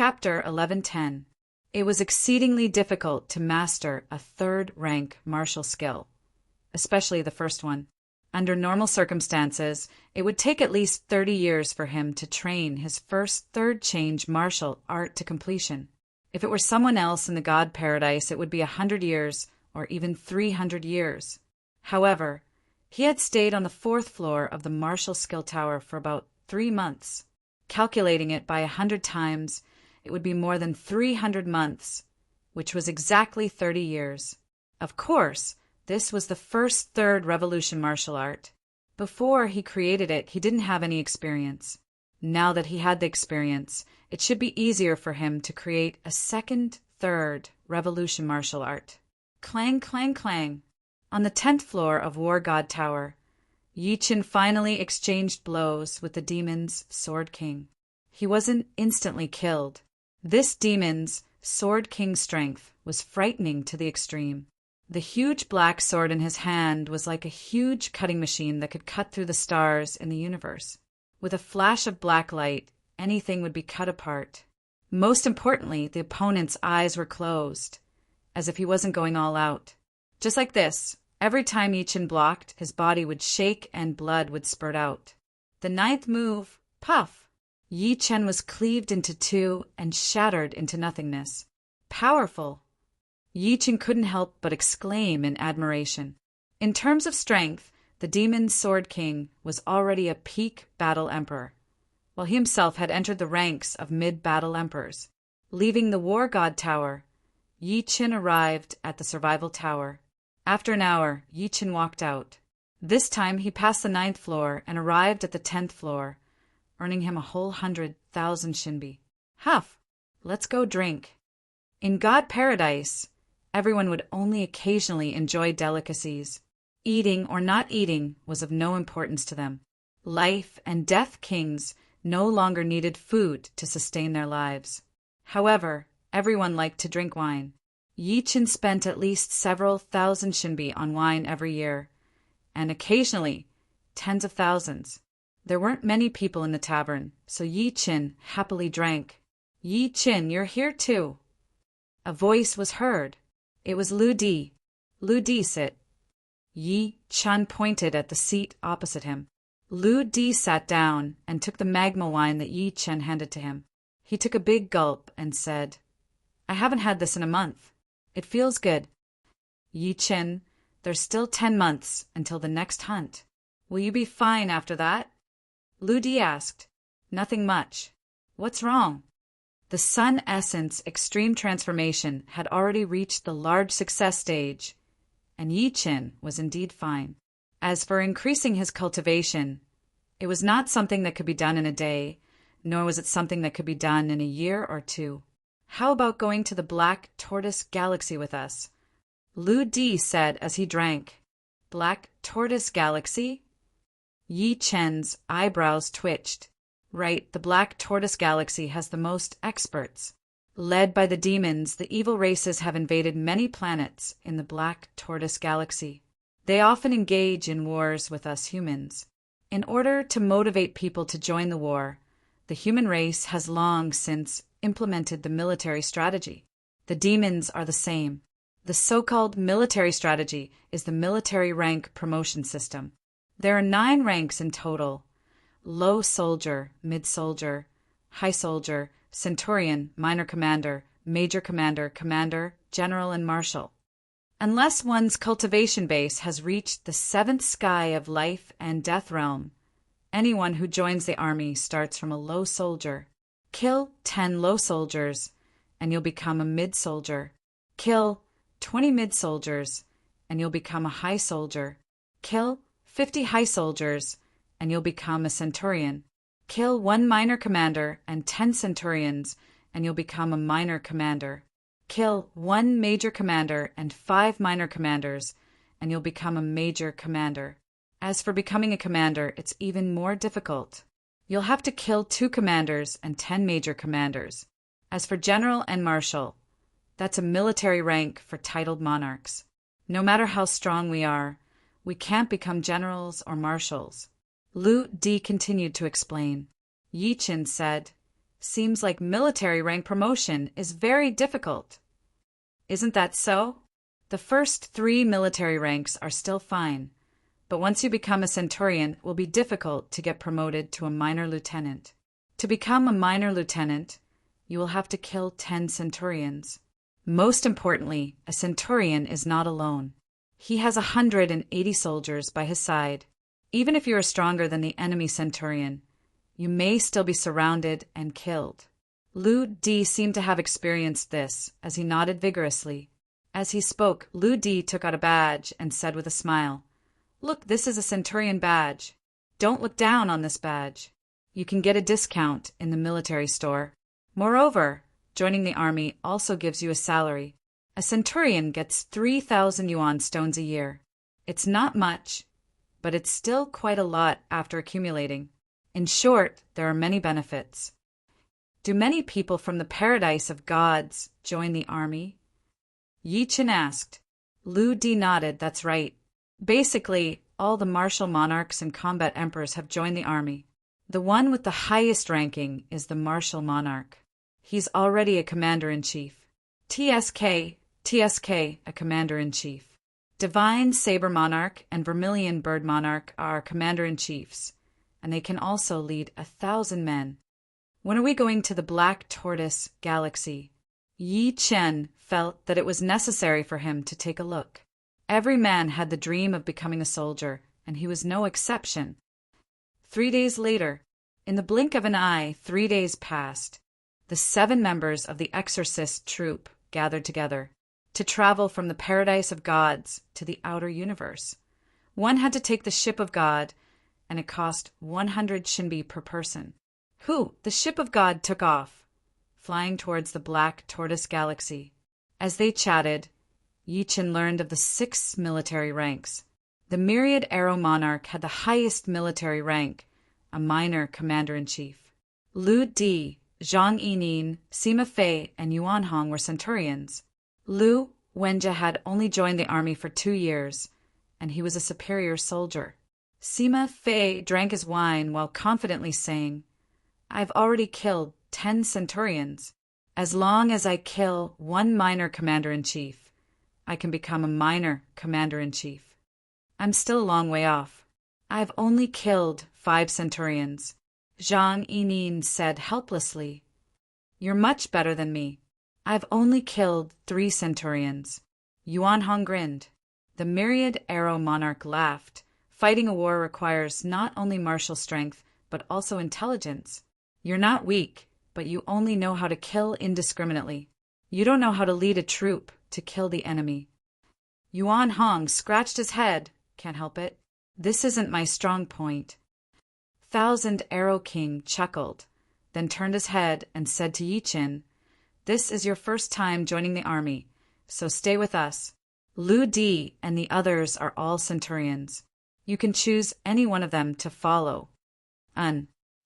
Chapter 11:10. It was exceedingly difficult to master a third-rank martial skill, especially the first one. Under normal circumstances, it would take at least 30 years for him to train his first third-change martial art to completion. If it were someone else in the God Paradise, it would be 100 years or even 300 years. However, he had stayed on the 4th floor of the martial skill tower for about 3 months. Calculating it by 100 times, it would be more than 300 months, which was exactly 30 years. Of course, this was the first third revolution martial art. Before he created it, he didn't have any experience. Now that he had the experience, it should be easier for him to create a second, third revolution martial art. Clang, clang, clang. On the 10th floor of War God Tower, Yi Qin finally exchanged blows with the demon's Sword King. He wasn't instantly killed. This demon's Sword King strength was frightening to the extreme. The huge black sword in his hand was like a huge cutting machine that could cut through the stars in the universe. With a flash of black light, anything would be cut apart. Most importantly, the opponent's eyes were closed, as if he wasn't going all out. Just like this, every time Yi Qin blocked, his body would shake and blood would spurt out. The 9th move, puff! Yi Qin was cleaved into two and shattered into nothingness. Powerful! Yi Qin couldn't help but exclaim in admiration. In terms of strength, the Demon's Sword King was already a peak battle emperor, while he himself had entered the ranks of mid-battle emperors. Leaving the War God Tower, Yi Qin arrived at the Survival Tower. After an hour, Yi Qin walked out. This time he passed the 9th floor and arrived at the 10th floor, earning him a whole 100,000 shinbi. Huff! Let's go drink. In God Paradise, everyone would only occasionally enjoy delicacies. Eating or not eating was of no importance to them. Life and death kings no longer needed food to sustain their lives. However, everyone liked to drink wine. Yi Qin spent at least several thousand shinbi on wine every year, and occasionally tens of thousands. There weren't many people in the tavern, so Yi Qin happily drank. Yi Qin, you're here too. A voice was heard. It was Lu Di. Lu Di, sit. Yi Qin pointed at the seat opposite him. Lu Di sat down and took the magma wine that Yi Qin handed to him. He took a big gulp and said, I haven't had this in a month. It feels good. Yi Qin, there's still 10 months until the next hunt. Will you be fine after that? Lu Di asked. Nothing much. What's wrong? The Sun Essence Extreme Transformation had already reached the large success stage, and Yi Qin was indeed fine. As for increasing his cultivation, it was not something that could be done in a day, nor was it something that could be done in a year or two. How about going to the Black Tortoise Galaxy with us? Lu Di said as he drank. Black Tortoise Galaxy? Yi Qin's eyebrows twitched. Right, the Black Tortoise Galaxy has the most experts. Led by the demons, the evil races have invaded many planets in the Black Tortoise Galaxy. They often engage in wars with us humans. In order to motivate people to join the war, the human race has long since implemented the military strategy. The demons are the same. The so-called military strategy is the military rank promotion system. There are 9 ranks in total: low soldier, mid soldier, high soldier, centurion, minor commander, major commander, commander, general, and marshal. Unless one's cultivation base has reached the 7th sky of life and death realm, anyone who joins the army starts from a low soldier. Kill 10 low soldiers, and you'll become a mid-soldier. Kill 20 mid-soldiers, and you'll become a high soldier. Kill 50 high soldiers, and you'll become a centurion. Kill 1 minor commander and 10 centurions, and you'll become a minor commander. Kill 1 major commander and 5 minor commanders, and you'll become a major commander. As for becoming a commander, it's even more difficult. You'll have to kill 2 commanders and 10 major commanders. As for general and marshal, that's a military rank for titled monarchs. No matter how strong we are, we can't become generals or marshals. Lu Di continued to explain. Yi Qin said, Seems like military rank promotion is very difficult. Isn't that so? The first 3 military ranks are still fine, but once you become a centurion, it will be difficult to get promoted to a minor lieutenant. To become a minor lieutenant, you will have to kill 10 centurions. Most importantly, a centurion is not alone. He has 180 soldiers by his side. Even if you are stronger than the enemy centurion, you may still be surrounded and killed. Lu Di seemed to have experienced this, as he nodded vigorously. As he spoke, Lu Di took out a badge and said with a smile, "Look, this is a centurion badge. Don't look down on this badge. You can get a discount in the military store. Moreover, joining the army also gives you a salary. A centurion gets 3,000 yuan stones a year. It's not much, but it's still quite a lot after accumulating. In short, there are many benefits." Do many people from the paradise of gods join the army? Yi Chen asked. Lu Di nodded, that's right. Basically, all the martial monarchs and combat emperors have joined the army. The one with the highest ranking is the martial monarch. He's already a commander-in-chief. TSK, a commander-in-chief. Divine Saber Monarch and Vermilion Bird Monarch are commander-in-chiefs, and they can also lead 1,000 men. When are we going to the Black Tortoise Galaxy? Yi Chen felt that it was necessary for him to take a look. Every man had the dream of becoming a soldier, and he was no exception. 3 days later, in the blink of an eye, 3 days passed. The 7 members of the exorcist troupe gathered together to travel from the paradise of gods to the outer universe. One had to take the ship of God, and it cost 100 shinbi per person. The ship of God took off, flying towards the Black Tortoise Galaxy. As they chatted, Yi Chen learned of the 6 military ranks. The Myriad Arrow Monarch had the highest military rank, a minor commander-in-chief. Lu Di, Zhang Yining, Sima Fei, and Yuan Hong were centurions. Lu Wenjie had only joined the army for 2 years, and he was a superior soldier. Sima Fei drank his wine while confidently saying, "I've already killed 10 centurions. As long as I kill 1 minor commander-in-chief, I can become a minor commander-in-chief. I'm still a long way off. I've only killed 5 centurions." Zhang Yining said helplessly, "You're much better than me. I've only killed 3 centurions." Yuan Hong grinned. The Myriad Arrow Monarch laughed. Fighting a war requires not only martial strength, but also intelligence. You're not weak, but you only know how to kill indiscriminately. You don't know how to lead a troop to kill the enemy. Yuan Hong scratched his head. Can't help it. This isn't my strong point. Thousand Arrow King chuckled, then turned his head and said to Yi Chen, "This is your first time joining the army, so stay with us. Lu Di and the others are all centurions. You can choose any one of them to follow."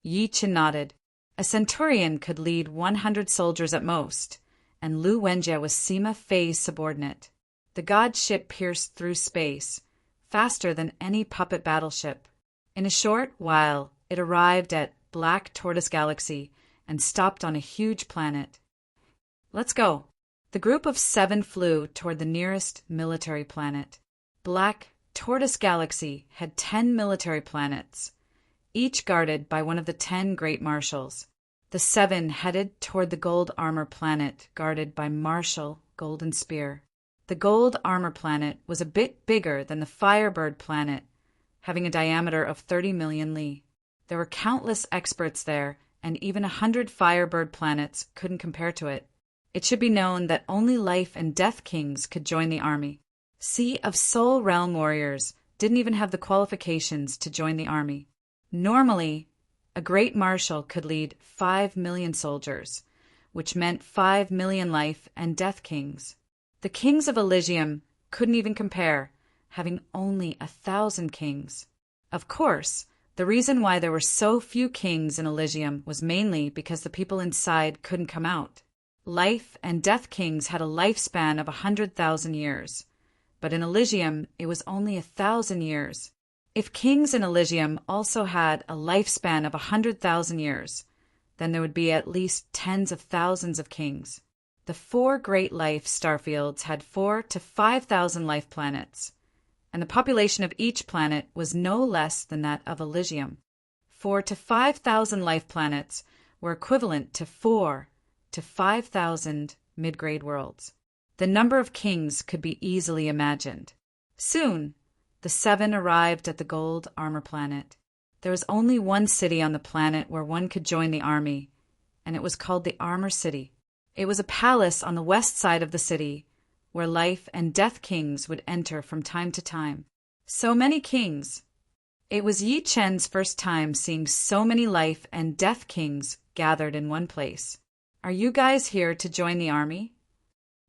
Yi Chen nodded. A centurion could lead 100 soldiers at most, and Lu Wenjie was Sima Fei's subordinate. The god ship pierced through space, faster than any puppet battleship. In a short while, it arrived at Black Tortoise Galaxy and stopped on a huge planet. "Let's go." The group of 7 flew toward the nearest military planet. Black Tortoise Galaxy had 10 military planets, each guarded by one of the 10 great marshals. The 7 headed toward the Gold Armor Planet, guarded by Marshal Golden Spear. The Gold Armor Planet was a bit bigger than the Firebird Planet, having a diameter of 30 million li. There were countless experts there, and even 100 Firebird planets couldn't compare to it. It should be known that only Life and Death Kings could join the army. Sea of Soul Realm warriors didn't even have the qualifications to join the army. Normally, a great marshal could lead 5 million soldiers, which meant 5 million Life and Death Kings. The kings of Elysium couldn't even compare, having only 1,000 kings. Of course, the reason why there were so few kings in Elysium was mainly because the people inside couldn't come out. Life and Death Kings had a lifespan of 100,000 years, but in Elysium it was only 1,000 years. If kings in Elysium also had a lifespan of 100,000 years, then there would be at least tens of thousands of kings. The 4 great life starfields had 4 to 5,000 life planets, and the population of each planet was no less than that of Elysium. 4 to 5,000 life planets were equivalent to 4 to 5,000 mid-grade worlds. The number of kings could be easily imagined. Soon, the 7 arrived at the gold armor planet. There was only one city on the planet where one could join the army, and it was called the Armor City. It was a palace on the west side of the city, where life and death kings would enter from time to time. So many kings. It was Yi Chen's first time seeing so many life and death kings gathered in one place. "Are you guys here to join the army?"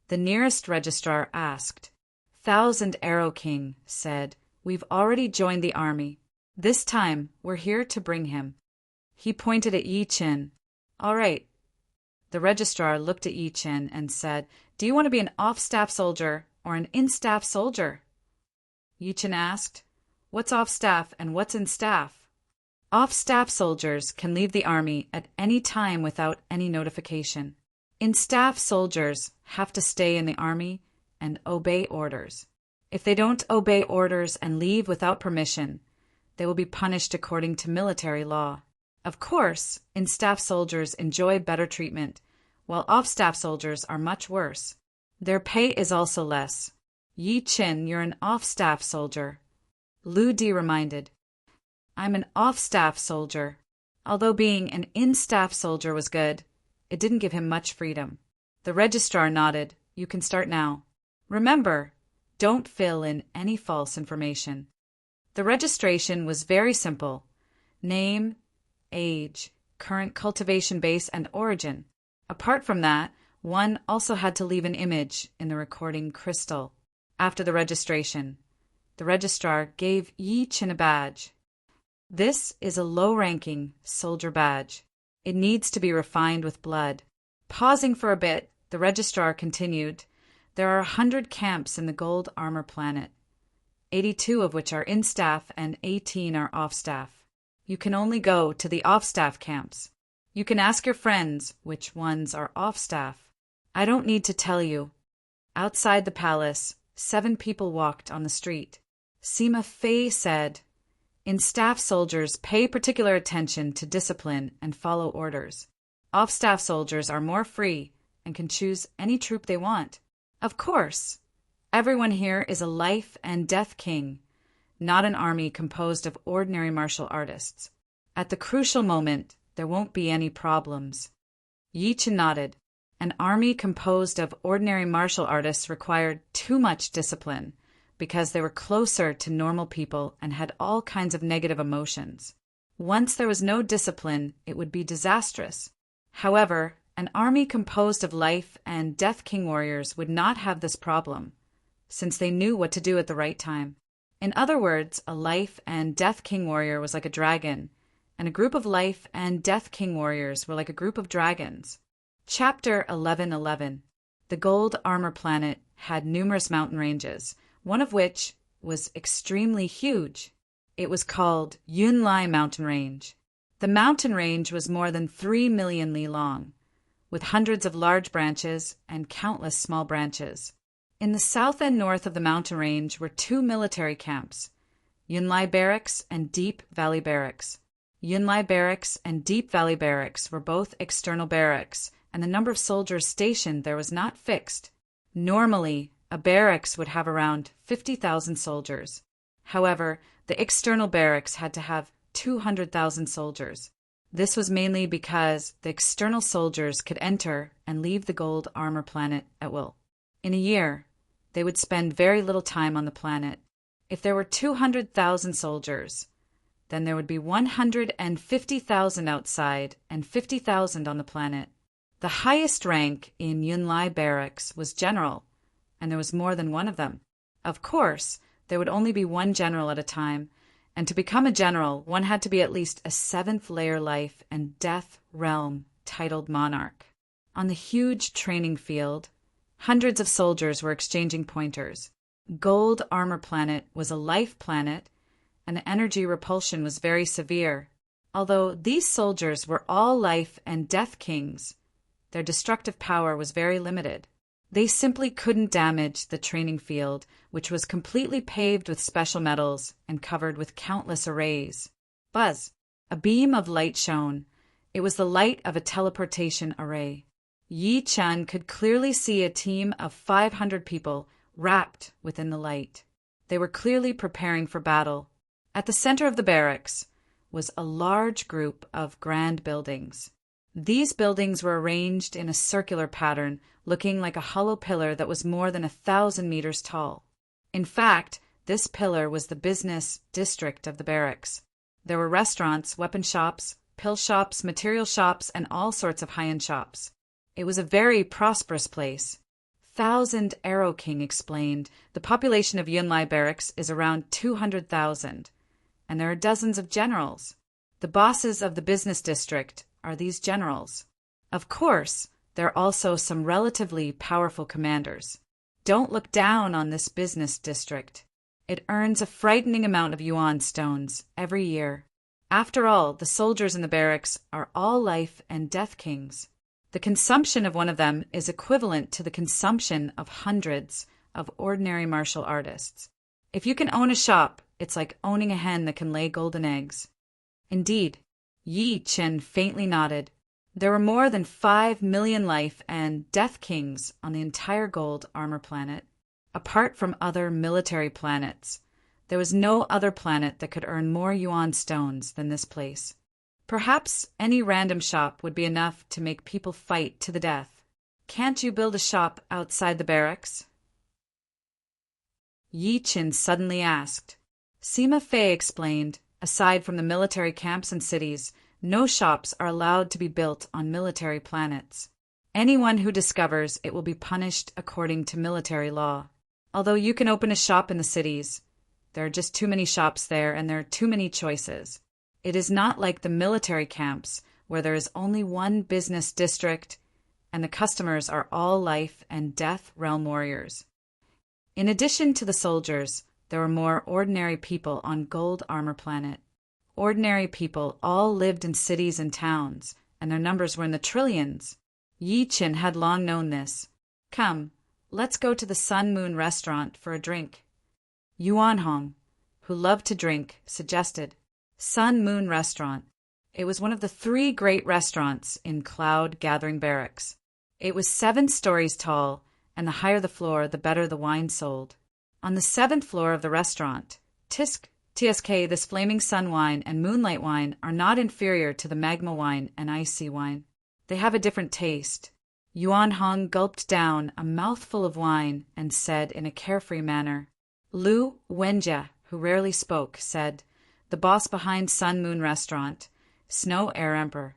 The nearest registrar asked. Thousand Arrow King said, "We've already joined the army. This time, we're here to bring him." He pointed at Yi Chen. "All right." The registrar looked at Yi Chen and said, "Do you want to be an off-staff soldier or an in-staff soldier?" Yi Chen asked, "What's off-staff and what's in-staff?" Off-staff soldiers can leave the army at any time without any notification. In-staff soldiers have to stay in the army and obey orders. If they don't obey orders and leave without permission, they will be punished according to military law. Of course, in-staff soldiers enjoy better treatment, while off-staff soldiers are much worse. Their pay is also less. "Yi Chen, you're an off-staff soldier," Lu Di reminded. "I'm an off-staff soldier." Although being an in-staff soldier was good, it didn't give him much freedom. The registrar nodded. "You can start now. Remember, don't fill in any false information." The registration was very simple. Name, age, current cultivation base, and origin. Apart from that, one also had to leave an image in the recording crystal. After the registration, the registrar gave Yi Chen a badge. This is a low-ranking soldier badge. It needs to be refined with blood. Pausing for a bit, the registrar continued, "There are 100 camps in the gold armor planet, 82 of which are in-staff and 18 are off-staff. You can only go to the off-staff camps. You can ask your friends which ones are off-staff. I don't need to tell you." Outside the palace, 7 people walked on the street. Sima Fei said, "In-staff soldiers pay particular attention to discipline and follow orders. Off-staff soldiers are more free and can choose any troop they want. Of course, everyone here is a life and death king, not an army composed of ordinary martial artists. At the crucial moment, there won't be any problems." Yi Chen nodded. An army composed of ordinary martial artists required too much discipline because they were closer to normal people and had all kinds of negative emotions. Once there was no discipline, it would be disastrous. However, an army composed of life and death king warriors would not have this problem, since they knew what to do at the right time. In other words, a life and death king warrior was like a dragon, and a group of life and death king warriors were like a group of dragons. Chapter 11:11. The gold armor planet had numerous mountain ranges, one of which was extremely huge. It was called Yunlai Mountain Range. The mountain range was more than 3 million li long, with hundreds of large branches and countless small branches. In the south and north of the mountain range were 2 military camps, Yunlai Barracks and Deep Valley Barracks. Yunlai Barracks and Deep Valley Barracks were both external barracks, and the number of soldiers stationed there was not fixed. Normally, a barracks would have around 50,000 soldiers. However, the external barracks had to have 200,000 soldiers. This was mainly because the external soldiers could enter and leave the gold armor planet at will. In a year, they would spend very little time on the planet. If there were 200,000 soldiers, then there would be 150,000 outside and 50,000 on the planet. The highest rank in Yunlai Barracks was general, and there was more than one of them. Of course, there would only be one general at a time, and to become a general, one had to be at least a 7th layer life and death realm titled monarch. On the huge training field, hundreds of soldiers were exchanging pointers. Gold Armor Planet was a life planet, and the energy repulsion was very severe. Although these soldiers were all life and death kings, their destructive power was very limited. They simply couldn't damage the training field, which was completely paved with special metals and covered with countless arrays. Buzz! A beam of light shone. It was the light of a teleportation array. Yi Chen could clearly see a team of 500 people wrapped within the light. They were clearly preparing for battle. At the center of the barracks was a large group of grand buildings. These buildings were arranged in a circular pattern, looking like a hollow pillar that was more than 1,000 meters tall. In fact, this pillar was the business district of the barracks. There were restaurants, weapon shops, pill shops, material shops, and all sorts of high-end shops. It was a very prosperous place. Thousand Arrow King explained, the population of Yunlai Barracks is around 200,000, and there are dozens of generals. The bosses of the business district are these generals. Of course, there are also some relatively powerful commanders. Don't look down on this business district. It earns a frightening amount of yuan stones every year. After all, the soldiers in the barracks are all life and death kings. The consumption of one of them is equivalent to the consumption of hundreds of ordinary martial artists. If you can own a shop, it's like owning a hen that can lay golden eggs. Indeed, Yi Chen faintly nodded. There were more than 5 million life and death kings on the entire gold armor planet. Apart from other military planets, there was no other planet that could earn more yuan stones than this place. Perhaps any random shop would be enough to make people fight to the death. Can't you build a shop outside the barracks? Yi Chen suddenly asked. Sima Fei explained, aside from the military camps and cities, no shops are allowed to be built on military planets. Anyone who discovers it will be punished according to military law. Although you can open a shop in the cities, there are just too many shops there and there are too many choices. It is not like the military camps where there is only one business district and the customers are all life and death realm warriors. In addition to the soldiers, there were more ordinary people on Gold Armor Planet. Ordinary people all lived in cities and towns, and their numbers were in the trillions. Yi Chen had long known this. Come, let's go to the Sun Moon restaurant for a drink. Yuan Hong, who loved to drink, suggested. Sun Moon Restaurant. It was one of the 3 great restaurants in Cloud Gathering Barracks. It was 7 stories tall, and the higher the floor, the better the wine sold. On the 7th floor of the restaurant, TSK, this Flaming Sun wine and Moonlight wine are not inferior to the Magma wine and Icy wine. They have a different taste. Yuan Hong gulped down a mouthful of wine and said in a carefree manner. Lu Wenjie, who rarely spoke, said, the boss behind Sun Moon Restaurant, Snow Air Emperor,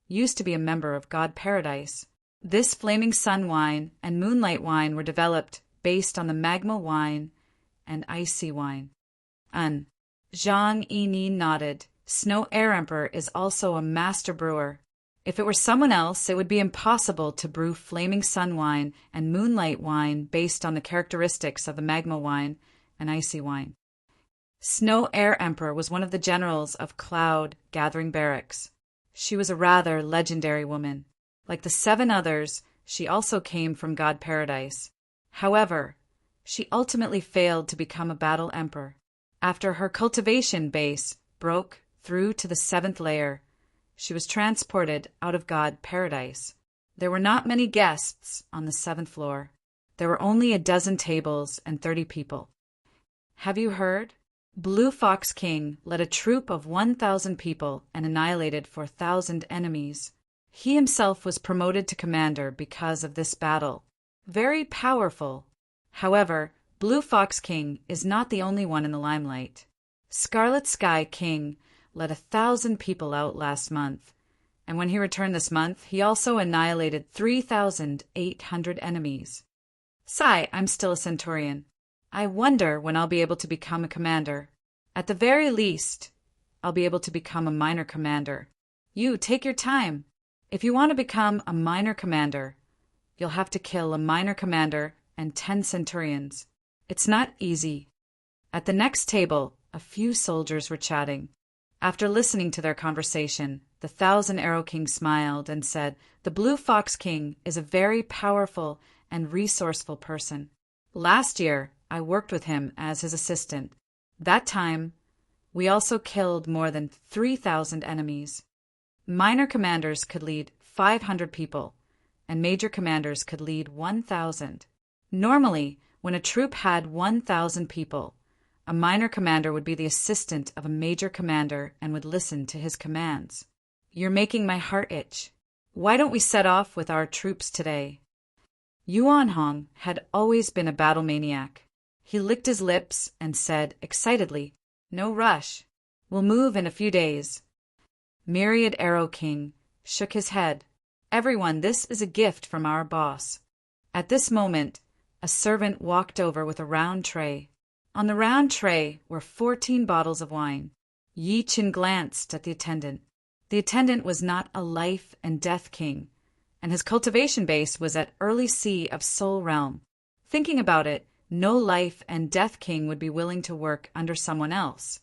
used to be a member of God Paradise. This Flaming Sun wine and Moonlight wine were developed based on the Magma wine and Icy wine. Zhang Yini nodded. Snow Air Emperor is also a master brewer. If it were someone else, it would be impossible to brew Flaming Sun wine and Moonlight wine based on the characteristics of the Magma wine and Icy wine. Snow Air Emperor was one of the generals of Cloud Gathering Barracks. She was a rather legendary woman. Like the 7 others, she also came from God Paradise. However, she ultimately failed to become a battle emperor. After her cultivation base broke through to the 7th layer, she was transported out of God Paradise. There were not many guests on the 7th floor. There were only a dozen tables and 30 people. Have you heard? Blue Fox King led a troop of 1,000 people and annihilated 4,000 enemies. He himself was promoted to commander because of this battle. Very powerful. However, Blue Fox King is not the only one in the limelight. Scarlet Sky King led 1,000 people out last month, and when he returned this month, he also annihilated 3,800 enemies. Sigh, I'm still a centurion. I wonder when I'll be able to become a commander. At the very least, I'll be able to become a minor commander. You, take your time. If you want to become a minor commander, you'll have to kill a minor commander and 10 centurions. It's not easy. At the next table, a few soldiers were chatting. After listening to their conversation, the Thousand Arrow King smiled and said, "The Blue Fox King is a very powerful and resourceful person. Last year, I worked with him as his assistant. That time, we also killed more than 3,000 enemies. Minor commanders could lead 500 people, and major commanders could lead 1,000. Normally, when a troop had 1,000 people, a minor commander would be the assistant of a major commander and would listen to his commands. You're making my heart itch. Why don't we set off with our troops today?" Yuan Hong had always been a battle maniac. He licked his lips and said excitedly, "No rush. We'll move in a few days." Myriad Arrow King shook his head. "Everyone, this is a gift from our boss." At this moment, a servant walked over with a round tray. On the round tray were 14 bottles of wine. Yi Qin glanced at the attendant. The attendant was not a life and death king, and his cultivation base was at early C of Soul Realm. Thinking about it, no life and death king would be willing to work under someone else,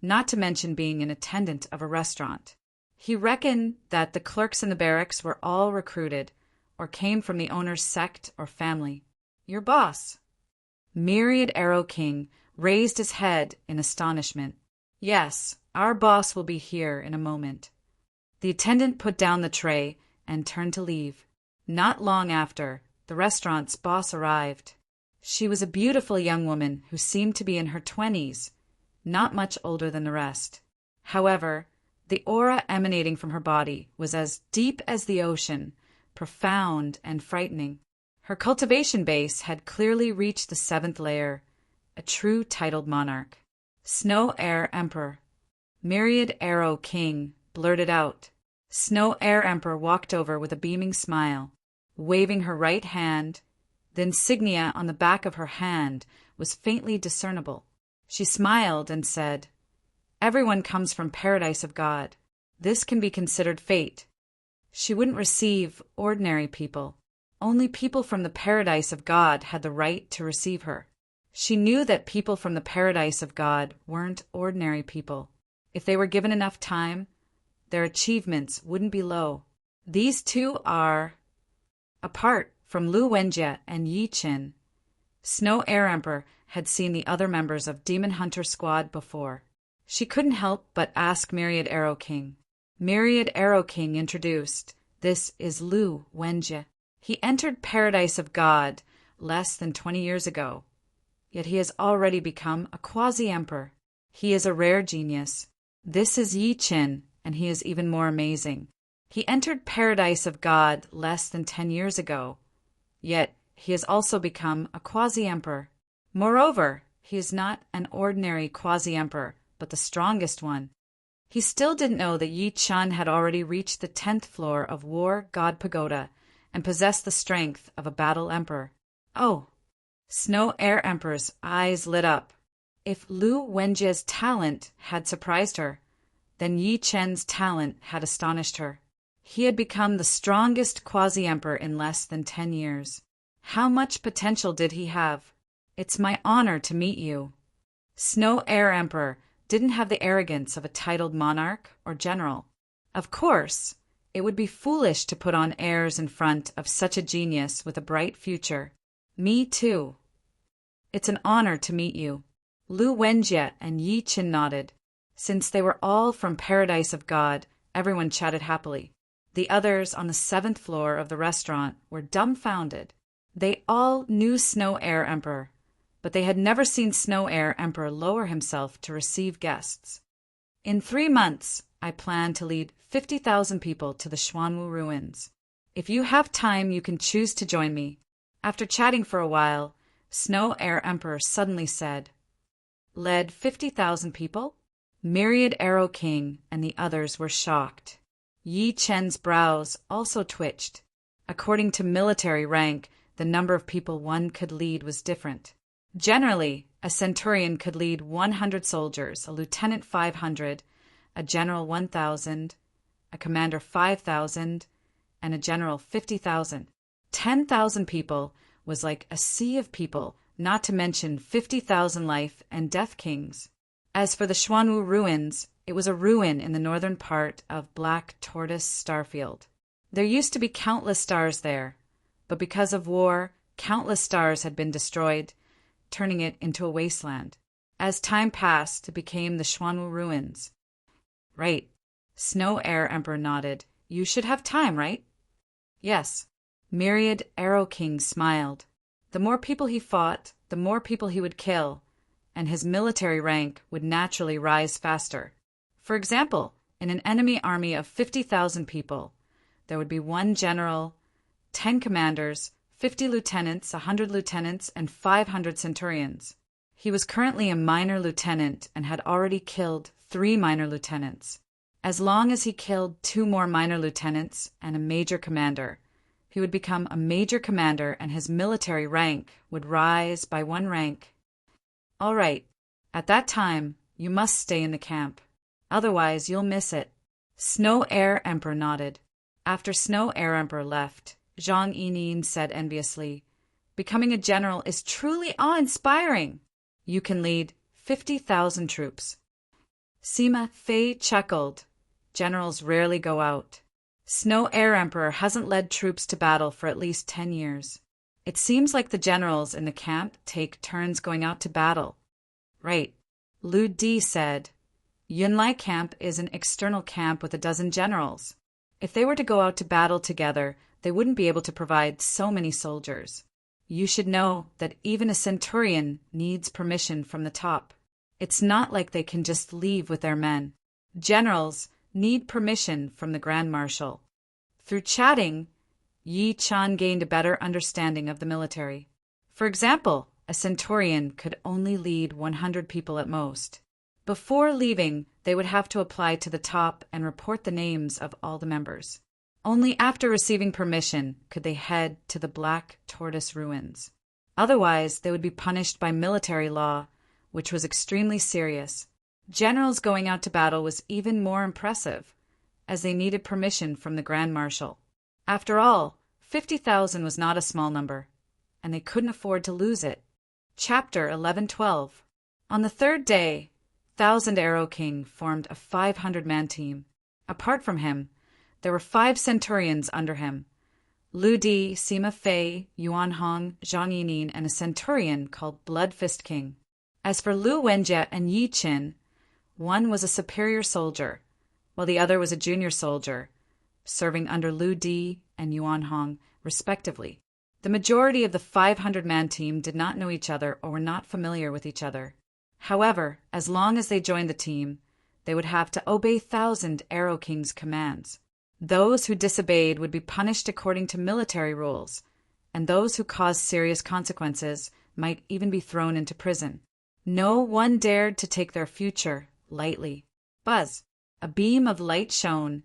not to mention being an attendant of a restaurant. He reckoned that the clerks in the barracks were all recruited or came from the owner's sect or family. "Your boss." Myriad Arrow King raised his head in astonishment. "Yes, our boss will be here in a moment." The attendant put down the tray and turned to leave. Not long after, the restaurant's boss arrived. She was a beautiful young woman who seemed to be in her 20s, not much older than the rest. However, the aura emanating from her body was as deep as the ocean, profound and frightening. Her cultivation base had clearly reached the 7th layer, a true titled monarch. "Snow Air Emperor." Myriad Arrow King blurted out. Snow Air Emperor walked over with a beaming smile, waving her right hand. The insignia on the back of her hand was faintly discernible. She smiled and said, "Everyone comes from Paradise of God. This can be considered fate." She wouldn't receive ordinary people. Only people from the Paradise of God had the right to receive her. She knew that people from the Paradise of God weren't ordinary people. If they were given enough time, their achievements wouldn't be low. These two are apart from Lu Wenjie and Yi Qin. Snow Air Emperor had seen the other members of Demon Hunter Squad before. She couldn't help but ask Myriad Arrow King. Myriad Arrow King introduced, "This is Lu Wenjie. He entered Paradise of God less than 20 years ago, yet he has already become a quasi-emperor. He is a rare genius. This is Yi Qin, and he is even more amazing. He entered Paradise of God less than 10 years ago, yet he has also become a quasi-emperor. Moreover, he is not an ordinary quasi-emperor, but the strongest one." He still didn't know that Yi Chun had already reached the 10th floor of War God Pagoda and possessed the strength of a battle emperor. "Oh!" Snow Air Emperor's eyes lit up. If Lu Wenjie's talent had surprised her, then Yi Chen's talent had astonished her. He had become the strongest quasi-emperor in less than 10 years. How much potential did he have? "It's my honor to meet you." Snow Air Emperor didn't have the arrogance of a titled monarch or general. Of course, it would be foolish to put on airs in front of such a genius with a bright future. "Me too. It's an honor to meet you." Lu Wenjie and Yi Qin nodded. Since they were all from Paradise of God, everyone chatted happily. The others on the 7th floor of the restaurant were dumbfounded. They all knew Snow Air Emperor, but they had never seen Snow Air Emperor lower himself to receive guests. "In 3 months, I plan to lead 50,000 people to the Xuanwu ruins. If you have time, you can choose to join me." After chatting for a while, Snow Air Emperor suddenly said, "Led 50,000 people?" Myriad Arrow King and the others were shocked. Yi Chen's brows also twitched. According to military rank, the number of people one could lead was different. Generally, a centurion could lead 100 soldiers, a lieutenant 500, a general 1,000, a commander 5,000, and a general 50,000. 10,000 people was like a sea of people, not to mention 50,000 life and death kings. As for the Xuanwu ruins, It was a ruin in the northern part of Black Tortoise Starfield. There used to be countless stars there, but because of war, countless stars had been destroyed, turning it into a wasteland. As time passed, it became the Xuanwu ruins. Right. Snow Air Emperor nodded. You should have time, right? Yes. Myriad Arrow King smiled. The more people he fought, the more people he would kill, and his military rank would naturally rise faster. For example, in an enemy army of 50,000 people, there would be 1 general, 10 commanders, 50 lieutenants, 100 lieutenants, and 500 centurions. He was currently a minor lieutenant and had already killed 3 minor lieutenants. As long as he killed 2 more minor lieutenants and a major commander, he would become a major commander and his military rank would rise by 1 rank. All right, at that time, you must stay in the camp. Otherwise, you'll miss it. Snow Air Emperor nodded. After Snow Air Emperor left, Zhang Yining said enviously, "Becoming a general is truly awe-inspiring. You can lead 50,000 troops." Sima Fei chuckled. Generals rarely go out. Snow Air Emperor hasn't led troops to battle for at least 10 years. It seems like the generals in the camp take turns going out to battle. Right. Lu Di said, Yunlai camp is an external camp with 12 generals. If they were to go out to battle together, they wouldn't be able to provide so many soldiers. You should know that even a centurion needs permission from the top. It's not like they can just leave with their men. Generals need permission from the Grand Marshal. Through chatting, Yi Chan gained a better understanding of the military. For example, a centurion could only lead 100 people at most. Before leaving, they would have to apply to the top and report the names of all the members. Only after receiving permission could they head to the Black Tortoise ruins. Otherwise, they would be punished by military law, which was extremely serious. Generals going out to battle was even more impressive, as they needed permission from the Grand Marshal. After all, 50,000 was not a small number, and they couldn't afford to lose it. Chapter 11:12. On the 3rd day, Thousand Arrow King formed a 500-man team. Apart from him, there were 5 centurions under him: Lu Di, Sima Fei, Yuan Hong, Zhang Yining, and a centurion called Blood Fist King. As for Lu Wenjie and Yi Qin, one was a superior soldier, while the other was a junior soldier, serving under Lu Di and Yuan Hong, respectively. The majority of the 500-man team did not know each other or were not familiar with each other. However, as long as they joined the team, they would have to obey Thousand Arrow King's commands. Those who disobeyed would be punished according to military rules, and those who caused serious consequences might even be thrown into prison. No one dared to take their future lightly. Buzz! A beam of light shone,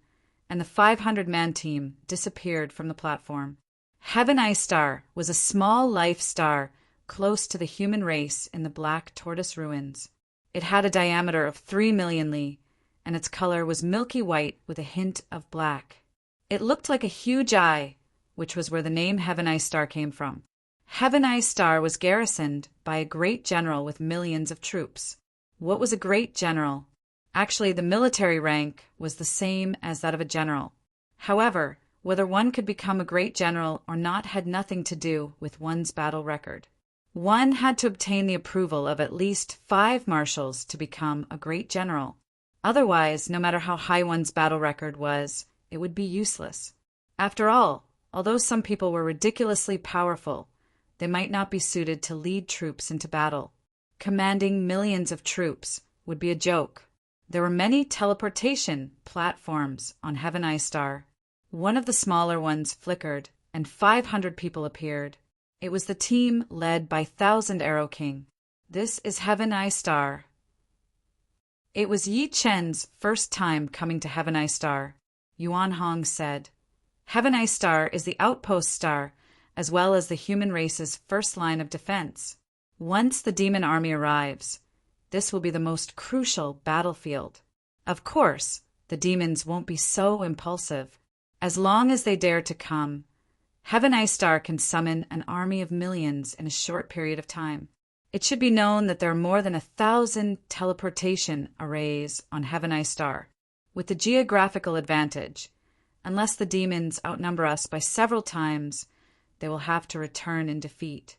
and the 500-man team disappeared from the platform. Heaven Eye Star was a small life star close to the human race in the Black Tortoise ruins. It had a diameter of 3 million li, and its color was milky white with a hint of black. It looked like a huge eye, which was where the name Heaven Eye Star came from. Heaven Eye Star was garrisoned by a great general with millions of troops. What was a great general? Actually, the military rank was the same as that of a general. However, whether one could become a great general or not had nothing to do with one's battle record. One had to obtain the approval of at least 5 marshals to become a great general. Otherwise, no matter how high one's battle record was, it would be useless. After all, although some people were ridiculously powerful, they might not be suited to lead troops into battle. Commanding millions of troops would be a joke. There were many teleportation platforms on Heaven Eye Star. One of the smaller ones flickered, and 500 people appeared. It was the team led by Thousand Arrow King. This is Heaven Eye Star. It was Yi Chen's first time coming to Heaven Eye Star. Yuan Hong said, Heaven Eye Star is the outpost star, as well as the human race's first line of defense. Once the demon army arrives, this will be the most crucial battlefield. Of course, the demons won't be so impulsive. As long as they dare to come, Heaven Eye Star can summon an army of millions in a short period of time. It should be known that there are more than 1,000 teleportation arrays on Heaven Eye Star, with the geographical advantage. Unless the demons outnumber us by several times, they will have to return in defeat.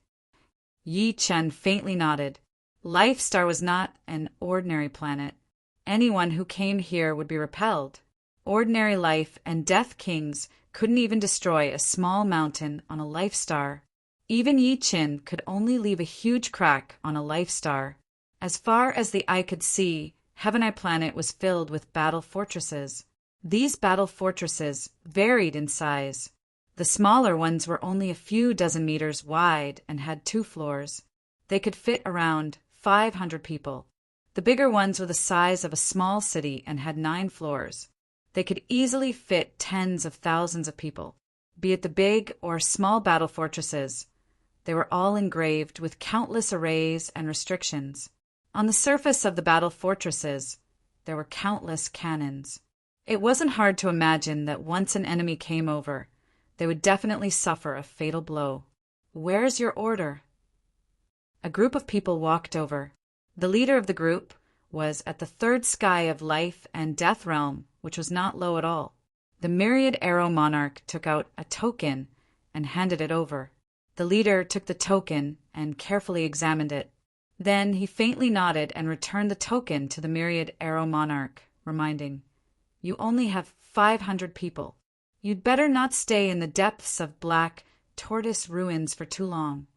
Yi Chen faintly nodded. Life Star was not an ordinary planet. Anyone who came here would be repelled. Ordinary life and death kings couldn't even destroy a small mountain on a life star. Even Yi Chen could only leave a huge crack on a life star. As far as the eye could see, Heaven Eye Planet was filled with battle fortresses. These battle fortresses varied in size. The smaller ones were only a few dozen meters wide and had 2 floors. They could fit around 500 people. The bigger ones were the size of a small city and had 9 floors. They could easily fit tens of thousands of people. Be it the big or small battle fortresses, they were all engraved with countless arrays and restrictions. On the surface of the battle fortresses, there were countless cannons. It wasn't hard to imagine that once an enemy came over, they would definitely suffer a fatal blow. "Where's your order?" A group of people walked over. The leader of the group was at the 3rd sky of life and death realm, which was not low at all. The Myriad Arrow Monarch took out a token and handed it over. The leader took the token and carefully examined it. Then he faintly nodded and returned the token to the Myriad Arrow Monarch, reminding, "You only have 500 people. You'd better not stay in the depths of black tortoise ruins for too long,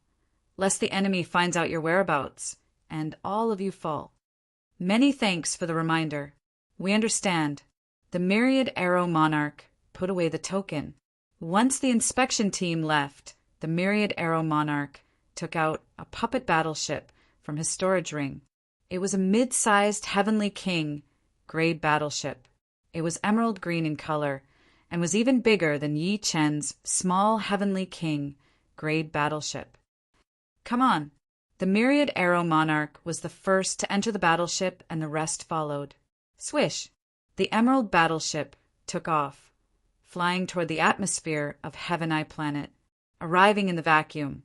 lest the enemy finds out your whereabouts and all of you fall." "Many thanks for the reminder. We understand." The Myriad Arrow Monarch put away the token. Once the inspection team left, the Myriad Arrow Monarch took out a puppet battleship from his storage ring. It was a mid-sized Heavenly King grade battleship. It was emerald green in color and was even bigger than Yi Chen's small Heavenly King grade battleship. "Come on." The Myriad Arrow Monarch was the first to enter the battleship, and the rest followed. Swish! The emerald battleship took off, flying toward the atmosphere of Heaven Eye Planet. Arriving in the vacuum,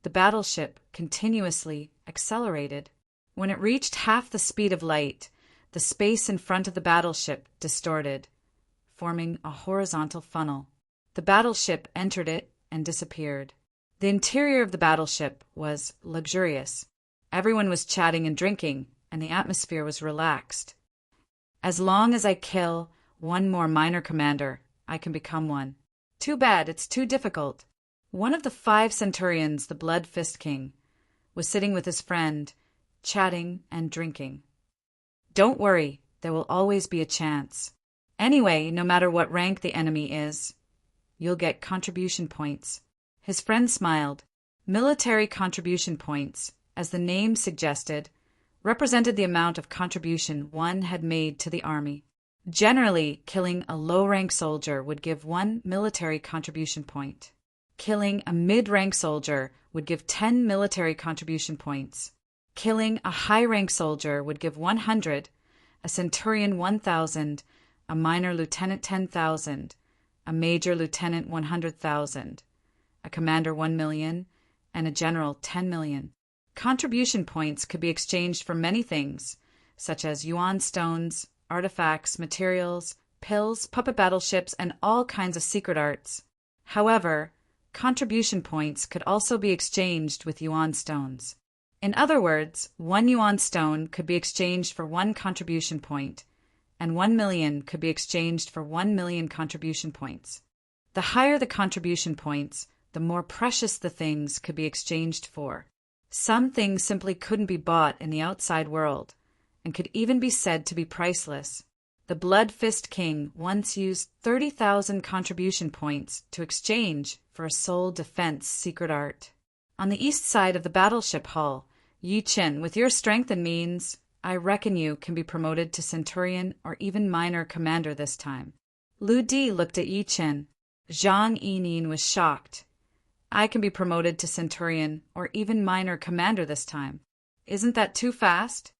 the battleship continuously accelerated. When it reached half the speed of light, the space in front of the battleship distorted, forming a horizontal funnel. The battleship entered it and disappeared. The interior of the battleship was luxurious. Everyone was chatting and drinking, and the atmosphere was relaxed. "As long as I kill one more minor commander, I can become one. Too bad, it's too difficult." One of the 5 centurions, the Blood Fist King, was sitting with his friend, chatting and drinking. "Don't worry, there will always be a chance. Anyway, no matter what rank the enemy is, you'll get contribution points." His friend smiled. Military contribution points, as the name suggested, represented the amount of contribution one had made to the army. Generally, killing a low-rank soldier would give 1 military contribution point. Killing a mid-rank soldier would give 10 military contribution points. Killing a high-rank soldier would give 100, a centurion 1,000, a minor lieutenant 10,000, a major lieutenant 100,000, a commander 1 million, and a general 10 million. Contribution points could be exchanged for many things, such as yuan stones, artifacts, materials, pills, puppet battleships, and all kinds of secret arts. However, contribution points could also be exchanged with yuan stones. In other words, 1 yuan stone could be exchanged for 1 contribution point, and 1 million could be exchanged for 1 million contribution points. The higher the contribution points, the more precious the things could be exchanged for. Some things simply couldn't be bought in the outside world, and could even be said to be priceless. The Blood Fist King once used 30,000 contribution points to exchange for a soul defense secret art. On the east side of the battleship hull, Yi Chen, with your strength and means, I reckon you can be promoted to Centurion or even minor commander this time. Lu Di looked at Yi Chen. Zhang Yining was shocked. I can be promoted to Centurion or even minor commander this time. Isn't that too fast?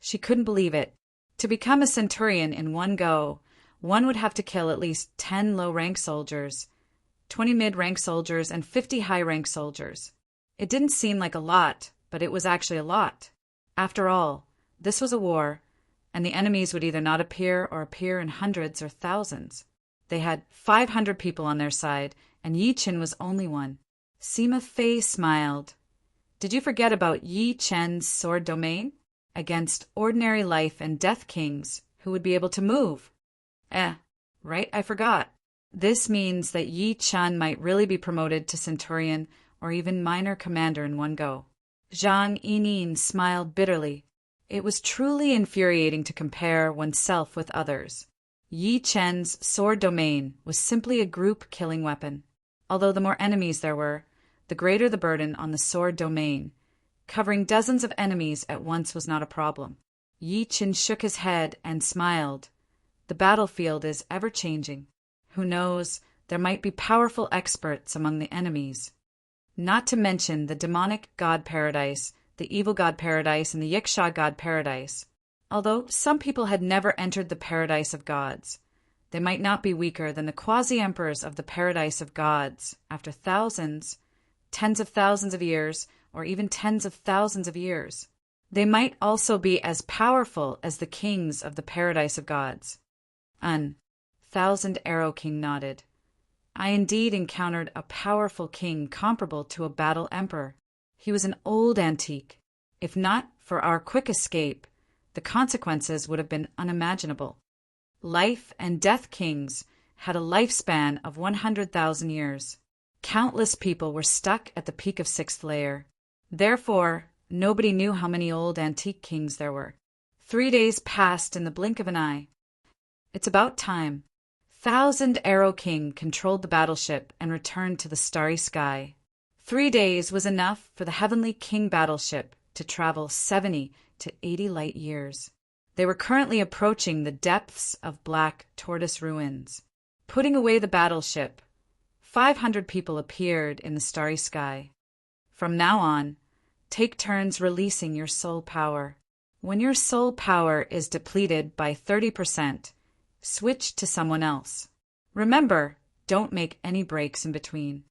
She couldn't believe it. To become a Centurion in one go, one would have to kill at least 10 low-rank soldiers, 20 mid-rank soldiers, and 50 high-rank soldiers. It didn't seem like a lot, but it was actually a lot. After all, this was a war, and the enemies would either not appear or appear in hundreds or thousands. They had 500 people on their side, and Yi Chen was only one. Sima Fei smiled. Did you forget about Yi Chen's sword domain? Against ordinary life and death kings who would be able to move. Right, I forgot. This means that Yi Chen might really be promoted to centurion or even minor commander in one go. Zhang Yining smiled bitterly. It was truly infuriating to compare oneself with others. Yi Chen's sword domain was simply a group-killing weapon. Although the more enemies there were, the greater the burden on the sword domain. Covering dozens of enemies at once was not a problem. Yi Chen shook his head and smiled. The battlefield is ever-changing. Who knows, there might be powerful experts among the enemies. Not to mention the demonic god paradise, the evil god paradise, and the Yiksha god paradise. Although some people had never entered the paradise of gods, they might not be weaker than the quasi-emperors of the paradise of gods after thousands, tens of thousands of years, or even tens of thousands of years. They might also be as powerful as the kings of the paradise of gods. Thousand Arrow King nodded. I indeed encountered a powerful king comparable to a battle emperor. He was an old antique. If not for our quick escape, the consequences would have been unimaginable. Life and death kings had a lifespan of 100,000 years. Countless people were stuck at the peak of sixth layer. Therefore, nobody knew how many old antique kings there were. 3 days passed in the blink of an eye. It's about time. Thousand Arrow King controlled the battleship and returned to the starry sky. 3 days was enough for the Heavenly King battleship to travel 70 to 80 light years. They were currently approaching the depths of Black Tortoise ruins. Putting away the battleship, 500 people appeared in the starry sky. From now on, take turns releasing your soul power. When your soul power is depleted by 30%, switch to someone else. Remember, don't make any breaks in between.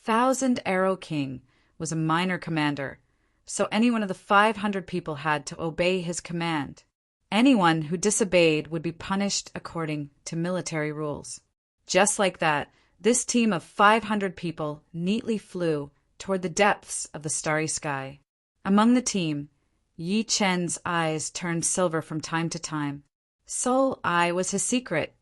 Thousand Arrow King was a minor commander, so any one of the 500 people had to obey his command. Anyone who disobeyed would be punished according to military rules. Just like that, this team of 500 people neatly flew toward the depths of the starry sky. Among the team, Yi Chen's eyes turned silver from time to time. Soul Eye was his secret,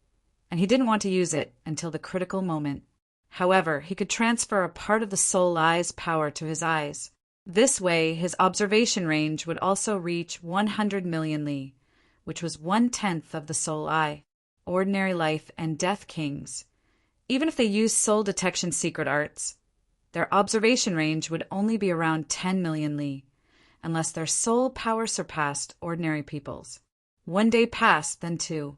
and he didn't want to use it until the critical moment. However, he could transfer a part of the Soul Eye's power to his eyes. This way, his observation range would also reach 100 million li, which was 1/10 of the Soul Eye. Ordinary life and death kings, even if they used soul detection secret arts, their observation range would only be around 10 million li, unless their soul power surpassed ordinary people's. 1 day passed, then 2.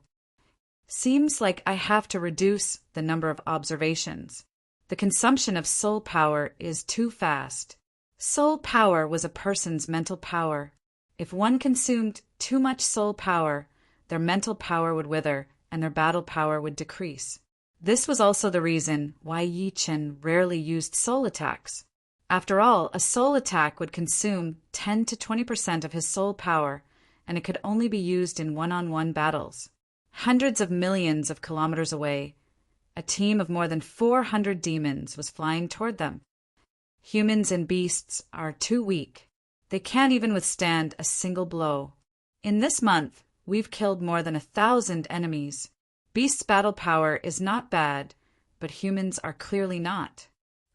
Seems like I have to reduce the number of observations. The consumption of soul power is too fast. Soul power was a person's mental power. If one consumed too much soul power, their mental power would wither and their battle power would decrease. This was also the reason why Yi Chen rarely used soul attacks. After all, a soul attack would consume 10 to 20% of his soul power, and it could only be used in one-on-one battles. Hundreds of millions of kilometers away, a team of more than 400 demons was flying toward them. Humans and beasts are too weak. They can't even withstand a single blow. In this month, we've killed more than 1,000 enemies. Beasts' battle power is not bad, but humans are clearly not.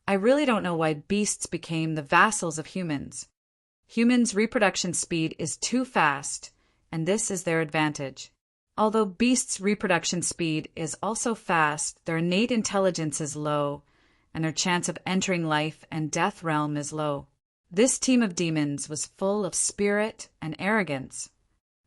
I really don't know why beasts became the vassals of humans. Humans' reproduction speed is too fast, and this is their advantage. Although beasts' reproduction speed is also fast, their innate intelligence is low, and their chance of entering life and death realm is low. This team of demons was full of spirit and arrogance.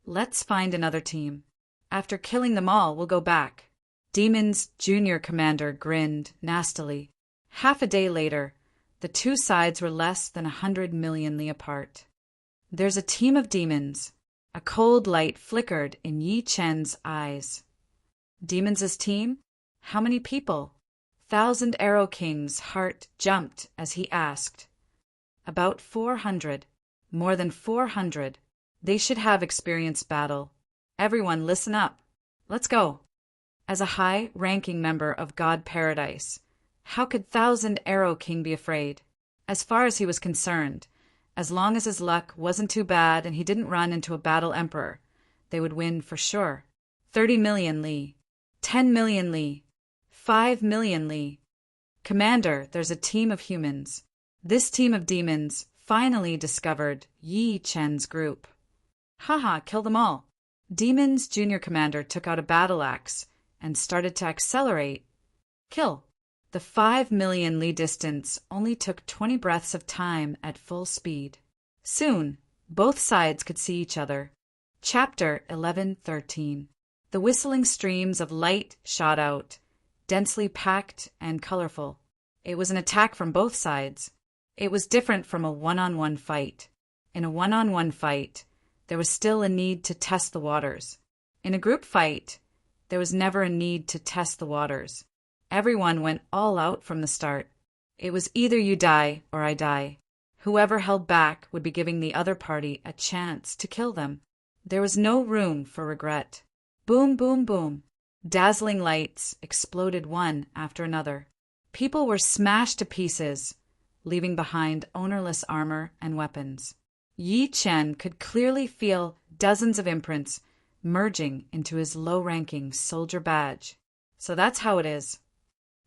Let's find another team. After killing them all, we'll go back. Demon's junior commander grinned nastily. Half a day later, the two sides were less than 100 million li apart. There's a team of demons. A cold light flickered in Yi Chen's eyes. Demons' team? How many people? Thousand Arrow King's heart jumped as he asked. About 400. More than 400. They should have experienced battle. Everyone listen up. Let's go. As a high-ranking member of God Paradise, how could Thousand Arrow King be afraid? As far as he was concerned, as long as his luck wasn't too bad and he didn't run into a battle emperor, they would win for sure. 30 million Li. 10 million Li. 5 million Li. Commander, there's a team of humans. This team of demons finally discovered Yi Chen's group. Haha, kill them all. Demon's junior commander took out a battle axe and started to accelerate. Kill. The 5 million Li distance only took 20 breaths of time at full speed. Soon, both sides could see each other. Chapter 11:13. The whistling streams of light shot out, densely packed and colorful. It was an attack from both sides. It was different from a one-on-one fight. In a one-on-one fight, there was still a need to test the waters. In a group fight, there was never a need to test the waters. Everyone went all out from the start. It was either you die or I die. Whoever held back would be giving the other party a chance to kill them. There was no room for regret. Boom, boom, boom. Dazzling lights exploded one after another. People were smashed to pieces, leaving behind ownerless armor and weapons. Yi Chen could clearly feel dozens of imprints merging into his low-ranking soldier badge. So that's how it is.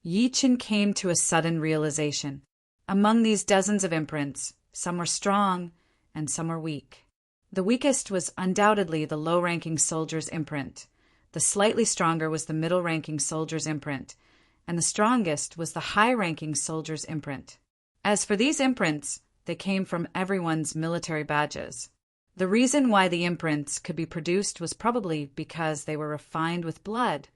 Yi Chen came to a sudden realization. Among these dozens of imprints, some were strong and some were weak. The weakest was undoubtedly the low-ranking soldier's imprint. The slightly stronger was the middle-ranking soldier's imprint, and the strongest was the high-ranking soldier's imprint. As for these imprints, they came from everyone's military badges. The reason why the imprints could be produced was probably because they were refined with blood.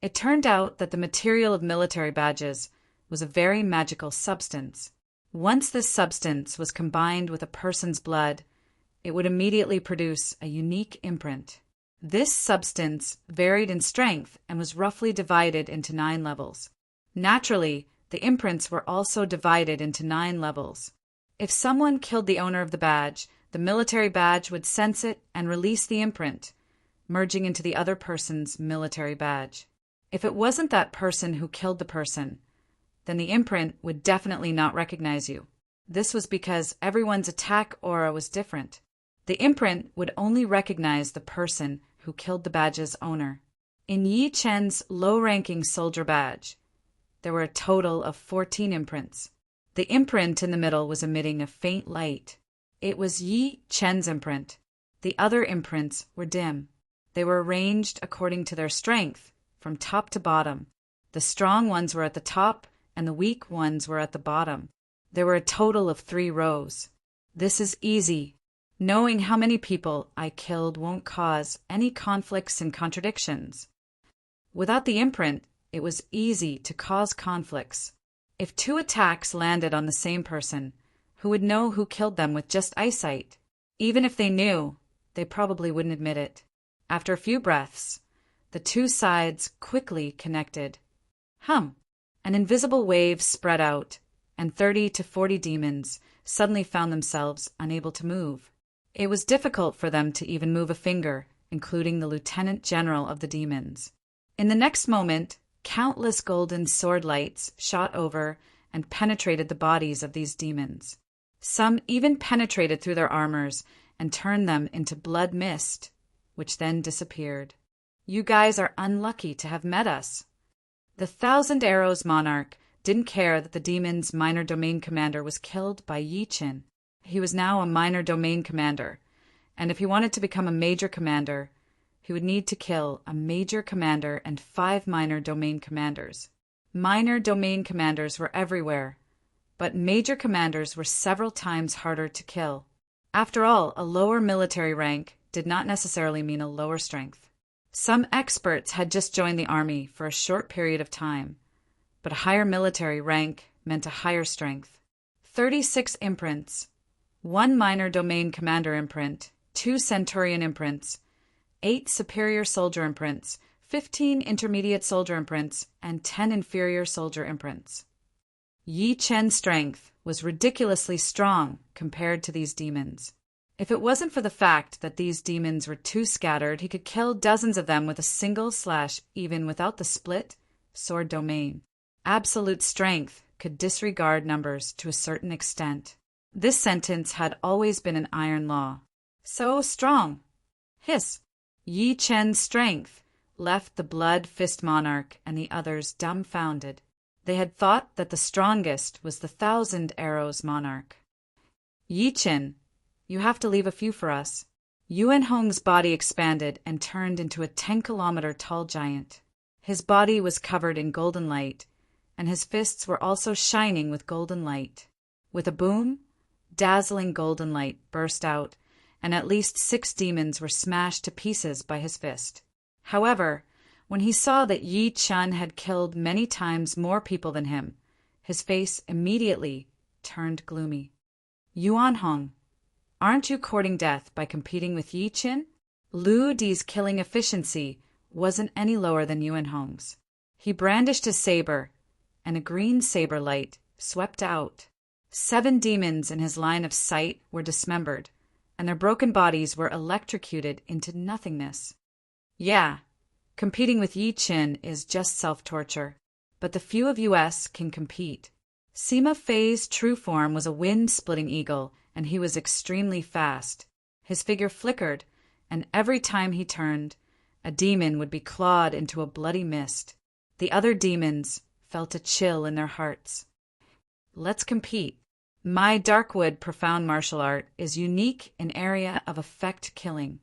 It turned out that the material of military badges was a very magical substance. Once this substance was combined with a person's blood, it would immediately produce a unique imprint. This substance varied in strength and was roughly divided into 9 levels. Naturally, the imprints were also divided into 9 levels. If someone killed the owner of the badge, the military badge would sense it and release the imprint, merging into the other person's military badge. If it wasn't that person who killed the person, then the imprint would definitely not recognize you. This was because everyone's attack aura was different. The imprint would only recognize the person who killed the badge's owner. In Yi Chen's low-ranking soldier badge, there were a total of 14 imprints. The imprint in the middle was emitting a faint light. It was Yi Chen's imprint. The other imprints were dim. They were arranged according to their strength, from top to bottom. The strong ones were at the top, and the weak ones were at the bottom. There were a total of 3 rows. This is easy. Knowing how many people I killed won't cause any conflicts and contradictions. Without the imprint, it was easy to cause conflicts. If 2 attacks landed on the same person, who would know who killed them with just eyesight? Even if they knew, they probably wouldn't admit it. After a few breaths, the 2 sides quickly connected. An invisible wave spread out, and 30 to 40 demons suddenly found themselves unable to move. It was difficult for them to even move a finger, including the lieutenant general of the demons. In the next moment, countless golden sword lights shot over and penetrated the bodies of these demons. Some even penetrated through their armors and turned them into blood mist, which then disappeared. You guys are unlucky to have met us. The Thousand Arrows monarch didn't care that the demon's minor domain commander was killed by Yi Chen. He was now a minor domain commander, and if he wanted to become a major commander, he would need to kill a major commander and 5 minor domain commanders. Minor domain commanders were everywhere, but major commanders were several times harder to kill. After all, a lower military rank did not necessarily mean a lower strength. Some experts had just joined the army for a short period of time, but a higher military rank meant a higher strength. 36 imprints, 1 minor domain commander imprint, 2 centurion imprints, 8 superior soldier imprints, 15 intermediate soldier imprints, and 10 inferior soldier imprints. Yi Chen's strength was ridiculously strong compared to these demons. If it wasn't for the fact that these demons were too scattered, he could kill dozens of them with a single slash, even without the split sword domain. Absolute strength could disregard numbers to a certain extent. This sentence had always been an iron law. So strong. Hiss. Yi Chen's strength left the Blood Fist Monarch and the others dumbfounded. They had thought that the strongest was the 1,000 Arrows Monarch. Yi Chen, you have to leave a few for us. Yuan Hong's body expanded and turned into a 10-kilometer tall giant. His body was covered in golden light, and his fists were also shining with golden light. With a boom, dazzling golden light burst out, and at least 6 demons were smashed to pieces by his fist. However, when he saw that Yi Chen had killed many times more people than him, his face immediately turned gloomy. Yuan Hong, aren't you courting death by competing with Yi Chen? Lu Di's killing efficiency wasn't any lower than Yuan Hong's. He brandished his saber, and a green saber light swept out. 7 demons in his line of sight were dismembered, and their broken bodies were electrocuted into nothingness. Yeah, competing with Yi Chen is just self-torture, but the few of us can compete. Sima Fei's true form was a wind-splitting eagle, and he was extremely fast. His figure flickered, and every time he turned, a demon would be clawed into a bloody mist. The other demons felt a chill in their hearts. Let's compete. My Darkwood profound martial art is unique in area of effect killing.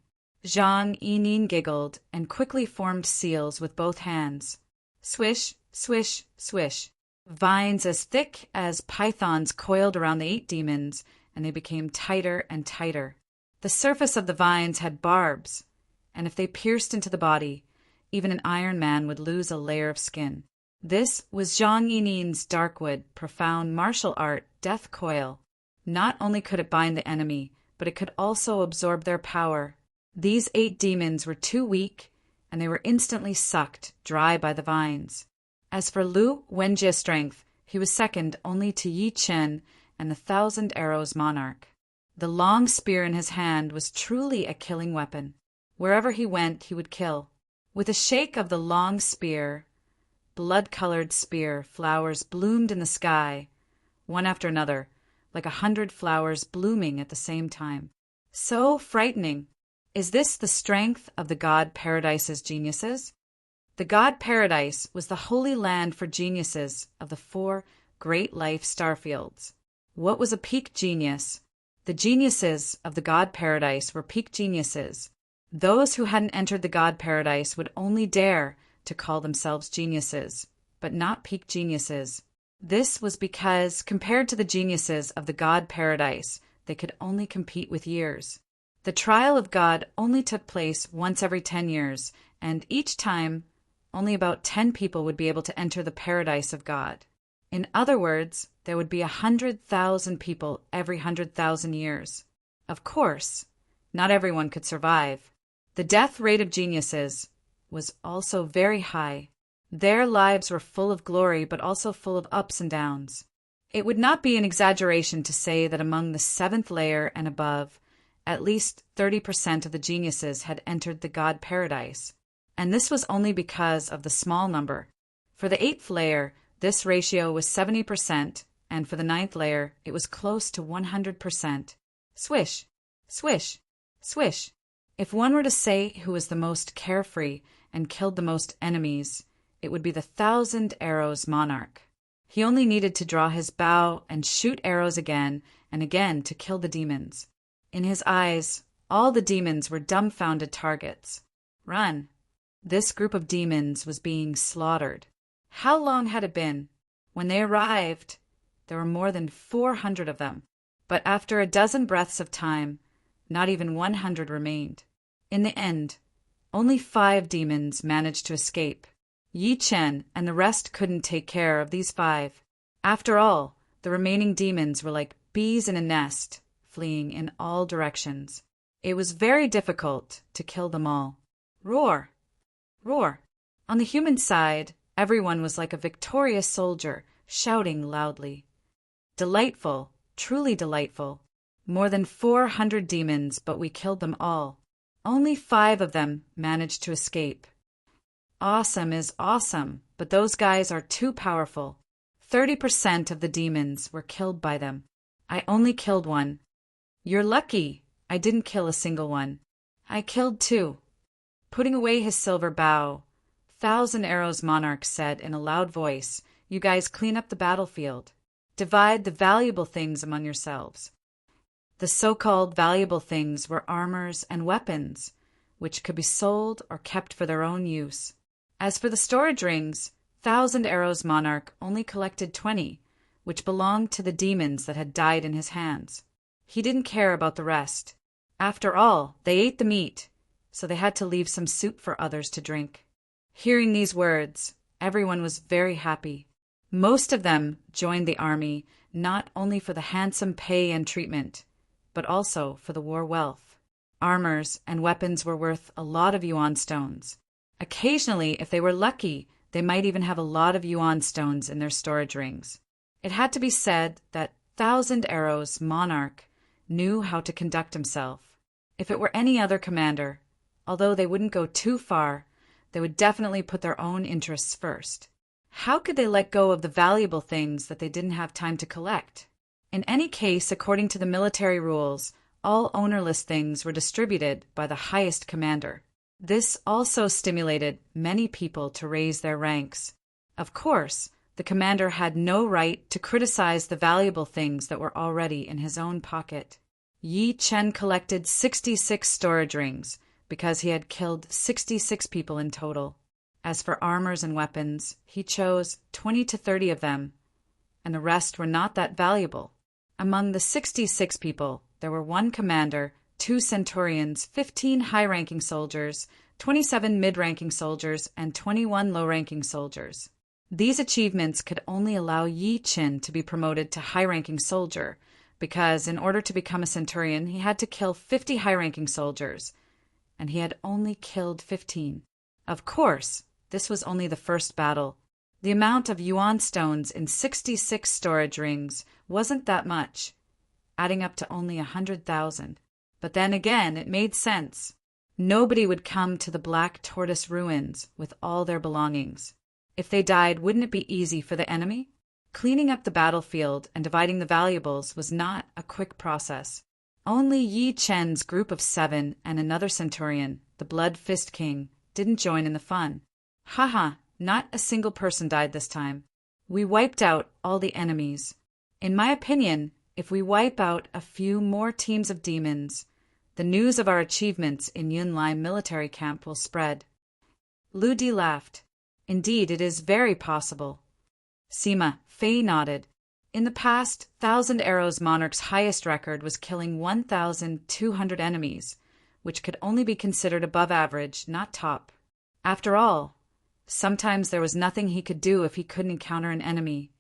Zhang Yining giggled and quickly formed seals with both hands. Swish, swish, swish. Vines as thick as pythons coiled around the 8 demons, and they became tighter and tighter. The surface of the vines had barbs, and if they pierced into the body, even an Iron Man would lose a layer of skin. This was Zhang Yining's Darkwood profound martial art death coil. Not only could it bind the enemy, but it could also absorb their power. These 8 demons were too weak, and they were instantly sucked dry by the vines. As for Lu Wenjie's strength, he was second only to Yi Chen and the 1,000 Arrows Monarch. The long spear in his hand was truly a killing weapon. Wherever he went, he would kill. With a shake of the long spear, blood-colored spear, flowers bloomed in the sky, one after another, like 100 flowers blooming at the same time. So frightening. Is this the strength of the God Paradise's geniuses? The God Paradise was the holy land for geniuses of the 4 great life starfields. What was a peak genius? The geniuses of the God Paradise were peak geniuses. Those who hadn't entered the God Paradise would only dare to call themselves geniuses, but not peak geniuses. This was because, compared to the geniuses of the God Paradise, they could only compete with years. The trial of God only took place once every 10 years, and each time, only about 10 people would be able to enter the paradise of God. In other words, there would be 100,000 people every 100,000 years. Of course, not everyone could survive. The death rate of geniuses was also very high. Their lives were full of glory, but also full of ups and downs. It would not be an exaggeration to say that among the 7th layer and above, at least 30% of the geniuses had entered the God Paradise. And this was only because of the small number. For the 8th layer, this ratio was 70%, and for the 9th layer, it was close to 100%. Swish, swish, swish. If one were to say who was the most carefree and killed the most enemies, it would be the 1,000 Arrows Monarch. He only needed to draw his bow and shoot arrows again and again to kill the demons. In his eyes, all the demons were dumbfounded targets. Run. This group of demons was being slaughtered. How long had it been? When they arrived, there were more than 400 of them. But after a dozen breaths of time, not even 100 remained. In the end, only 5 demons managed to escape. Yi Chen and the rest couldn't take care of these 5. After all, the remaining demons were like bees in a nest, fleeing in all directions. It was very difficult to kill them all. Roar! Roar! On the human side, everyone was like a victorious soldier, shouting loudly. Delightful, truly delightful. More than 400 demons, but we killed them all. Only 5 of them managed to escape. Awesome is awesome, but those guys are too powerful. 30% of the demons were killed by them. I only killed 1. You're lucky. I didn't kill a single one. I killed 2. Putting away his silver bow, Thousand Arrows Monarch said in a loud voice, "You guys clean up the battlefield. Divide the valuable things among yourselves." The so-called valuable things were armors and weapons, which could be sold or kept for their own use. As for the storage rings, Thousand Arrows Monarch only collected 20, which belonged to the demons that had died in his hands. He didn't care about the rest. After all, they ate the meat, so they had to leave some soup for others to drink. Hearing these words, everyone was very happy. Most of them joined the army not only for the handsome pay and treatment, but also for the war wealth. Armors and weapons were worth a lot of yuan stones. Occasionally, if they were lucky, they might even have a lot of yuan stones in their storage rings. It had to be said that Thousand Arrows Monarch knew how to conduct himself. If it were any other commander, although they wouldn't go too far, they would definitely put their own interests first. How could they let go of the valuable things that they didn't have time to collect? In any case, according to the military rules, all ownerless things were distributed by the highest commander. This also stimulated many people to raise their ranks. Of course, the commander had no right to criticize the valuable things that were already in his own pocket. Yi Chen collected 66 storage rings because he had killed 66 people in total. As for armors and weapons, he chose 20 to 30 of them, and the rest were not that valuable. Among the 66 people, there were 1 commander, 2 centurions, 15 high-ranking soldiers, 27 mid-ranking soldiers, and 21 low-ranking soldiers. These achievements could only allow Yi Chen to be promoted to high-ranking soldier, because in order to become a centurion, he had to kill 50 high-ranking soldiers, and he had only killed 15. Of course, this was only the first battle. The amount of yuan stones in 66 storage rings wasn't that much, adding up to only 100,000. But then again, it made sense. Nobody would come to the Black Tortoise ruins with all their belongings. If they died, wouldn't it be easy for the enemy? Cleaning up the battlefield and dividing the valuables was not a quick process. Only Yi Chen's group of 7 and another centurion, the Blood Fist King, didn't join in the fun. Haha, not a single person died this time. We wiped out all the enemies. In my opinion, if we wipe out a few more teams of demons, the news of our achievements in Yunlai military camp will spread. Lu Di laughed. Indeed, it is very possible. Sima Fei nodded. In the past, Thousand Arrows Monarch's highest record was killing 1,200 enemies, which could only be considered above average, not top. After all, sometimes there was nothing he could do if he couldn't encounter an enemy,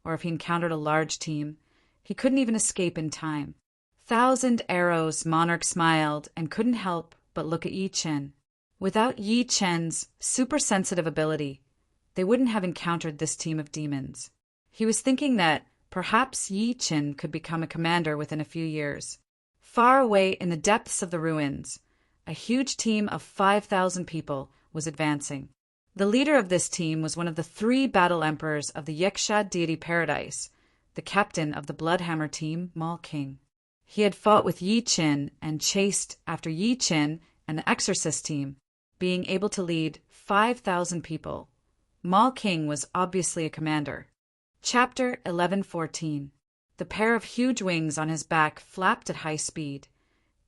or if he encountered a large team. He couldn't even escape in time. Thousand Arrows Monarch smiled and couldn't help but look at Yi Chen. Without Yi Chen's super-sensitive ability, they wouldn't have encountered this team of demons. He was thinking that perhaps Yi Chen could become a commander within a few years. Far away in the depths of the ruins, a huge team of 5,000 people was advancing. The leader of this team was one of the 3 battle emperors of the Yiksha deity paradise, the captain of the Bloodhammer team, Mal King. He had fought with Yi Chen and chased after Yi Chen and the Exorcist team, being able to lead 5,000 people. Mal King was obviously a commander. Chapter 11:14. The pair of huge wings on his back flapped at high speed.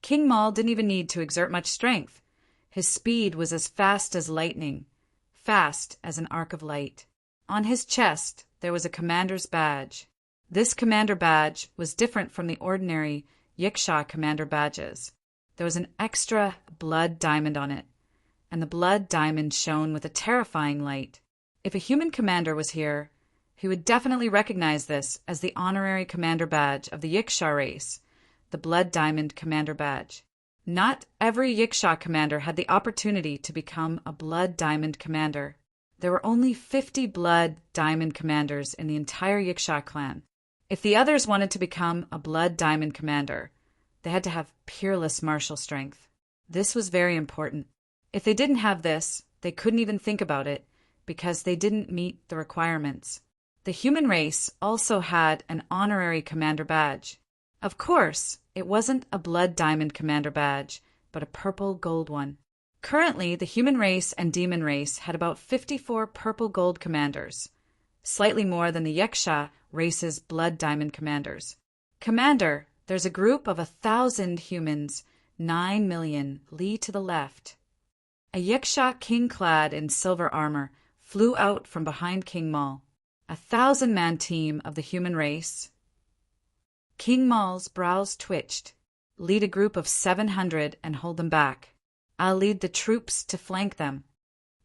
King Mal didn't even need to exert much strength. His speed was as fast as lightning, fast as an arc of light. On his chest, there was a commander's badge. This commander badge was different from the ordinary Yiksha commander badges. There was an extra blood diamond on it, and the blood diamond shone with a terrifying light. If a human commander was here, he would definitely recognize this as the honorary commander badge of the Yiksha race, the blood diamond commander badge. Not every Yiksha commander had the opportunity to become a blood diamond commander. There were only 50 blood diamond commanders in the entire Yiksha clan. If the others wanted to become a blood diamond commander, they had to have peerless martial strength. This was very important. If they didn't have this, they couldn't even think about it because they didn't meet the requirements. The human race also had an honorary commander badge. Of course, it wasn't a blood diamond commander badge, but a purple gold one. Currently, the human race and demon race had about 54 purple gold commanders, slightly more than the Yaksha race's blood diamond commanders. Commander, there's a group of 1,000 humans, 9 million, Li to the left. A Yaksha king clad in silver armor flew out from behind King Mal. 1,000-man team of the human race. King Mal's brows twitched. Lead a group of 700 and hold them back. I'll lead the troops to flank them.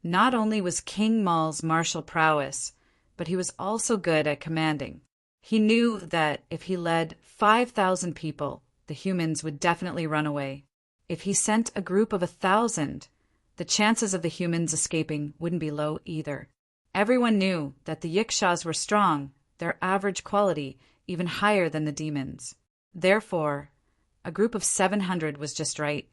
Not only was King Mal's martial prowess, but he was also good at commanding. He knew that if he led 5,000 people, the humans would definitely run away. If he sent a group of 1,000, the chances of the humans escaping wouldn't be low either. Everyone knew that the Yakshas were strong, their average quality even higher than the demons. Therefore, a group of 700 was just right.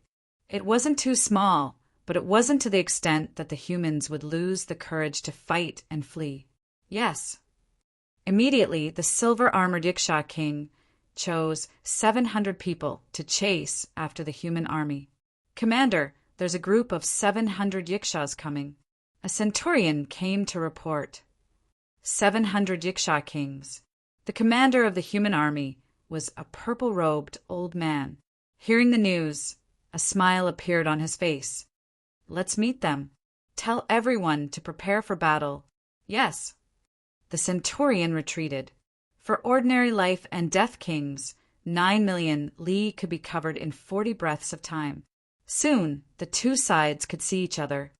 It wasn't too small, but it wasn't to the extent that the humans would lose the courage to fight and flee. Yes. Immediately, the silver-armored Yaksha king chose 700 people to chase after the human army. Commander, there's a group of 700 Yakshas coming. A centurion came to report. 700 Yaksha kings. The commander of the human army was a purple-robed old man. Hearing the news, a smile appeared on his face. Let's meet them. Tell everyone to prepare for battle. Yes. The centurion retreated. For ordinary life and death kings, 9 million Li could be covered in 40 breaths of time. Soon, the two sides could see each other.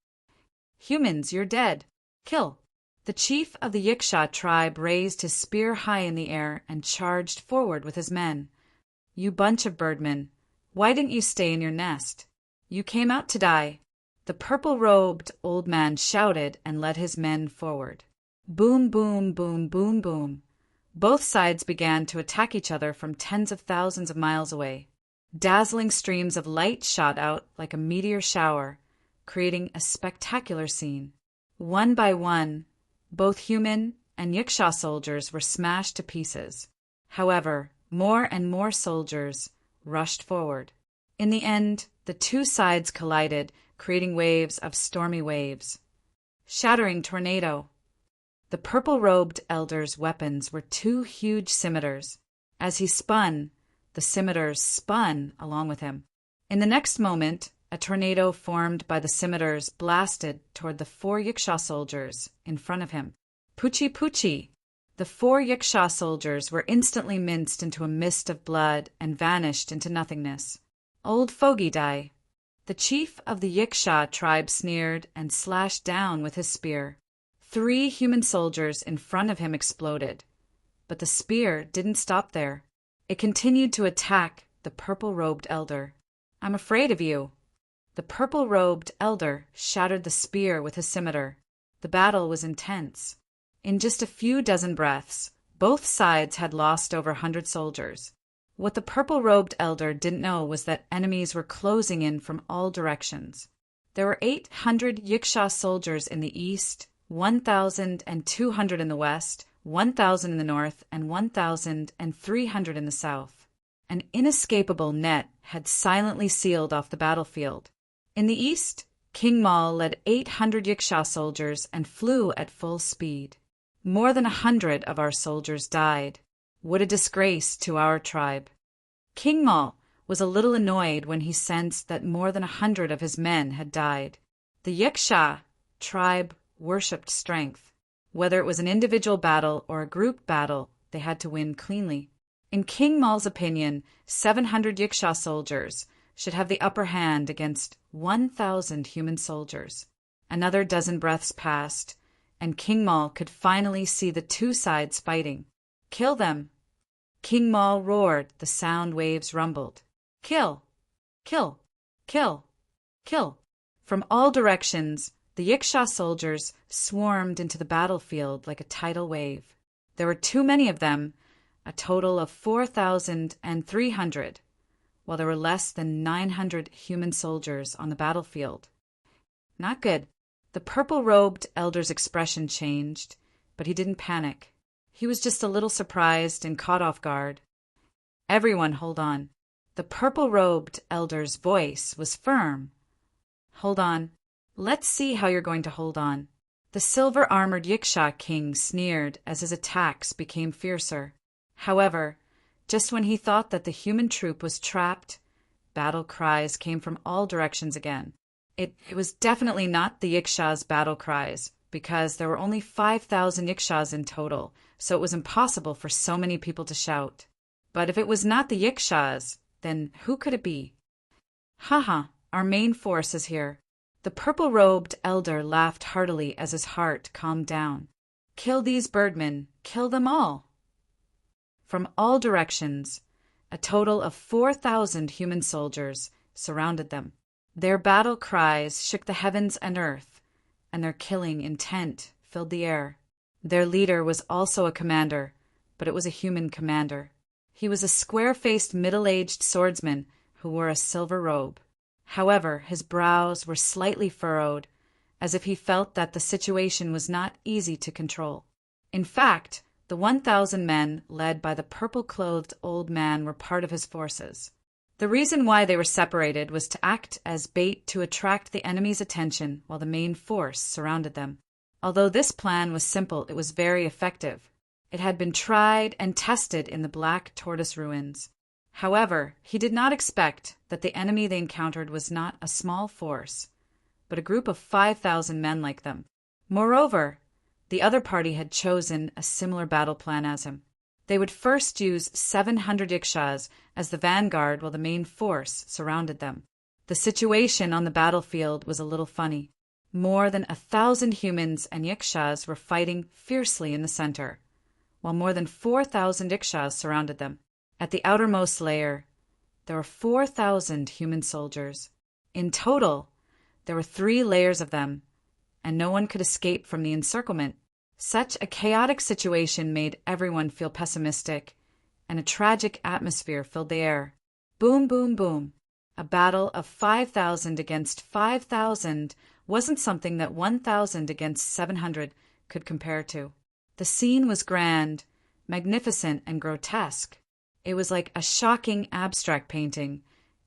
Humans, you're dead. Kill. The chief of the Yaksha tribe raised his spear high in the air and charged forward with his men. You bunch of birdmen, why didn't you stay in your nest? You came out to die. The purple-robed old man shouted and led his men forward. Boom, boom, boom, boom, boom. Both sides began to attack each other from tens of thousands of miles away. Dazzling streams of light shot out like a meteor shower, creating a spectacular scene. One by one, both human and Yaksha soldiers were smashed to pieces. However, more and more soldiers rushed forward. In the end, the two sides collided, creating waves of stormy waves. Shattering tornado. The purple-robed elder's weapons were two huge scimitars. As he spun, the scimitars spun along with him. In the next moment, a tornado formed by the scimitars blasted toward the 4 Yaksha soldiers in front of him. Poochie poochie! The 4 Yaksha soldiers were instantly minced into a mist of blood and vanished into nothingness. Old fogey die. The chief of the Yaksha tribe sneered and slashed down with his spear. 3 human soldiers in front of him exploded. But the spear didn't stop there. It continued to attack the purple-robed elder. I'm afraid of you. The purple-robed elder shattered the spear with his scimitar. The battle was intense. In just a few dozen breaths, both sides had lost over 100 soldiers. What the purple-robed elder didn't know was that enemies were closing in from all directions. There were 800 Yaksha soldiers in the east, 1,200 in the west, 1,000 in the north, and 1,300 in the south. An inescapable net had silently sealed off the battlefield. In the east, King Mal led 800 Yaksha soldiers and flew at full speed. More than 100 of our soldiers died. What a disgrace to our tribe. King Mal was a little annoyed when he sensed that more than 100 of his men had died. The Yaksha tribe worshipped strength. Whether it was an individual battle or a group battle, they had to win cleanly. In King Mal's opinion, 700 Yaksha soldiers should have the upper hand against 1,000 human soldiers. Another dozen breaths passed, and King Mal could finally see the two sides fighting. Kill them! King Mal roared, the sound waves rumbled. Kill! Kill! Kill! Kill! From all directions, the Yaksha soldiers swarmed into the battlefield like a tidal wave. There were too many of them, a total of 4,300, while there were less than 900 human soldiers on the battlefield. Not good. The purple-robed elder's expression changed, but he didn't panic. He was just a little surprised and caught off guard. Everyone, hold on. The purple-robed elder's voice was firm. Hold on. Let's see how you're going to hold on. The silver-armored Yiksha king sneered as his attacks became fiercer. However, just when he thought that the human troop was trapped, battle cries came from all directions again. It was definitely not the Yiksha's battle cries, because there were only 5,000 Yikshas in total, so it was impossible for so many people to shout. But if it was not the Yikshas, then who could it be? Haha, our main force is here. The purple-robed elder laughed heartily as his heart calmed down. Kill these birdmen, kill them all. From all directions, a total of 4,000 human soldiers surrounded them. Their battle cries shook the heavens and earth, and their killing intent filled the air. Their leader was also a commander, but it was a human commander. He was a square-faced middle-aged swordsman who wore a silver robe. However, his brows were slightly furrowed, as if he felt that the situation was not easy to control. In fact, the 1,000 men led by the purple-clothed old man were part of his forces. The reason why they were separated was to act as bait to attract the enemy's attention while the main force surrounded them. Although this plan was simple, it was very effective. It had been tried and tested in the Black Tortoise ruins. However, he did not expect that the enemy they encountered was not a small force, but a group of 5,000 men like them. Moreover, the other party had chosen a similar battle plan as him. They would first use 700 Yikshas as the vanguard while the main force surrounded them. The situation on the battlefield was a little funny. More than 1,000 humans and Yikshas were fighting fiercely in the center, while more than 4,000 Yikshas surrounded them. At the outermost layer, there were 4,000 human soldiers. In total, there were 3 layers of them, and no one could escape from the encirclement. Such a chaotic situation made everyone feel pessimistic, and a tragic atmosphere filled the air. Boom, boom, boom. A battle of 5,000 against 5,000 wasn't something that 1,000 against 700 could compare to. The scene was grand, magnificent, and grotesque. It was like a shocking abstract painting,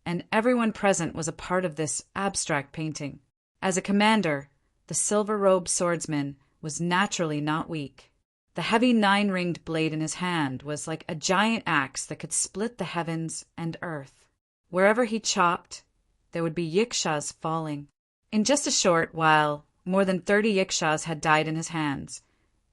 and everyone present was a part of this abstract painting. As a commander, the silver-robed swordsman was naturally not weak. The heavy 9-ringed blade in his hand was like a giant axe that could split the heavens and earth. Wherever he chopped, there would be Yikshas falling. In just a short while, more than 30 Yikshas had died in his hands,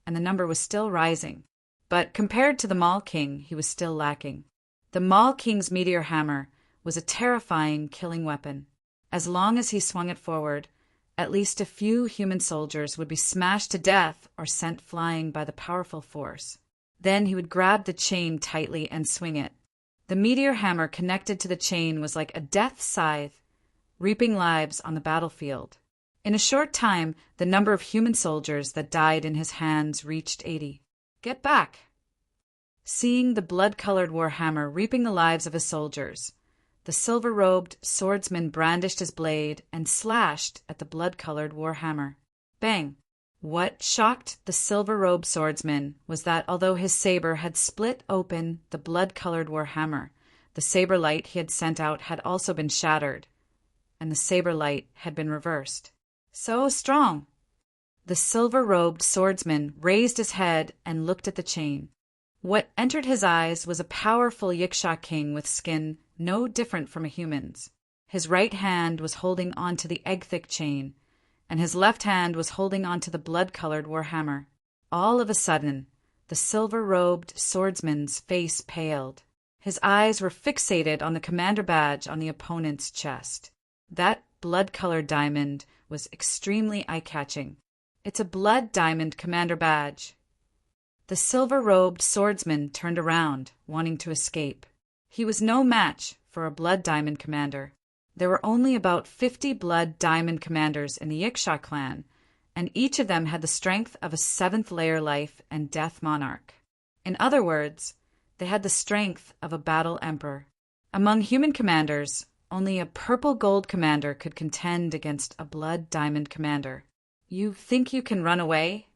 and the number was still rising. But compared to the Mall King, he was still lacking. The Mall King's meteor hammer was a terrifying killing weapon. As long as he swung it forward, at least a few human soldiers would be smashed to death or sent flying by the powerful force. Then he would grab the chain tightly and swing it. The meteor hammer connected to the chain was like a death scythe, reaping lives on the battlefield. In a short time, the number of human soldiers that died in his hands reached 80. Get back! Seeing the blood-colored warhammer reaping the lives of his soldiers, the silver-robed swordsman brandished his blade and slashed at the blood-colored warhammer. Bang! What shocked the silver-robed swordsman was that although his saber had split open the blood-colored warhammer, the saber light he had sent out had also been shattered, and the saber light had been reversed. So strong! The silver-robed swordsman raised his head and looked at the chain. What entered his eyes was a powerful Yiksha king with skin no different from a human's. His right hand was holding onto the egg-thick chain, and his left hand was holding onto the blood-colored warhammer. All of a sudden, the silver-robed swordsman's face paled. His eyes were fixated on the commander badge on the opponent's chest. That blood-colored diamond was extremely eye-catching. It's a blood diamond commander badge. The silver-robed swordsman turned around, wanting to escape. He was no match for a blood diamond commander. There were only about 50 blood diamond commanders in the Yiksha clan, and each of them had the strength of a 7th layer life and death monarch. In other words, They had the strength of a battle emperor. Among human commanders, only a purple gold commander could contend against a blood diamond commander. You think you can run away?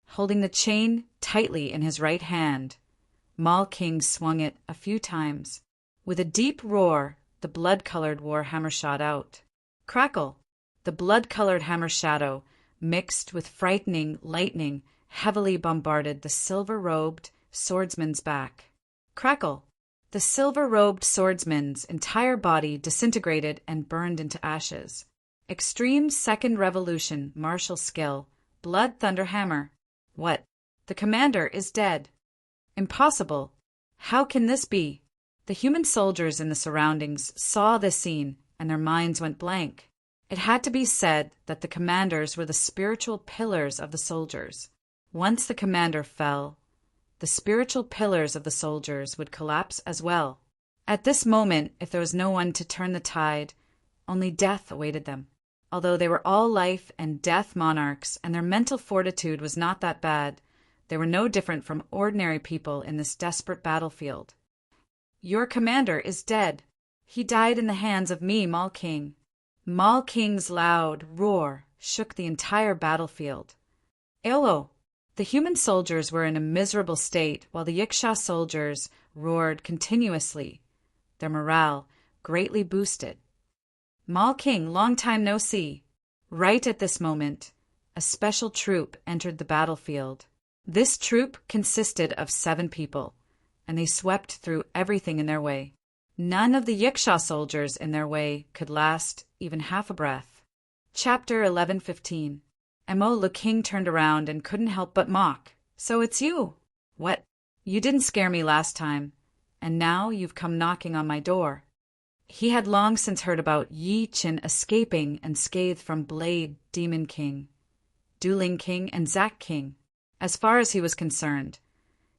Holding the chain tightly in his right hand, Mal King swung it a few times. With a deep roar, the blood-colored warhammer shot out. Crackle! The blood-colored hammer shadow, mixed with frightening lightning, heavily bombarded the silver-robed swordsman's back. Crackle! The silver-robed swordsman's entire body disintegrated and burned into ashes. Extreme Second Revolution martial skill, Blood Thunder Hammer. What? The commander is dead. Impossible. How can this be? The human soldiers in the surroundings saw this scene, and their minds went blank. It had to be said that the commanders were the spiritual pillars of the soldiers. Once the commander fell, the spiritual pillars of the soldiers would collapse as well. At this moment, if there was no one to turn the tide, only death awaited them. Although they were all life and death monarchs, and their mental fortitude was not that bad, they were no different from ordinary people in this desperate battlefield. Your commander is dead. He died in the hands of me, Mal King. Mal King's loud roar shook the entire battlefield. Elo! The human soldiers were in a miserable state, while the Yiksha soldiers roared continuously, their morale greatly boosted. Mal King, long time no see. Right at this moment, a special troop entered the battlefield. This troop consisted of 7 people, and they swept through everything in their way. None of the Yiksha soldiers in their way could last even half a breath. Chapter 11:15. Mo Le King turned around and couldn't help but mock. So it's you? What? You didn't scare me last time, and now you've come knocking on my door. He had long since heard about Yi Qin escaping unscathed from Blade Demon King, Dueling King, and Zack King. As far as he was concerned,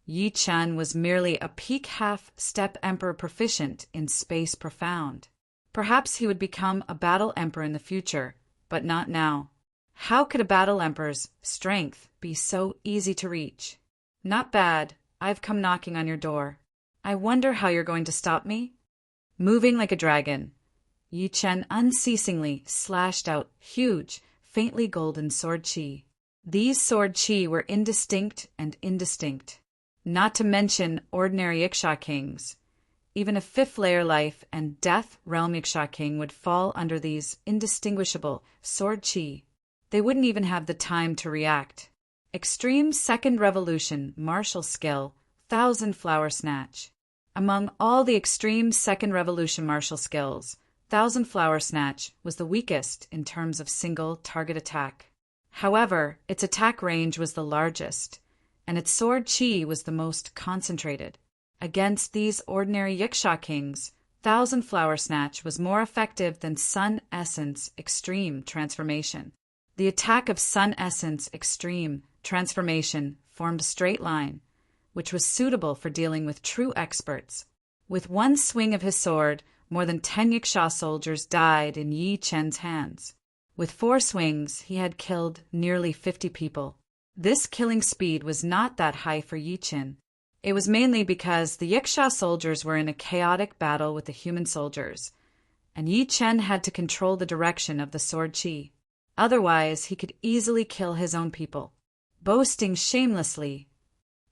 Yi Chen was merely a peak half-step emperor proficient in space profound. Perhaps he would become a battle emperor in the future, but not now. How could a battle emperor's strength be so easy to reach? Not bad. I've come knocking on your door. I wonder how you're going to stop me? Moving like a dragon, Yi Chen unceasingly slashed out huge, faintly golden sword chi. These sword chi were indistinct and indistinct. Not to mention ordinary Yiksha kings. Even a 5th-layer life and death realm Yiksha king would fall under these indistinguishable sword chi. They wouldn't even have the time to react. Extreme Second Revolution martial skill, 1,000 Flower Snatch. Among all the extreme Second Revolution martial skills, 1,000 Flower Snatch was the weakest in terms of single target attack. However, its attack range was the largest, and its sword chi was the most concentrated. Against these ordinary Yiksha kings, 1,000 Flower Snatch was more effective than Sun Essence Extreme Transformation. The attack of Sun Essence Extreme Transformation formed a straight line, which was suitable for dealing with true experts. With one swing of his sword, more than 10 Yiksha soldiers died in Yi Chen's hands. With 4 swings, he had killed nearly 50 people. This killing speed was not that high for Yi Chen. It was mainly because the Yiksha soldiers were in a chaotic battle with the human soldiers, and Yi Chen had to control the direction of the sword chi. Otherwise, he could easily kill his own people. Boasting shamelessly,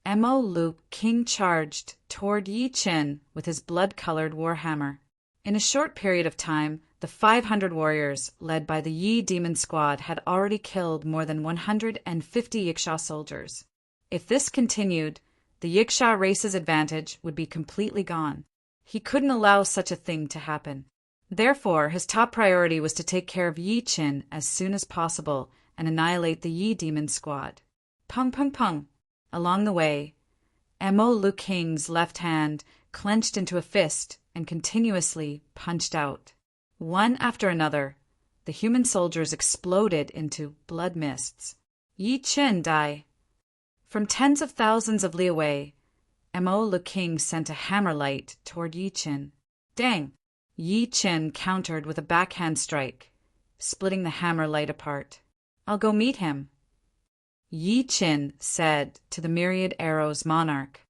Mo Le King charged toward Yi Chen with his blood-colored warhammer. In a short period of time, the 500 warriors, led by the Yi Demon Squad, had already killed more than 150 Yiksha soldiers. If this continued, the Yiksha race's advantage would be completely gone. He couldn't allow such a thing to happen. Therefore, his top priority was to take care of Yi Chen as soon as possible and annihilate the Yi Demon Squad. Pung pung pung. Along the way, Mo Le King's left hand clenched into a fist and continuously punched out. One after another, the human soldiers exploded into blood mists. Yi Chen die. From tens of thousands of li away, Mo Le King sent a hammer light toward Yi Chen. Dang! Yi Chen countered with a backhand strike, splitting the hammer light apart. I'll go meet him, Yi Chen said to the myriad arrows monarch.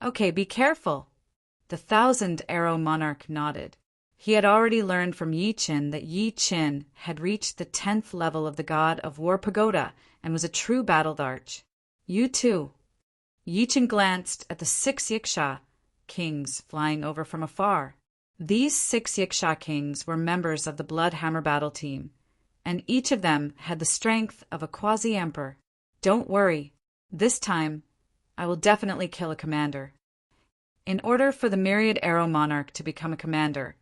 Okay, be careful. The thousand-arrow monarch nodded. He had already learned from Yi Qin that Yi Qin had reached the 10th level of the god of war pagoda and was a true battle-dharch. You too. Yi Qin glanced at the 6 Yiksha kings flying over from afar. These 6 Yiksha kings were members of the Bloodhammer battle team, and each of them had the strength of a quasi-emperor. Don't worry. This time, I will definitely kill a commander. In order for the Myriad Arrow Monarch to become a commander,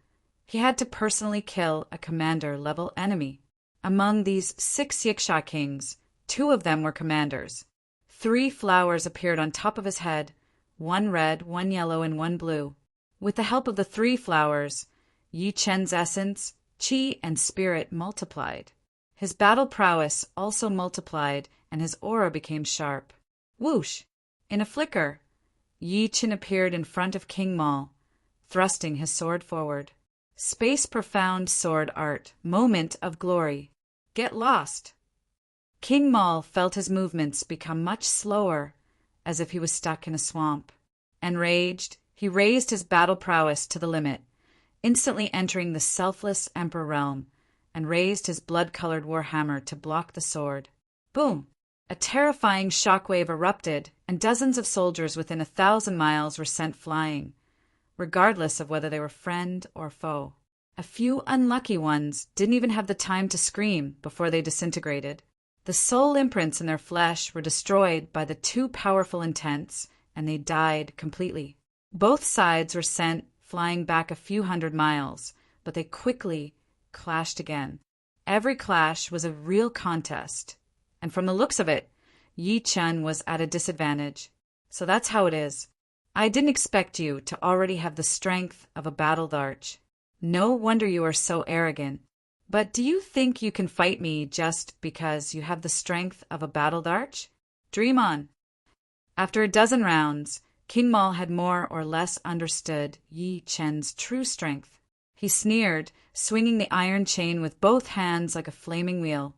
he had to personally kill a commander-level enemy. Among these 6 Yiksha kings, 2 of them were commanders. 3 flowers appeared on top of his head, 1 red, 1 yellow, and 1 blue. With the help of the 3 flowers, Yi Chen's essence, qi, and spirit multiplied. His battle prowess also multiplied, and his aura became sharp. Whoosh! In a flicker, Yi Chen appeared in front of King Mal, thrusting his sword forward. Space profound sword art, moment of glory. Get lost! King Mal felt his movements become much slower, as if he was stuck in a swamp. Enraged, he raised his battle prowess to the limit, instantly entering the selfless emperor realm, and raised his blood-colored warhammer to block the sword. Boom! A terrifying shockwave erupted, and dozens of soldiers within 1,000 miles were sent flying, regardless of whether they were friend or foe. A few unlucky ones didn't even have the time to scream before they disintegrated. The soul imprints in their flesh were destroyed by the too powerful intents, and they died completely. Both sides were sent flying back a few hundred miles, but they quickly clashed again. Every clash was a real contest, and from the looks of it, Yi Chen was at a disadvantage. So that's how it is. I didn't expect you to already have the strength of a battle-dharch. No wonder you are so arrogant. But do you think you can fight me just because you have the strength of a battle-dharch? Dream on. After a dozen rounds, King Mal had more or less understood Yi Chen's true strength. He sneered, swinging the iron chain with both hands like a flaming wheel,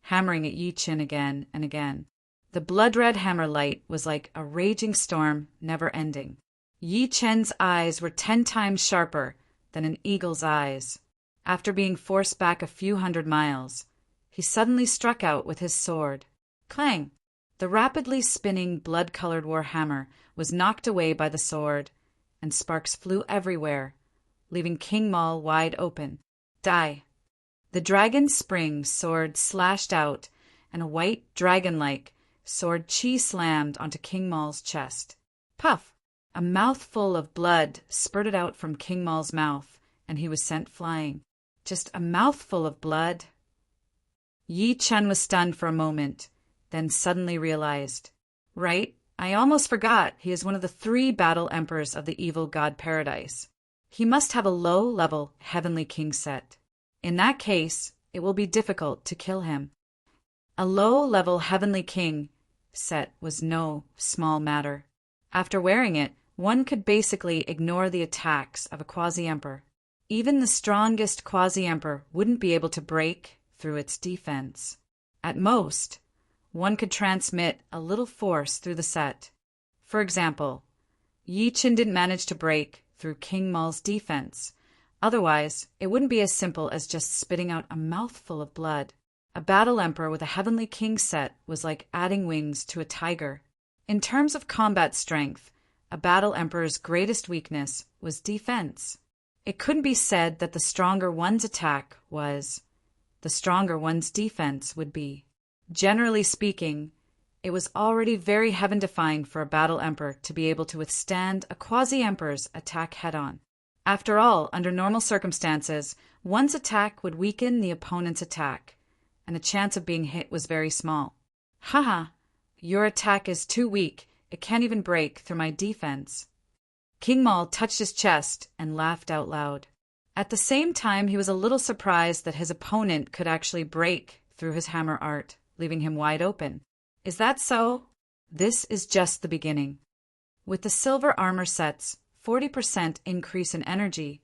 hammering at Yi Chen again and again. The blood-red hammer light was like a raging storm, never ending. Yi Chen's eyes were 10 times sharper than an eagle's eyes. After being forced back a few hundred miles, he suddenly struck out with his sword. Clang! The rapidly spinning blood-colored warhammer was knocked away by the sword, and sparks flew everywhere, leaving King Mal wide open. Die! The dragon spring sword slashed out, and a white, dragon-like sword chi slammed onto King Mal's chest. Puff! A mouthful of blood spurted out from King Mal's mouth, and he was sent flying. Just a mouthful of blood. Yi Chen was stunned for a moment, then suddenly realized. Right, I almost forgot he is one of the 3 battle emperors of the evil god Paradise. He must have a low-level heavenly king set. In that case, it will be difficult to kill him. A low-level heavenly king set was no small matter. After wearing it, one could basically ignore the attacks of a quasi-emperor. Even the strongest quasi-emperor wouldn't be able to break through its defense. At most, one could transmit a little force through the set. For example, Yi Chen didn't manage to break through King Mal's defense. Otherwise, it wouldn't be as simple as just spitting out a mouthful of blood. A battle emperor with a heavenly king set was like adding wings to a tiger. In terms of combat strength, a battle emperor's greatest weakness was defense. It couldn't be said that the stronger one's attack was, the stronger one's defense would be. Generally speaking, it was already very heaven-defying for a battle emperor to be able to withstand a quasi-emperor's attack head-on. After all, under normal circumstances, one's attack would weaken the opponent's attack, and the chance of being hit was very small. Haha, your attack is too weak. It can't even break through my defense. King Mal touched his chest and laughed out loud. At the same time, he was a little surprised that his opponent could actually break through his hammer art, leaving him wide open. Is that so? This is just the beginning. With the silver armor set's 40% increase in energy,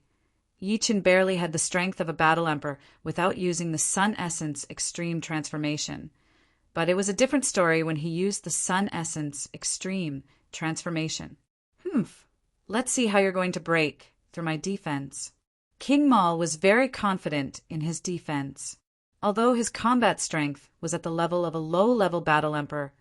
Yi Chen barely had the strength of a battle emperor without using the Sun Essence Extreme Transformation. But it was a different story when he used the Sun Essence Extreme Transformation. Humph. Let's see how you're going to break through my defense. King Maul was very confident in his defense. Although his combat strength was at the level of a low-level battle emperor,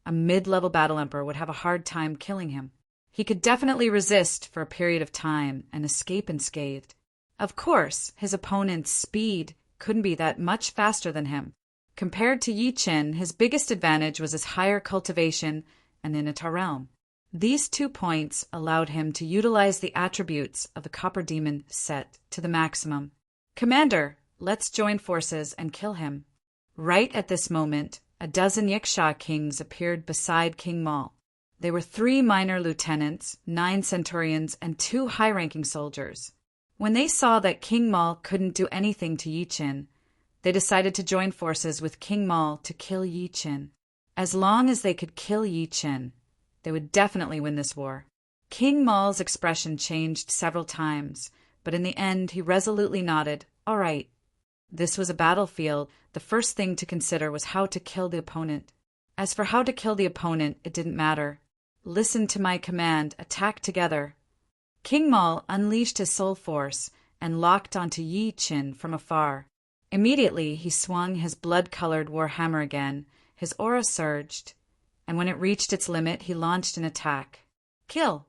a mid-level battle emperor would have a hard time killing him. He could definitely resist for a period of time and escape unscathed. Of course, his opponent's speed couldn't be that much faster than him. Compared to Yi Chen, his biggest advantage was his higher cultivation and Inata realm. These 2 points allowed him to utilize the attributes of the Copper Demon set to the maximum. Commander, let's join forces and kill him. Right at this moment, a dozen Yiksha kings appeared beside King Maul. They were 3 minor lieutenants, 9 centurions, and 2 high-ranking soldiers. When they saw that King Maul couldn't do anything to Yi Chen, they decided to join forces with King Maul to kill Yi Chen. As long as they could kill Yi Chen, they would definitely win this war. King Maul's expression changed several times, but in the end he resolutely nodded, "All right." This was a battlefield. The first thing to consider was how to kill the opponent. As for how to kill the opponent, it didn't matter. Listen to my command, attack together. King Maul unleashed his soul force and locked onto Yi Chen from afar. Immediately he swung his blood-colored warhammer again, his aura surged, and when it reached its limit he launched an attack. Kill!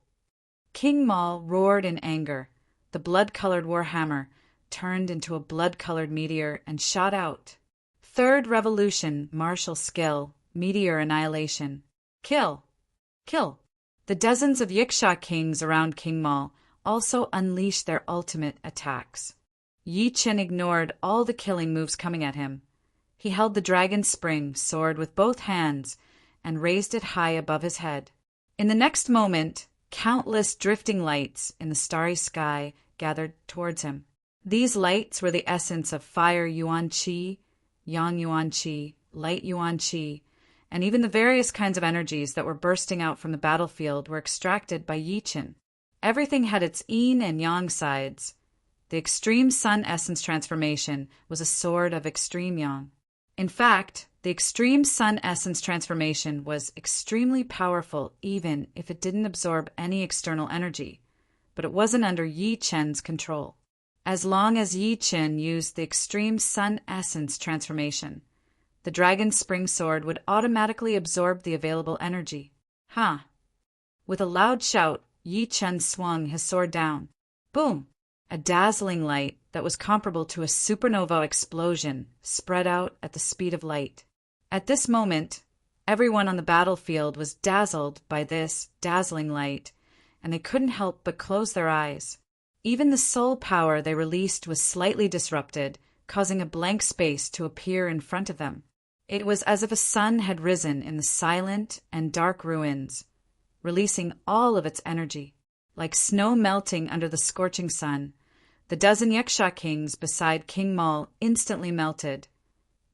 King Maul roared in anger. The blood-colored warhammer turned into a blood-colored meteor and shot out. Third revolution, martial skill, meteor annihilation. Kill! Kill! The dozens of Yiksha kings around King Maul also unleashed their ultimate attacks. Yi Chen ignored all the killing moves coming at him. He held the dragon spring sword with both hands and raised it high above his head. In the next moment, countless drifting lights in the starry sky gathered towards him. These lights were the essence of fire Yuan Qi, Yang Yuan Qi, light Yuan Qi, and even the various kinds of energies that were bursting out from the battlefield were extracted by Yi Chen. Everything had its yin and yang sides. The extreme sun essence transformation was a sword of extreme yang. In fact, the extreme sun essence transformation was extremely powerful even if it didn't absorb any external energy, but it wasn't under Yi Chen's control. As long as Yi Chen used the extreme sun essence transformation, the dragon spring sword would automatically absorb the available energy. Ha! With a loud shout, Yi Chen swung his sword down. Boom! A dazzling light that was comparable to a supernova explosion spread out at the speed of light. At this moment, everyone on the battlefield was dazzled by this dazzling light, and they couldn't help but close their eyes. Even the soul power they released was slightly disrupted, causing a blank space to appear in front of them. It was as if a sun had risen in the silent and dark ruins, releasing all of its energy. Like snow melting under the scorching sun, the dozen Yiksha kings beside King Maul instantly melted,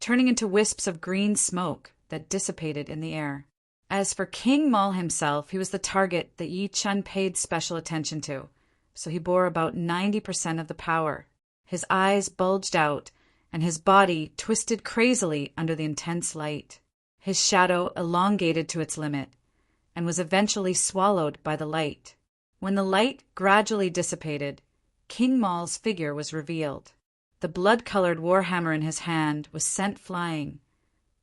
turning into wisps of green smoke that dissipated in the air. As for King Maul himself, he was the target that Yi Chen paid special attention to, so he bore about 90% of the power. His eyes bulged out, and his body twisted crazily under the intense light. His shadow elongated to its limit, and was eventually swallowed by the light. When the light gradually dissipated, King Maul's figure was revealed. The blood-colored warhammer in his hand was sent flying,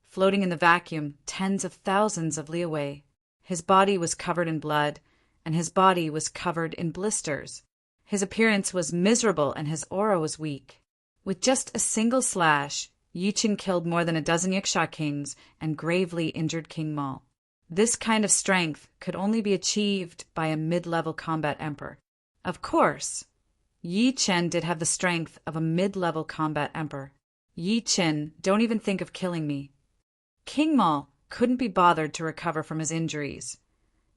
floating in the vacuum tens of thousands of li away. His body was covered in blood, and his body was covered in blisters. His appearance was miserable and his aura was weak. With just a single slash, Yi Chen killed more than a dozen Yiksha kings and gravely injured King Maul. This kind of strength could only be achieved by a mid-level combat emperor. Of course, Yi Chen did have the strength of a mid-level combat emperor. Yi Chen, don't even think of killing me. King Maul couldn't be bothered to recover from his injuries,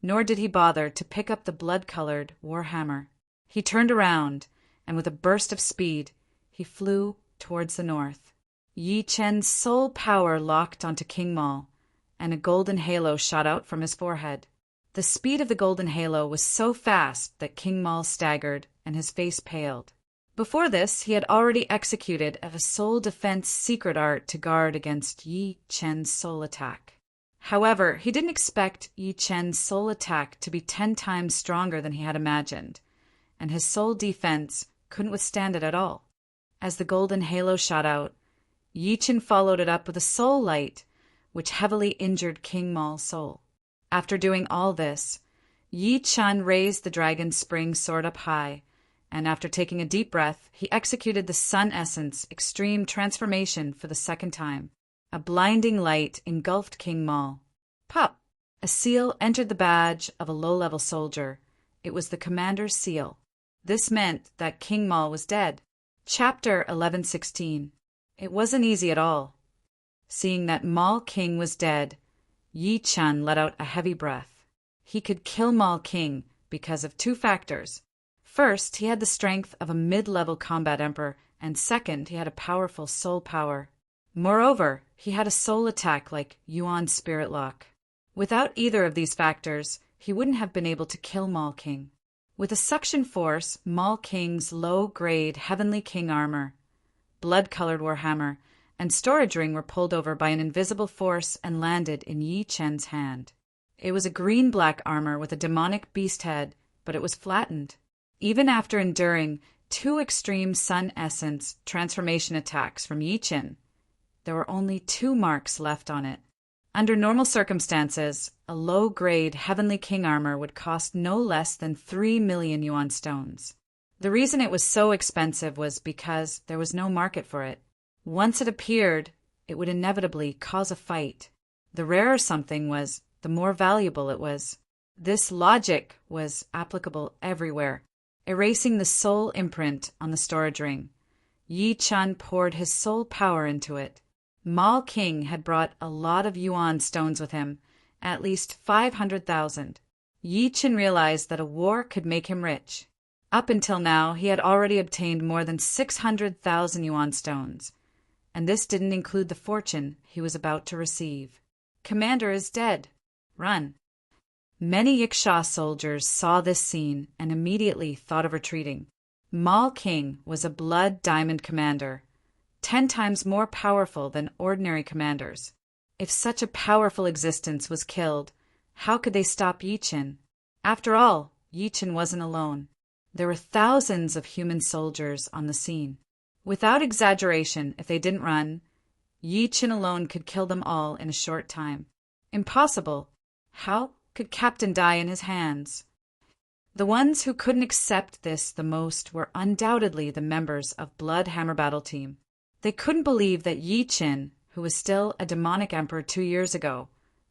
nor did he bother to pick up the blood-colored warhammer. He turned around, and with a burst of speed, he flew towards the north. Yi Chen's soul power locked onto King Maul, and a golden halo shot out from his forehead. The speed of the golden halo was so fast that King Maul staggered and his face paled. Before this, he had already executed a soul defense secret art to guard against Yi Chen's soul attack. However, he didn't expect Yi Chen's soul attack to be 10 times stronger than he had imagined, and his soul defense couldn't withstand it at all. As the golden halo shot out, Yi Chen followed it up with a soul light, which heavily injured King Mal's soul. After doing all this, Yi Chen raised the dragon's spring sword up high, and after taking a deep breath, he executed the Sun Essence Extreme Transformation for the second time. A blinding light engulfed King Mal. Pop! A seal entered the badge of a low-level soldier. It was the commander's seal. This meant that King Mal was dead. Chapter 1116. It wasn't easy at all. Seeing that Mal King was dead, Yi Chen let out a heavy breath. He could kill Mal King because of 2 factors. First, he had the strength of a mid-level combat emperor, and second, he had a powerful soul power. Moreover, he had a soul attack like Yuan Spirit Lock. Without either of these factors, he wouldn't have been able to kill Mal King. With a suction force, Mal King's low-grade Heavenly King armor, blood-colored warhammer, and storage ring were pulled over by an invisible force and landed in Yi Chen's hand. It was a green-black armor with a demonic beast head, but it was flattened. Even after enduring 2 extreme Sun Essence transformation attacks from Yi Chen, there were only 2 marks left on it. Under normal circumstances, a low-grade Heavenly King armor would cost no less than 3 million yuan stones. The reason it was so expensive was because there was no market for it. Once it appeared, it would inevitably cause a fight. The rarer something was, the more valuable it was. This logic was applicable everywhere, erasing the soul imprint on the storage ring. Yi Chen poured his soul power into it. Mal King had brought a lot of yuan stones with him, at least 500,000. Yi Chen realized that a war could make him rich. Up until now, he had already obtained more than 600,000 yuan stones, and this didn't include the fortune he was about to receive. Commander is dead. Run. Many Yiksha soldiers saw this scene and immediately thought of retreating. Mal King was a blood diamond commander, 10 times more powerful than ordinary commanders. If such a powerful existence was killed, how could they stop Yi Chen? After all, Yi Chen wasn't alone. There were thousands of human soldiers on the scene. Without exaggeration, if they didn't run, Yi Chen alone could kill them all in a short time. Impossible. How could Captain die in his hands? The ones who couldn't accept this the most were undoubtedly the members of Blood Hammer Battle Team. They couldn't believe that Yi Chen, who was still a demonic emperor 2 years ago,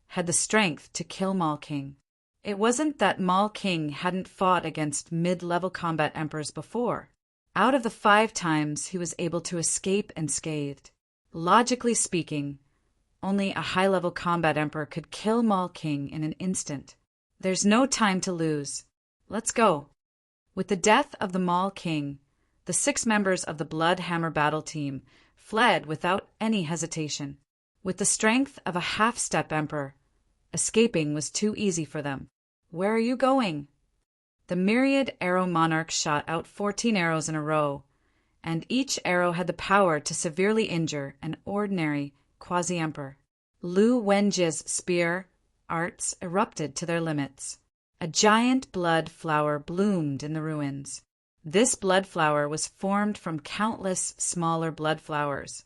had the strength to kill Mal King. It wasn't that Mal King hadn't fought against mid-level combat emperors before. Out of the 5 times he was able to escape unscathed. Logically speaking, only a high-level combat emperor could kill Mal King in an instant. There's no time to lose. Let's go. With the death of the Mal King, the 6 members of the Blood Hammer Battle Team fled without any hesitation. With the strength of a half-step emperor, escaping was too easy for them. Where are you going? The myriad arrow monarchs shot out 14 arrows in a row, and each arrow had the power to severely injure an ordinary quasi-emperor. Lu Wenjie's spear arts erupted to their limits. A giant blood flower bloomed in the ruins. This blood flower was formed from countless smaller blood flowers.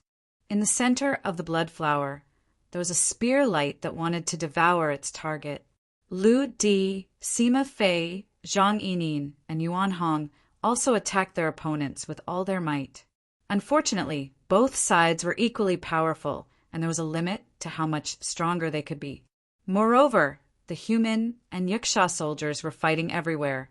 In the center of the blood flower, there was a spear light that wanted to devour its target. Lu Di, Sima Fei, Zhang Yining, and Yuan Hong also attacked their opponents with all their might. Unfortunately, both sides were equally powerful, and there was a limit to how much stronger they could be. Moreover, the human and Yiksha soldiers were fighting everywhere,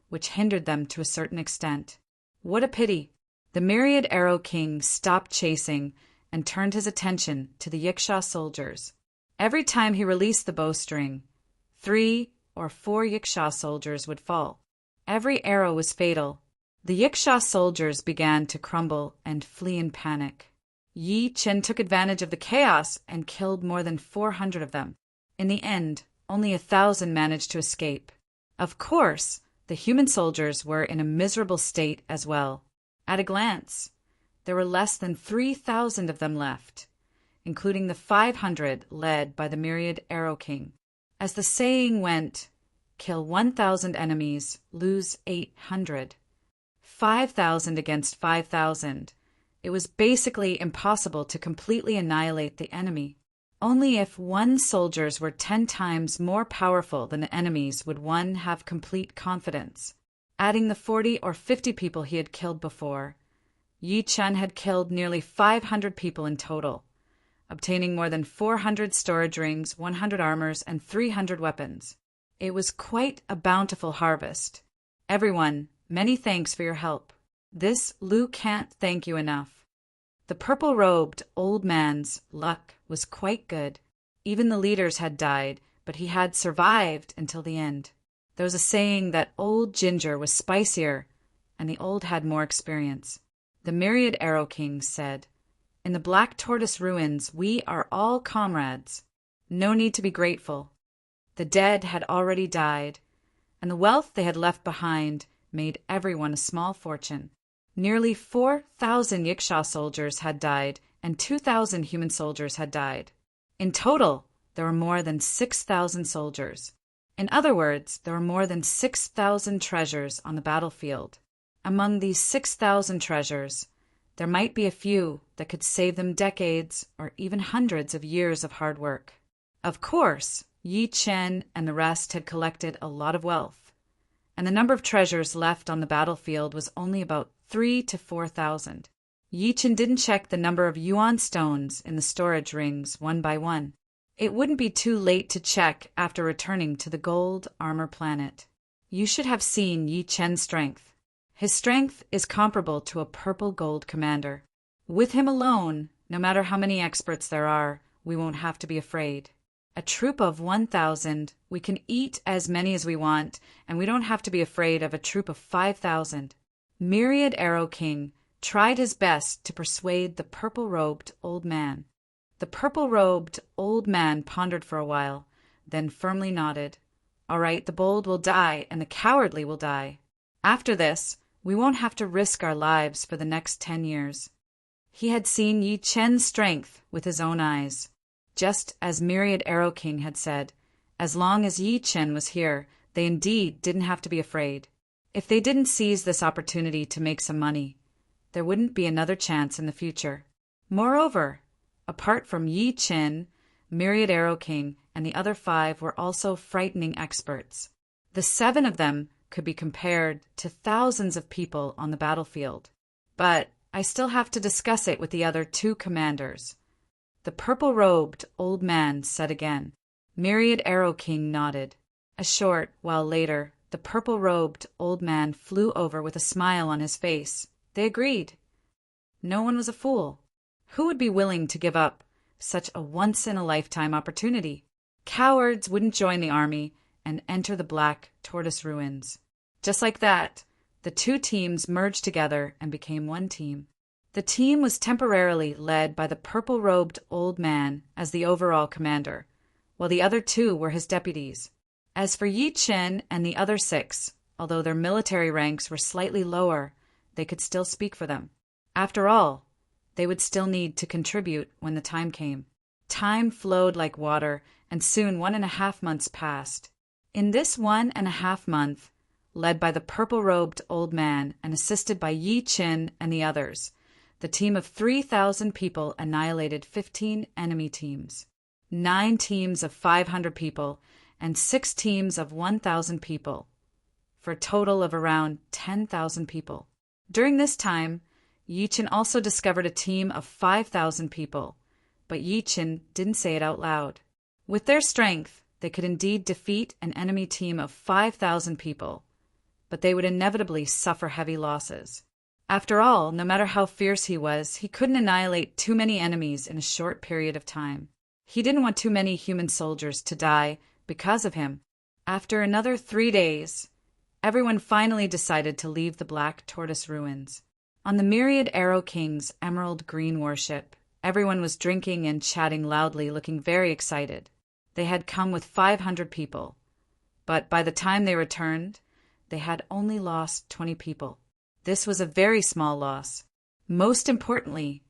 which hindered them to a certain extent. What a pity! The myriad arrow king stopped chasing and turned his attention to the Yiksha soldiers. Every time he released the bowstring, 3 or 4 Yiksha soldiers would fall. Every arrow was fatal. The Yiksha soldiers began to crumble and flee in panic. Yi Chen took advantage of the chaos and killed more than 400 of them. In the end, only 1,000 managed to escape. Of course, the human soldiers were in a miserable state as well. At a glance, there were less than 3,000 of them left. including the 500 led by the myriad Arrow King. As the saying went, kill 1,000 enemies, lose 800. 5,000 against 5,000. It was basically impossible to completely annihilate the enemy. Only if one's soldiers were 10 times more powerful than the enemies would one have complete confidence. Adding the 40 or 50 people he had killed before, Yi Chen had killed nearly 500 people in total, obtaining more than 400 storage rings, 100 armors, and 300 weapons. It was quite a bountiful harvest. Everyone, many thanks for your help. This Lu can't thank you enough. The purple-robed old man's luck was quite good. Even the leaders had died, but he had survived until the end. There was a saying that old ginger was spicier, and the old had more experience. The myriad Arrow King said, "In the Black Tortoise ruins, we are all comrades. No need to be grateful. The dead had already died, and the wealth they had left behind made everyone a small fortune. Nearly 4,000 Yiksha soldiers had died, and 2,000 human soldiers had died. In total, there were more than 6,000 soldiers. In other words, there were more than 6,000 treasures on the battlefield. Among these 6,000 treasures, there might be a few that could save them decades or even hundreds of years of hard work. Of course, Yi Chen and the rest had collected a lot of wealth, and the number of treasures left on the battlefield was only about 3,000 to 4,000. Yi Chen didn't check the number of yuan stones in the storage rings one by one. It wouldn't be too late to check after returning to the gold armor planet. You should have seen Yi Chen's strength. His strength is comparable to a purple gold commander. With him alone, no matter how many experts there are, we won't have to be afraid. A troop of 1,000, we can eat as many as we want, and we don't have to be afraid of a troop of 5,000. Myriad Arrow King tried his best to persuade the purple-robed old man. The purple-robed old man pondered for a while, then firmly nodded. All right, the bold will die, and the cowardly will die. After this, we won't have to risk our lives for the next 10 years. He had seen Yi Chen's strength with his own eyes. Just as Myriad Arrow King had said, as long as Yi Chen was here, they indeed didn't have to be afraid. If they didn't seize this opportunity to make some money, there wouldn't be another chance in the future. Moreover, apart from Yi Chen, Myriad Arrow King, and the other 5 were also frightening experts. The 7 of them could be compared to thousands of people on the battlefield. But I still have to discuss it with the other 2 commanders. The purple-robed old man said again. Myriad Arrow King nodded. A short while later, the purple-robed old man flew over with a smile on his face. They agreed. No one was a fool. Who would be willing to give up such a once-in-a-lifetime opportunity? Cowards wouldn't join the army and enter the Black Tortoise ruins. Just like that, the 2 teams merged together and became one team. The team was temporarily led by the purple-robed old man as the overall commander, while the other 2 were his deputies. As for Yi Chen and the other 6, although their military ranks were slightly lower, they could still speak for them. After all, they would still need to contribute when the time came. Time flowed like water, and soon 1.5 months passed. In this 1.5 month, led by the purple-robed old man and assisted by Yi Chen and the others, the team of 3,000 people annihilated 15 enemy teams, 9 teams of 500 people, and 6 teams of 1,000 people, for a total of around 10,000 people. During this time, Yi Chen also discovered a team of 5,000 people, but Yi Chen didn't say it out loud. With their strength, they could indeed defeat an enemy team of 5,000 people, but they would inevitably suffer heavy losses. After all, no matter how fierce he was, he couldn't annihilate too many enemies in a short period of time. He didn't want too many human soldiers to die because of him. After another 3 days, everyone finally decided to leave the Black Tortoise ruins. On the Myriad Arrow King's emerald green warship, everyone was drinking and chatting loudly, looking very excited. They had come with 500 people, but by the time they returned, they had only lost 20 people. This was a very small loss. Most importantly,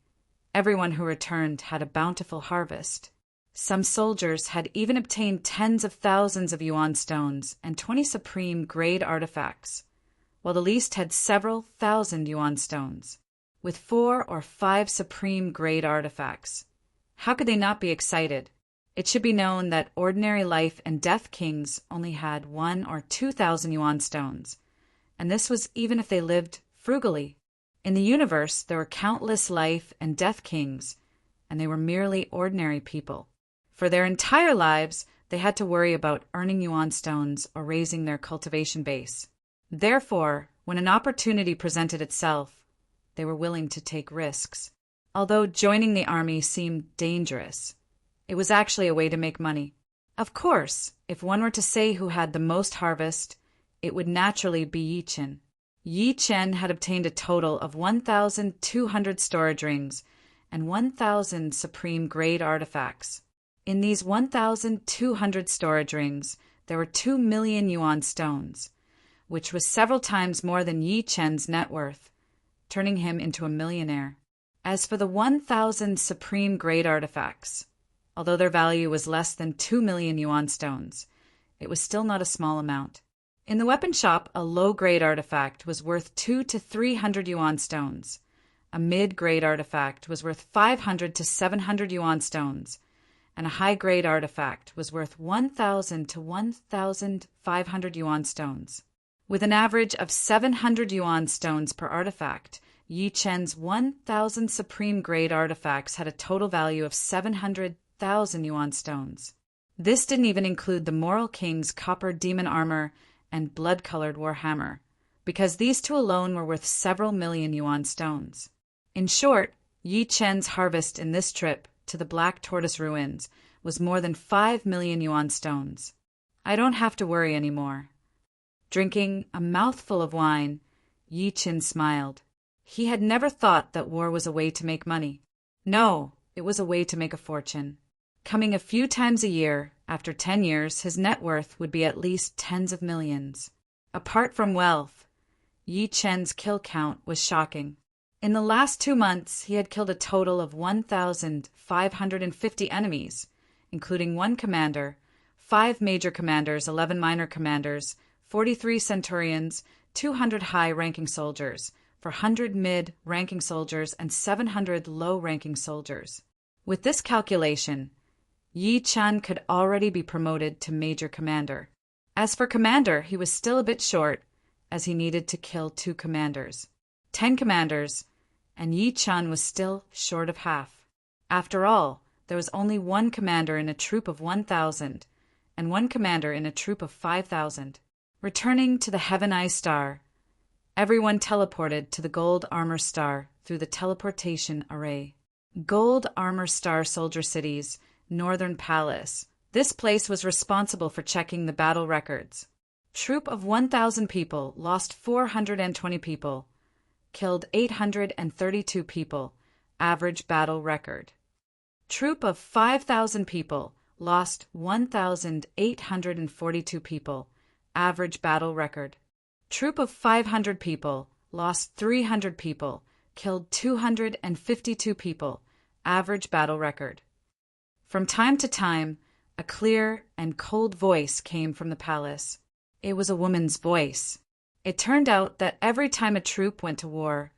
Everyone who returned had a bountiful harvest. Some soldiers had even obtained tens of thousands of yuan stones and 20 supreme grade artifacts, while the least had several thousand yuan stones, with 4 or 5 supreme grade artifacts. How could they not be excited? It should be known that ordinary life and death kings only had 1 or 2,000 yuan stones, and this was even if they lived frugally. In the universe, there were countless life and death kings, and they were merely ordinary people. For their entire lives, they had to worry about earning yuan stones or raising their cultivation base. Therefore, when an opportunity presented itself, they were willing to take risks. Although joining the army seemed dangerous, it was actually a way to make money. Of course, if one were to say who had the most harvest, it would naturally be Yi Chen. Yi Chen had obtained a total of 1,200 storage rings and 1,000 supreme grade artifacts. In these 1,200 storage rings, there were 2 million yuan stones, which was several times more than Yi Chen's net worth, turning him into a millionaire. As for the 1,000 supreme grade artifacts, although their value was less than 2 million yuan stones, it was still not a small amount. In the weapon shop, a low-grade artifact was worth 200 to 300 yuan stones. A mid-grade artifact was worth 500 to 700 yuan stones, and a high-grade artifact was worth 1,000 to 1,500 yuan stones. With an average of 700 yuan stones per artifact, Yi Chen's 1,000 supreme grade artifacts had a total value of 700,000 yuan stones. This didn't even include the Moral King's copper demon armor and blood-colored warhammer, because these two alone were worth several million yuan stones. In short, Yi Chen's harvest in this trip to the Black Tortoise Ruins was more than 5 million yuan stones. I don't have to worry anymore. Drinking a mouthful of wine, Yi Chen smiled. He had never thought that war was a way to make money. No, it was a way to make a fortune. Coming a few times a year, after 10 years, his net worth would be at least tens of millions. Apart from wealth, Yi Chen's kill count was shocking. In the last 2 months, he had killed a total of 1,550 enemies, including 1 commander, 5 major commanders, 11 minor commanders, 43 centurions, 200 high-ranking soldiers, 400 mid-ranking soldiers, and 700 low-ranking soldiers. With this calculation, Yi Chen could already be promoted to major commander. As for commander, he was still a bit short, as he needed to kill 2 commanders. 10 commanders, and Yi Chen was still short of half. After all, there was only 1 commander in a troop of 1,000, and 1 commander in a troop of 5,000. Returning to the Heaven Eye Star, everyone teleported to the Gold Armor Star through the teleportation array. Gold Armor Star Soldier City's Northern Palace. This place was responsible for checking the battle records. Troop of 1,000 people lost 420 people, killed 832 people, average battle record. Troop of 5,000 people lost 1,842 people, average battle record. Troop of 500 people lost 300 people, killed 252 people, average battle record. From time to time, a clear and cold voice came from the palace. It was a woman's voice. It turned out that every time a troop went to war,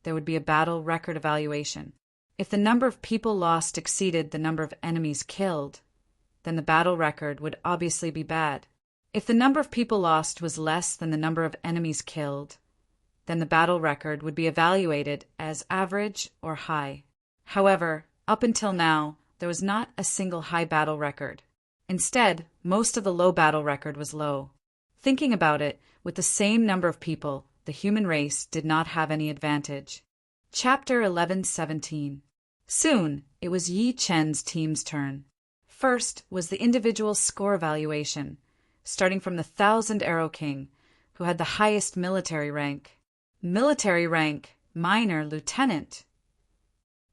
there would be a battle record evaluation. If the number of people lost exceeded the number of enemies killed, then the battle record would obviously be bad. If the number of people lost was less than the number of enemies killed, then the battle record would be evaluated as average or high. However, up until now, there was not a single high battle record. Instead, most of the low battle record was low. Thinking about it, with the same number of people, the human race did not have any advantage. Chapter 11:17. Soon, it was Yi Chen's team's turn. First was the individual score evaluation, starting from the 1,000 Arrow King, who had the highest military rank. Military rank, minor lieutenant.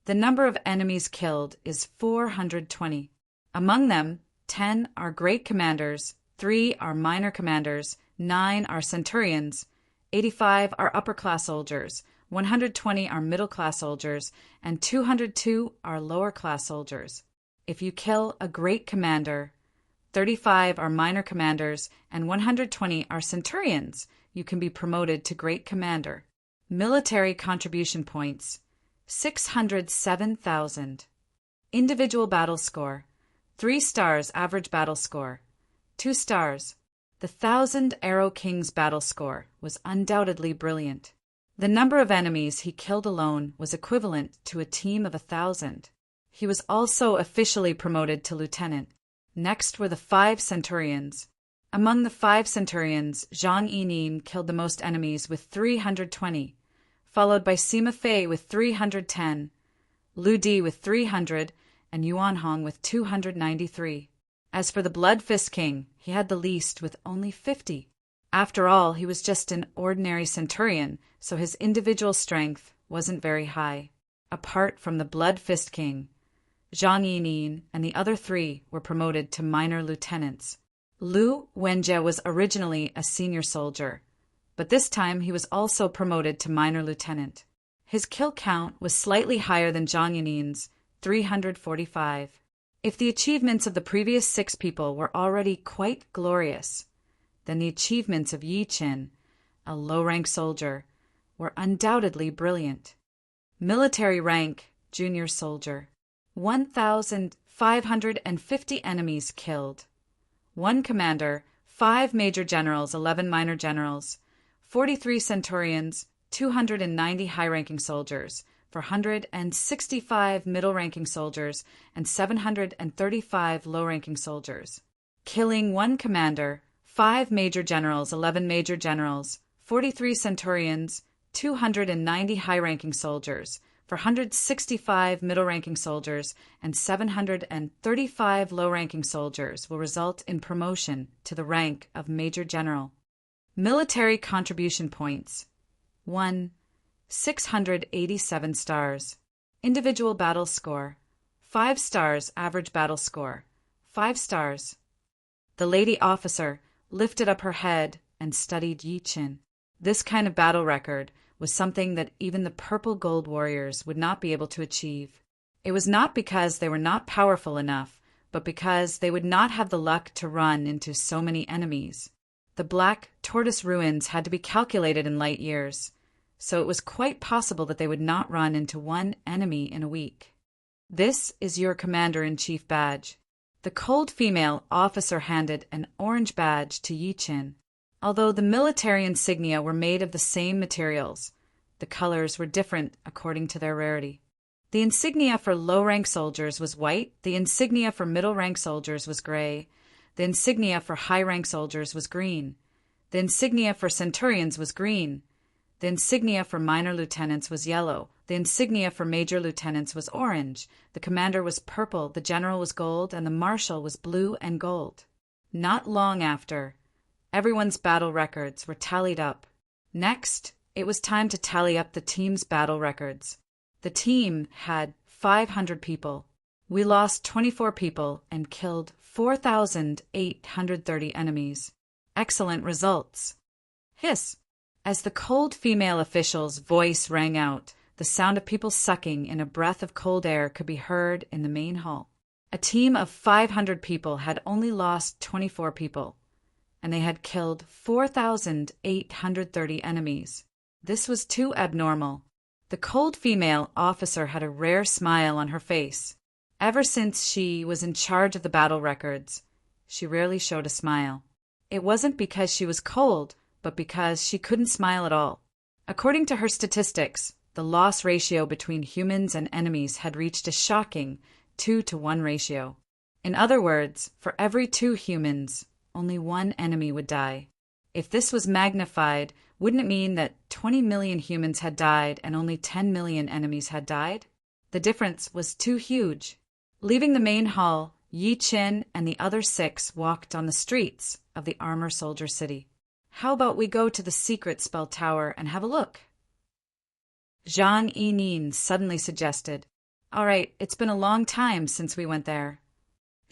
The number of enemies killed is 420. Among them, 10 are great commanders, 3 are minor commanders, 9 are centurions, 85 are upper-class soldiers, 120 are middle-class soldiers, and 202 are lower-class soldiers. If you kill a great commander, 35 are minor commanders, and 120 are centurions, you can be promoted to great commander. Military contribution points, 607,000. Individual battle score, 3 stars average battle score, 2 stars. The 1,000 Arrow King's battle score was undoubtedly brilliant. The number of enemies he killed alone was equivalent to a team of 1,000. He was also officially promoted to lieutenant. Next were the 5 centurions. Among the 5 centurions, Zhang Yining killed the most enemies with 320, followed by Sima Fei with 310, Lu Di with 300, and Yuan Hong with 293. As for the Blood Fist King, he had the least with only 50. After all, he was just an ordinary centurion, so his individual strength wasn't very high. Apart from the Blood Fist King, Zhang Yining and the other 3 were promoted to minor lieutenants. Lu Wenjie was originally a senior soldier, but this time he was also promoted to minor lieutenant. His kill count was slightly higher than Zhang Yining's, 345. If the achievements of the previous 6 people were already quite glorious, then the achievements of Yi Qin, a low-rank soldier, were undoubtedly brilliant. Military rank, junior soldier. 1,550 enemies killed. 1 commander, 5 major generals, 11 minor generals, 43 centurions, 290 high-ranking soldiers, 465 middle-ranking soldiers, and 735 low-ranking soldiers. Killing 1 commander, 5 major generals, 11 major generals, 43 centurions, 290 high-ranking soldiers, 465 middle-ranking soldiers, and 735 low-ranking soldiers will result in promotion to the rank of Major General. Military contribution points. 1. 687 stars. Individual battle score. 5 stars average battle score. 5 stars. The lady officer lifted up her head and studied Yi Qin. This kind of battle record was something that even the purple gold warriors would not be able to achieve. It was not because they were not powerful enough, but because they would not have the luck to run into so many enemies. The Black Tortoise ruins had to be calculated in light years, so it was quite possible that they would not run into 1 enemy in a week. This is your Commander-in-Chief badge. The cold female officer handed an orange badge to Yi Qin. Although the military insignia were made of the same materials, the colors were different according to their rarity. The insignia for low-rank soldiers was white, the insignia for middle-rank soldiers was gray, the insignia for high-rank soldiers was green, the insignia for centurions was green, the insignia for minor lieutenants was yellow, the insignia for major lieutenants was orange, the commander was purple, the general was gold, and the marshal was blue and gold. Not long after, everyone's battle records were tallied up. Next, it was time to tally up the team's battle records. The team had 500 people. We lost 24 people and killed 4,830 enemies. Excellent results. Hiss! As the cold female official's voice rang out, the sound of people sucking in a breath of cold air could be heard in the main hall. A team of 500 people had only lost 24 people, and they had killed 4,830 enemies. This was too abnormal. The cold female officer had a rare smile on her face. Ever since she was in charge of the battle records, she rarely showed a smile. It wasn't because she was cold, but because she couldn't smile at all. According to her statistics, the loss ratio between humans and enemies had reached a shocking 2-to-1 ratio. In other words, for every 2 humans, only 1 enemy would die. If this was magnified, wouldn't it mean that 20 million humans had died and only 10 million enemies had died? The difference was too huge. Leaving the main hall, Yi Qin and the other 6 walked on the streets of the Armor Soldier City. How about we go to the secret spell tower and have a look? Zhang Yining suddenly suggested. All right, it's been a long time since we went there.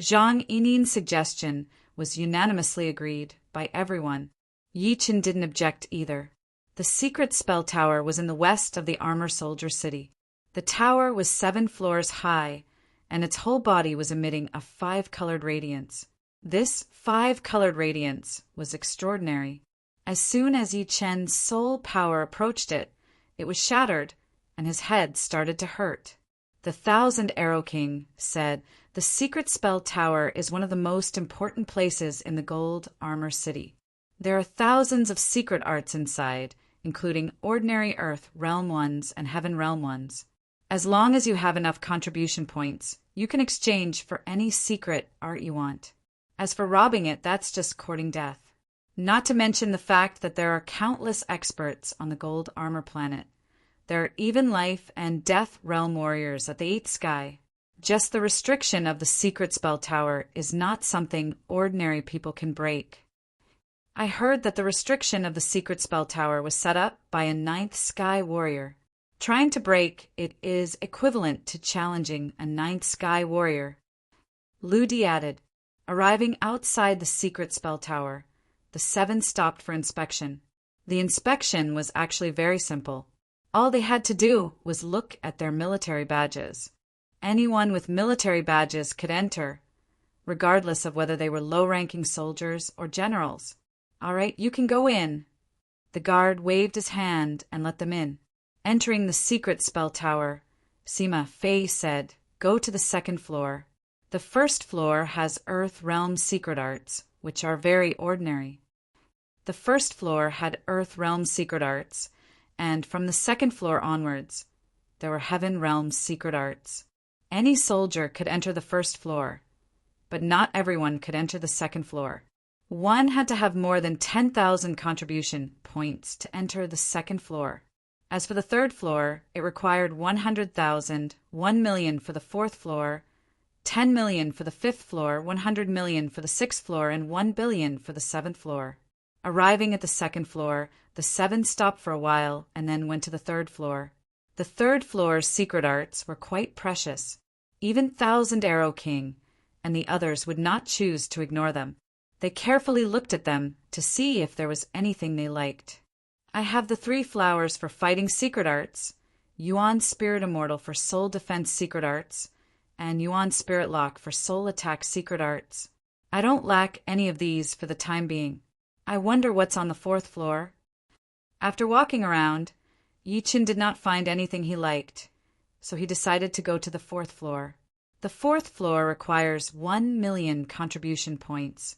Zhang Yining's suggestion was unanimously agreed by everyone. Yi Qin didn't object either. The secret spell tower was in the west of the armor soldier city. The tower was 7 floors high, and its whole body was emitting a 5-colored radiance. This 5-colored radiance was extraordinary. As soon as Yi Chen's soul power approached it, it was shattered, and his head started to hurt. The 1,000-Arrow King said, "The secret spell tower is one of the most important places in the Gold Armor City. There are thousands of secret arts inside, including ordinary Earth Realm ones and Heaven Realm ones. As long as you have enough contribution points, you can exchange for any secret art you want. As for robbing it, that's just courting death. Not to mention the fact that there are countless experts on the Gold Armor planet. There are even life and death realm warriors at the 8th sky. Just the restriction of the secret spell tower is not something ordinary people can break." I heard that the restriction of the secret spell tower was set up by a 9th sky warrior. Trying to break it is equivalent to challenging a 9th sky warrior. Lu Di added, "Arriving outside the secret spell tower, the 7 stopped for inspection. The inspection was actually very simple. All they had to do was look at their military badges. Anyone with military badges could enter, regardless of whether they were low-ranking soldiers or generals. All right, you can go in." The guard waved his hand and let them in. Entering the secret spell tower, Sima Fei said, "Go to the 2nd floor. The 1st floor has Earth Realm secret arts, which are very ordinary." The 1st floor had Earth Realm secret arts, and from the 2nd floor onwards, there were Heaven Realm secret arts. Any soldier could enter the 1st floor, but not everyone could enter the 2nd floor. One had to have more than 10,000 contribution points to enter the 2nd floor. As for the 3rd floor, it required 100,000, 1 million for the 4th floor, 10 million for the 5th floor, 100 million for the 6th floor, and 1 billion for the 7th floor. Arriving at the 2nd floor, the 7 stopped for a while and then went to the 3rd floor. The 3rd floor's secret arts were quite precious. Even 1,000-Arrow King and the others would not choose to ignore them. They carefully looked at them to see if there was anything they liked. "I have the 3 flowers for fighting secret arts, Yuan Spirit Immortal for soul defense secret arts, and Yuan Spirit Lock for soul attack secret arts. I don't lack any of these for the time being. I wonder what's on the 4th floor." After walking around, Yi Chen did not find anything he liked, so he decided to go to the 4th floor. The 4th floor requires 1 million contribution points.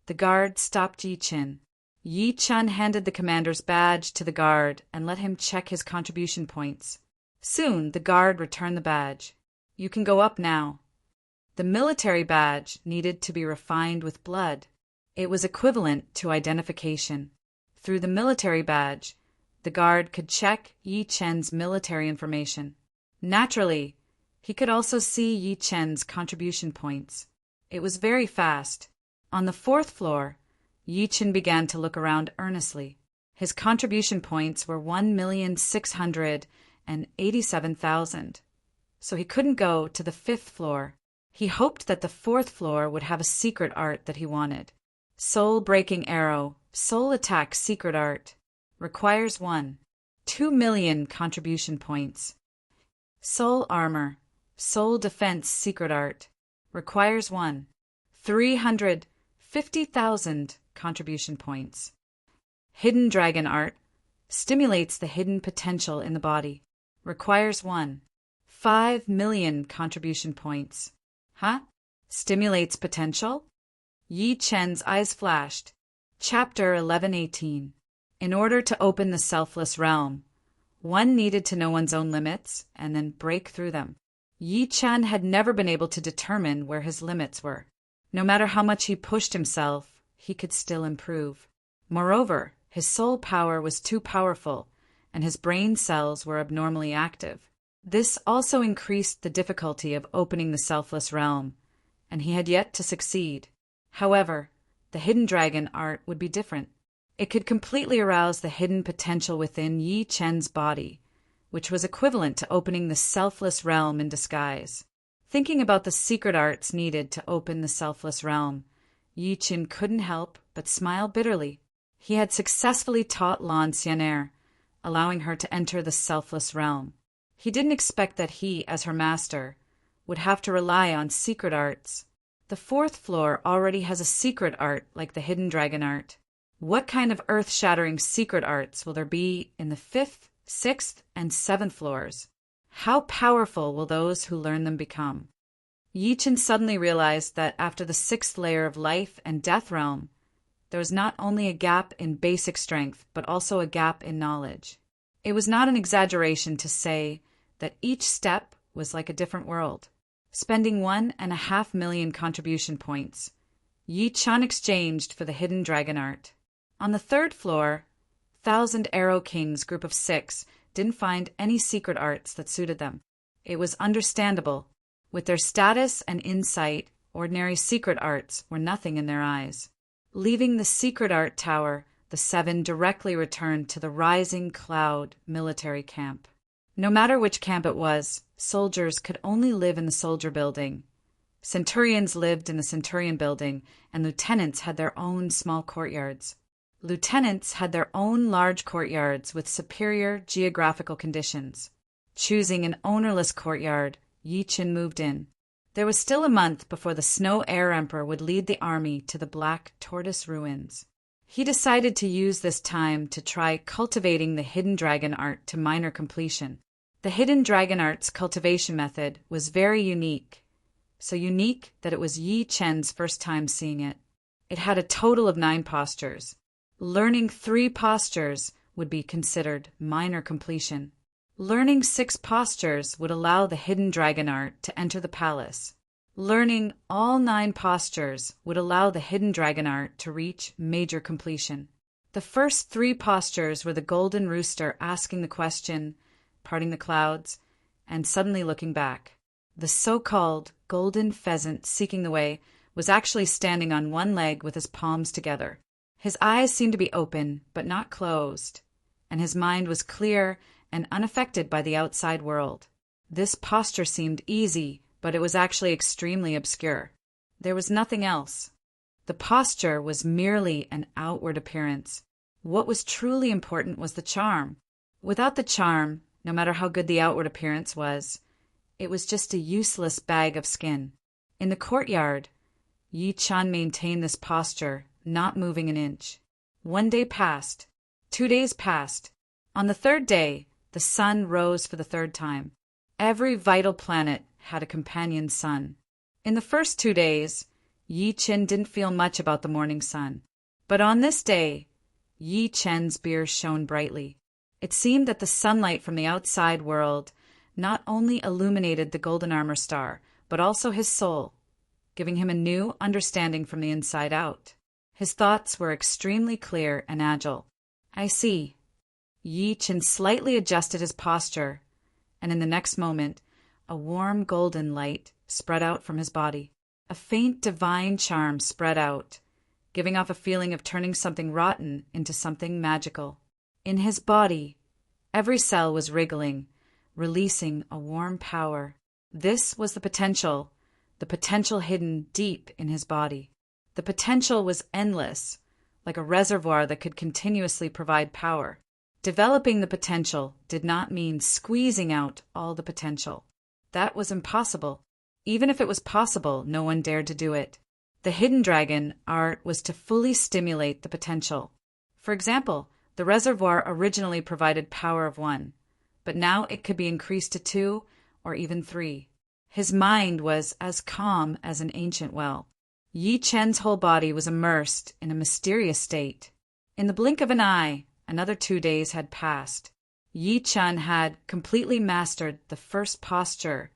The guard stopped Yi Chen. Yi Chen handed the commander's badge to the guard and let him check his contribution points. Soon the guard returned the badge. "You can go up now." The military badge needed to be refined with blood. It was equivalent to identification. Through the military badge, the guard could check Yi Chen's military information. Naturally, he could also see Yi Chen's contribution points. It was very fast. On the 4th floor, Yi Chen began to look around earnestly. His contribution points were 1,687,000, so he couldn't go to the 5th floor. He hoped that the 4th floor would have a secret art that he wanted. Soul-breaking arrow, soul attack secret art. Requires 2 million contribution points. Soul armor, soul defense secret art. Requires 350,000 contribution points. Hidden dragon art. Stimulates the hidden potential in the body. Requires 5 million contribution points. Huh? Stimulates potential? Yi Chen's eyes flashed. Chapter 1118. In order to open the selfless realm, one needed to know one's own limits and then break through them. Yi Chen had never been able to determine where his limits were. No matter how much he pushed himself, he could still improve. Moreover, his soul power was too powerful, and his brain cells were abnormally active. This also increased the difficulty of opening the selfless realm, and he had yet to succeed. However, the hidden dragon art would be different. It could completely arouse the hidden potential within Yi Chen's body, which was equivalent to opening the selfless realm in disguise. Thinking about the secret arts needed to open the selfless realm, Yi Chen couldn't help but smile bitterly. He had successfully taught L'Ancienne, allowing her to enter the selfless realm. He didn't expect that he, as her master, would have to rely on secret arts. The fourth floor already has a secret art like the hidden dragon art. What kind of earth-shattering secret arts will there be in the fifth, sixth, and seventh floors? How powerful will those who learn them become? Yi Chen suddenly realized that after the sixth layer of life and death realm, there was not only a gap in basic strength, but also a gap in knowledge. It was not an exaggeration to say that each step was like a different world. Spending 1.5 million contribution points, Yi Chen exchanged for the hidden dragon art. On the third floor, Thousand Arrow King's group of 6 didn't find any secret arts that suited them. It was understandable. With their status and insight, ordinary secret arts were nothing in their eyes. Leaving the secret art tower, the 7 directly returned to the Rising Cloud military camp. No matter which camp it was, soldiers could only live in the soldier building. Centurions lived in the centurion building, and lieutenants had their own small courtyards. Lieutenants had their own large courtyards with superior geographical conditions. Choosing an ownerless courtyard, Yi Chen moved in. There was still a month before the Snow Air Emperor would lead the army to the Black Tortoise ruins. He decided to use this time to try cultivating the hidden dragon art to minor completion. The hidden dragon art's cultivation method was very unique, so unique that it was Yi Chen's first time seeing it. It had a total of 9 postures. Learning 3 postures would be considered minor completion. Learning 6 postures would allow the hidden dragon art to enter the palace. Learning all 9 postures would allow the hidden dragon art to reach major completion. The first 3 postures were the golden rooster asking the question, parting the clouds, and suddenly looking back. The so-called golden pheasant seeking the way was actually standing on one leg with his palms together. His eyes seemed to be open, but not closed, and his mind was clear and unaffected by the outside world. This posture seemed easy, but it was actually extremely obscure. There was nothing else. The posture was merely an outward appearance. What was truly important was the charm. Without the charm, no matter how good the outward appearance was, it was just a useless bag of skin. In the courtyard, Yi Chen maintained this posture, not moving an inch. 1 day passed. 2 days passed. On the 3rd day, the sun rose for the 3rd time. Every vital planet had a companion sun. In the first 2 days, Yi Chen didn't feel much about the morning sun. But on this day, Yi Chen's beard shone brightly. It seemed that the sunlight from the outside world not only illuminated the golden armor star, but also his soul, giving him a new understanding from the inside out. His thoughts were extremely clear and agile. I see. Yi Chen slightly adjusted his posture, and in the next moment, a warm golden light spread out from his body. A faint divine charm spread out, giving off a feeling of turning something rotten into something magical. In his body, every cell was wriggling, releasing a warm power. This was the potential hidden deep in his body. The potential was endless, like a reservoir that could continuously provide power. Developing the potential did not mean squeezing out all the potential. That was impossible. Even if it was possible, no one dared to do it. The hidden dragon art was to fully stimulate the potential. For example, the reservoir originally provided power of 1, but now it could be increased to 2 or even 3. His mind was as calm as an ancient well. Yi Chen's whole body was immersed in a mysterious state. In the blink of an eye, another 2 days had passed. Yi Chen had completely mastered the first posture,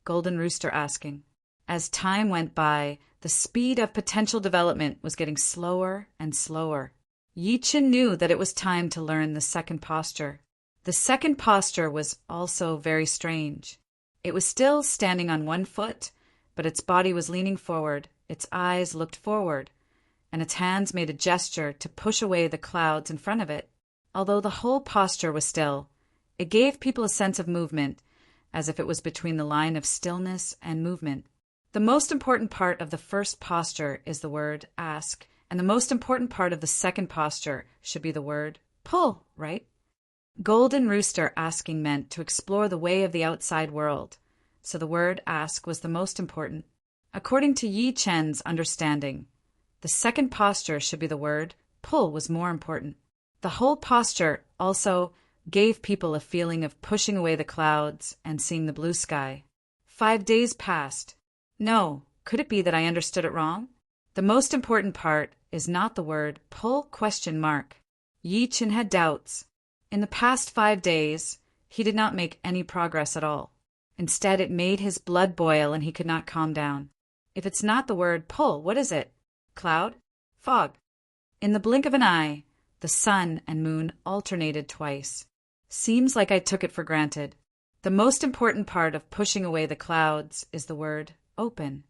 Golden Rooster asking. As time went by, the speed of potential development was getting slower and slower. Yi Chen knew that it was time to learn the second posture. The second posture was also very strange. It was still standing on 1 foot, but its body was leaning forward, its eyes looked forward, and its hands made a gesture to push away the clouds in front of it. Although the whole posture was still, it gave people a sense of movement, as if it was between the line of stillness and movement. The most important part of the first posture is the word ask, And the most important part of the second posture should be the word pull, right? Golden Rooster asking meant to explore the way of the outside world, so the word ask was the most important. According to Yi Chen's understanding, the second posture should be the word pull was more important. The whole posture also gave people a feeling of pushing away the clouds and seeing the blue sky. 5 days passed. No, could it be that I understood it wrong? The most important part is not the word pull ? Yi Chen had doubts. In the past 5 days, he did not make any progress at all. Instead, it made his blood boil and he could not calm down. If it's not the word pull, what is it? Cloud? Fog? In the blink of an eye, the sun and moon alternated twice. Seems like I took it for granted. The most important part of pushing away the clouds is the word open.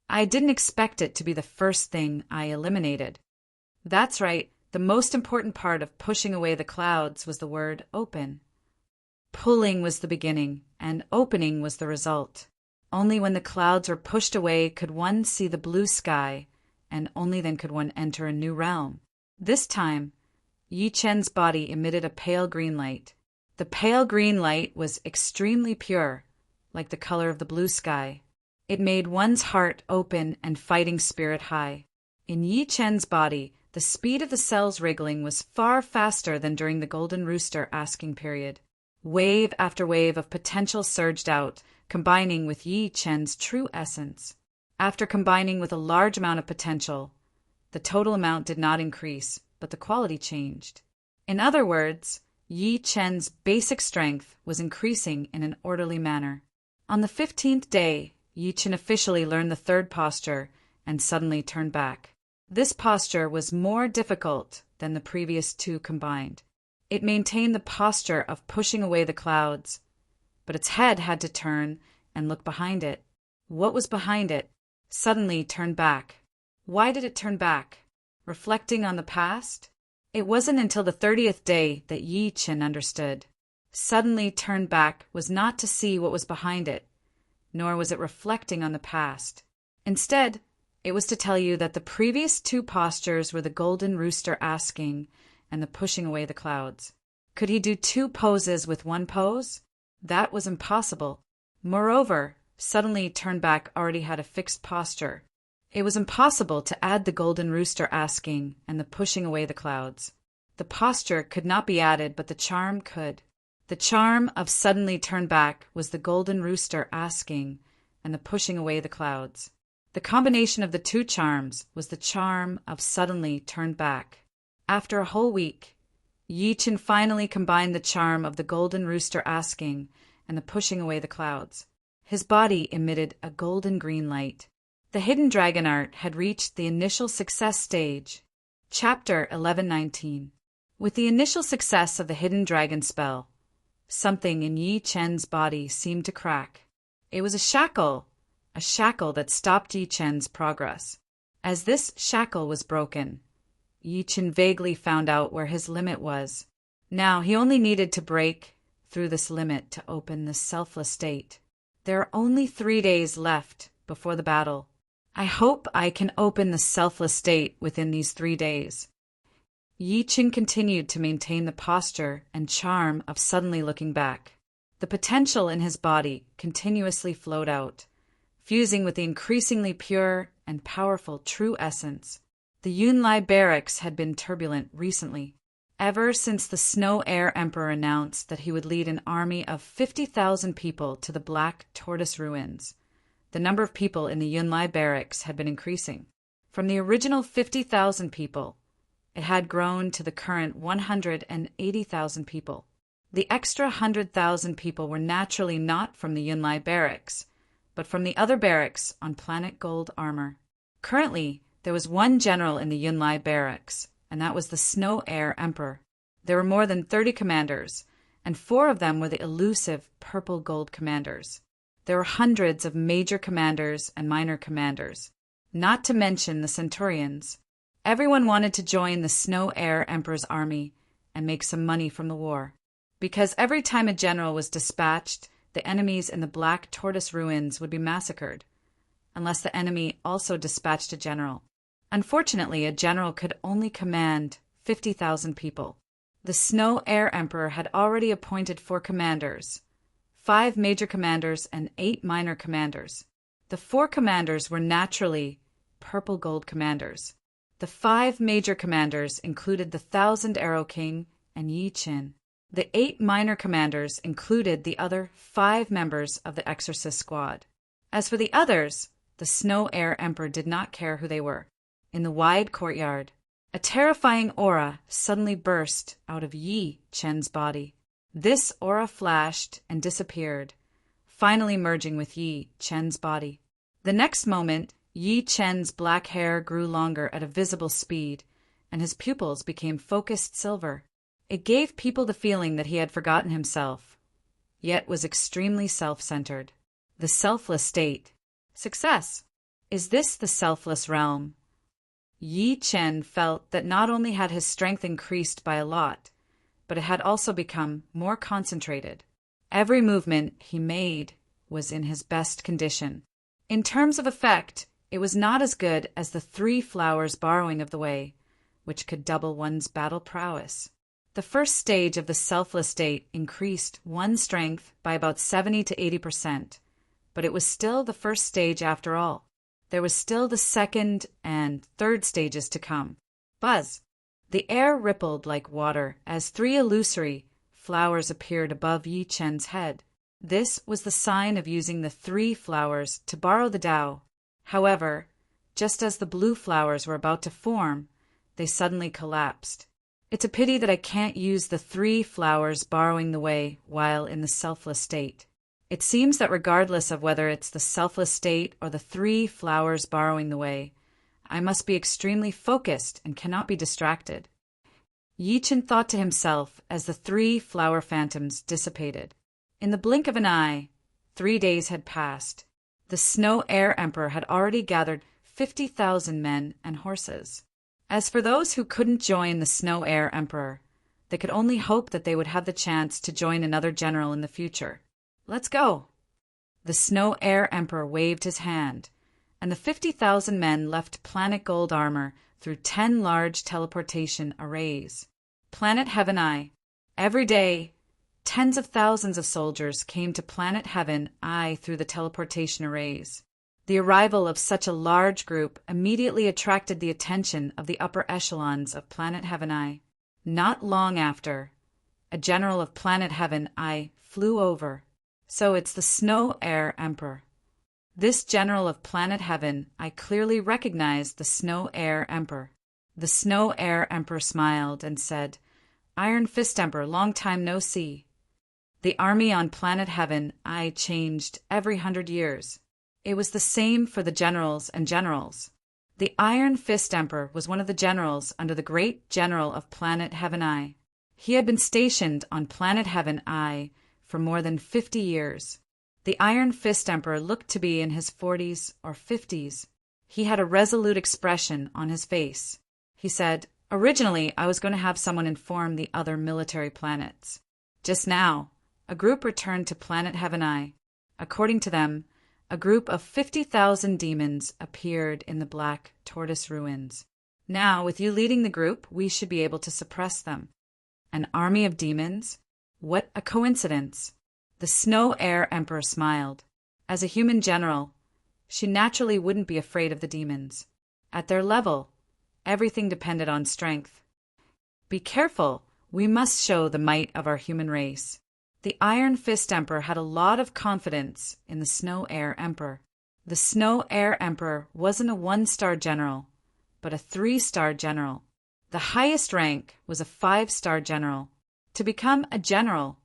I didn't expect it to be the first thing I eliminated. That's right, the most important part of pushing away the clouds was the word open. Pulling was the beginning, and opening was the result. Only when the clouds were pushed away could one see the blue sky, and only then could one enter a new realm. This time, Yi Chen's body emitted a pale green light. The pale green light was extremely pure, like the color of the blue sky. It made one's heart open and fighting spirit high. In Yi Chen's body, the speed of the cells wriggling was far faster than during the Golden Rooster asking period. Wave after wave of potential surged out, combining with Yi Chen's true essence. After combining with a large amount of potential, the total amount did not increase, but the quality changed. In other words, Yi Chen's basic strength was increasing in an orderly manner. On the 15th day, Yi Chen officially learned the third posture and suddenly turned back. This posture was more difficult than the previous two combined. It maintained the posture of pushing away the clouds, but its head had to turn and look behind it. What was behind it? Suddenly turned back. Why did it turn back? Reflecting on the past? It wasn't until the 30th day that Yi Chen understood. Suddenly turned back was not to see what was behind it, nor was it reflecting on the past. Instead, it was to tell you that the previous two postures were the Golden Rooster asking and the pushing away the clouds. Could he do two poses with one pose? That was impossible. Moreover, suddenly turned back already had a fixed posture. It was impossible to add the Golden Rooster asking and the pushing away the clouds. The posture could not be added, but the charm could. The charm of suddenly turned back was the Golden Rooster asking and the pushing away the clouds. The combination of the two charms was the charm of suddenly turned back. After a whole week, Yi Chen finally combined the charm of the Golden Rooster asking and the pushing away the clouds. His body emitted a golden green light. The hidden dragon art had reached the initial success stage. Chapter 11:19. With the initial success of the hidden dragon spell, something in Yi Chen's body seemed to crack. It was a shackle that stopped Yi Chen's progress. As this shackle was broken, Yi Chen vaguely found out where his limit was. Now he only needed to break through this limit to open the selfless state. There are only 3 days left before the battle. I hope I can open the selfless state within these 3 days. Yi Chen continued to maintain the posture and charm of suddenly looking back. The potential in his body continuously flowed out, fusing with the increasingly pure and powerful true essence. The Yunlai barracks had been turbulent recently. Ever since the Snow Air Emperor announced that he would lead an army of 50,000 people to the Black Tortoise ruins, the number of people in the Yunlai barracks had been increasing. From the original 50,000 people, it had grown to the current 180,000 people. The extra 100,000 people were naturally not from the Yunlai barracks, but from the other barracks on Planet Gold Armor. Currently, there was one general in the Yunlai barracks, and that was the Snow Air Emperor. There were more than 30 commanders, and 4 of them were the elusive purple gold commanders. There were hundreds of major commanders and minor commanders, not to mention the centurions. Everyone wanted to join the Snow Air Emperor's army and make some money from the war, because every time a general was dispatched, the enemies in the Black Tortoise ruins would be massacred, unless the enemy also dispatched a general. Unfortunately, a general could only command 50,000 people. The Snow Air Emperor had already appointed 4 commanders, 5 major commanders and 8 minor commanders. The 4 commanders were naturally purple gold commanders. The 5 major commanders included the 1,000-Arrow King and Yi Qin. The 8 minor commanders included the other 5 members of the Exorcist Squad. As for the others, the Snow Air Emperor did not care who they were. In the wide courtyard, a terrifying aura suddenly burst out of Yi Chen's body. This aura flashed and disappeared, finally merging with Yi Chen's body. The next moment, Yi Chen's black hair grew longer at a visible speed, and his pupils became focused silver. It gave people the feeling that he had forgotten himself, yet was extremely self-centered. The selfless state. Success. Is this the selfless realm? Yi Chen felt that not only had his strength increased by a lot, but it had also become more concentrated. Every movement he made was in his best condition. In terms of effect, it was not as good as the 3 flowers borrowing of the way, which could double one's battle prowess. The first stage of the selfless state increased one's strength by about 70 to 80%, but it was still the first stage after all. There was still the second and third stages to come. Buzz. The air rippled like water as 3 illusory flowers appeared above Yi Chen's head. This was the sign of using the 3 flowers to borrow the Tao. However, just as the blue flowers were about to form, they suddenly collapsed. It's a pity that I can't use the 3 flowers borrowing the way while in the selfless state. It seems that regardless of whether it's the selfless state or the 3 flowers borrowing the way, I must be extremely focused and cannot be distracted. Yi Chen thought to himself as the 3 flower phantoms dissipated. In the blink of an eye, 3 days had passed. The Snow Air Emperor had already gathered 50,000 men and horses. As for those who couldn't join the Snow Air Emperor, they could only hope that they would have the chance to join another general in the future. Let's go! The Snow Air Emperor waved his hand, and the 50,000 men left Planet Gold Armor through 10 large teleportation arrays. Planet Heaven Eye. Every day, tens of thousands of soldiers came to Planet Heaven Eye through the teleportation arrays. The arrival of such a large group immediately attracted the attention of the upper echelons of Planet Heaven Eye. Not long after, a general of Planet Heaven Eye flew over. So it's the Snow Air Emperor. This general of Planet Heaven, I clearly recognized the Snow Air Emperor. The Snow Air Emperor smiled and said, "Iron Fist Emperor, long time no see." The army on Planet Heaven I changed every 100 years. It was the same for the generals and generals. The Iron Fist Emperor was one of the generals under the great general of Planet Heaven I. He had been stationed on Planet Heaven I for more than 50 years. The Iron Fist Emperor looked to be in his 40s or 50s. He had a resolute expression on his face. He said, "Originally, I was going to have someone inform the other military planets. Just now, a group returned to Planet Heaven I. According to them, a group of 50,000 demons appeared in the Black Tortoise ruins. Now, with you leading the group, we should be able to suppress them." An army of demons? What a coincidence! The Snow Air Emperor smiled. As a human general, she naturally wouldn't be afraid of the demons. At their level, everything depended on strength. Be careful, we must show the might of our human race. The Iron Fist Emperor had a lot of confidence in the Snow Air Emperor. The Snow Air Emperor wasn't a 1-star general, but a 3-star general. The highest rank was a 5-star general. To become a general,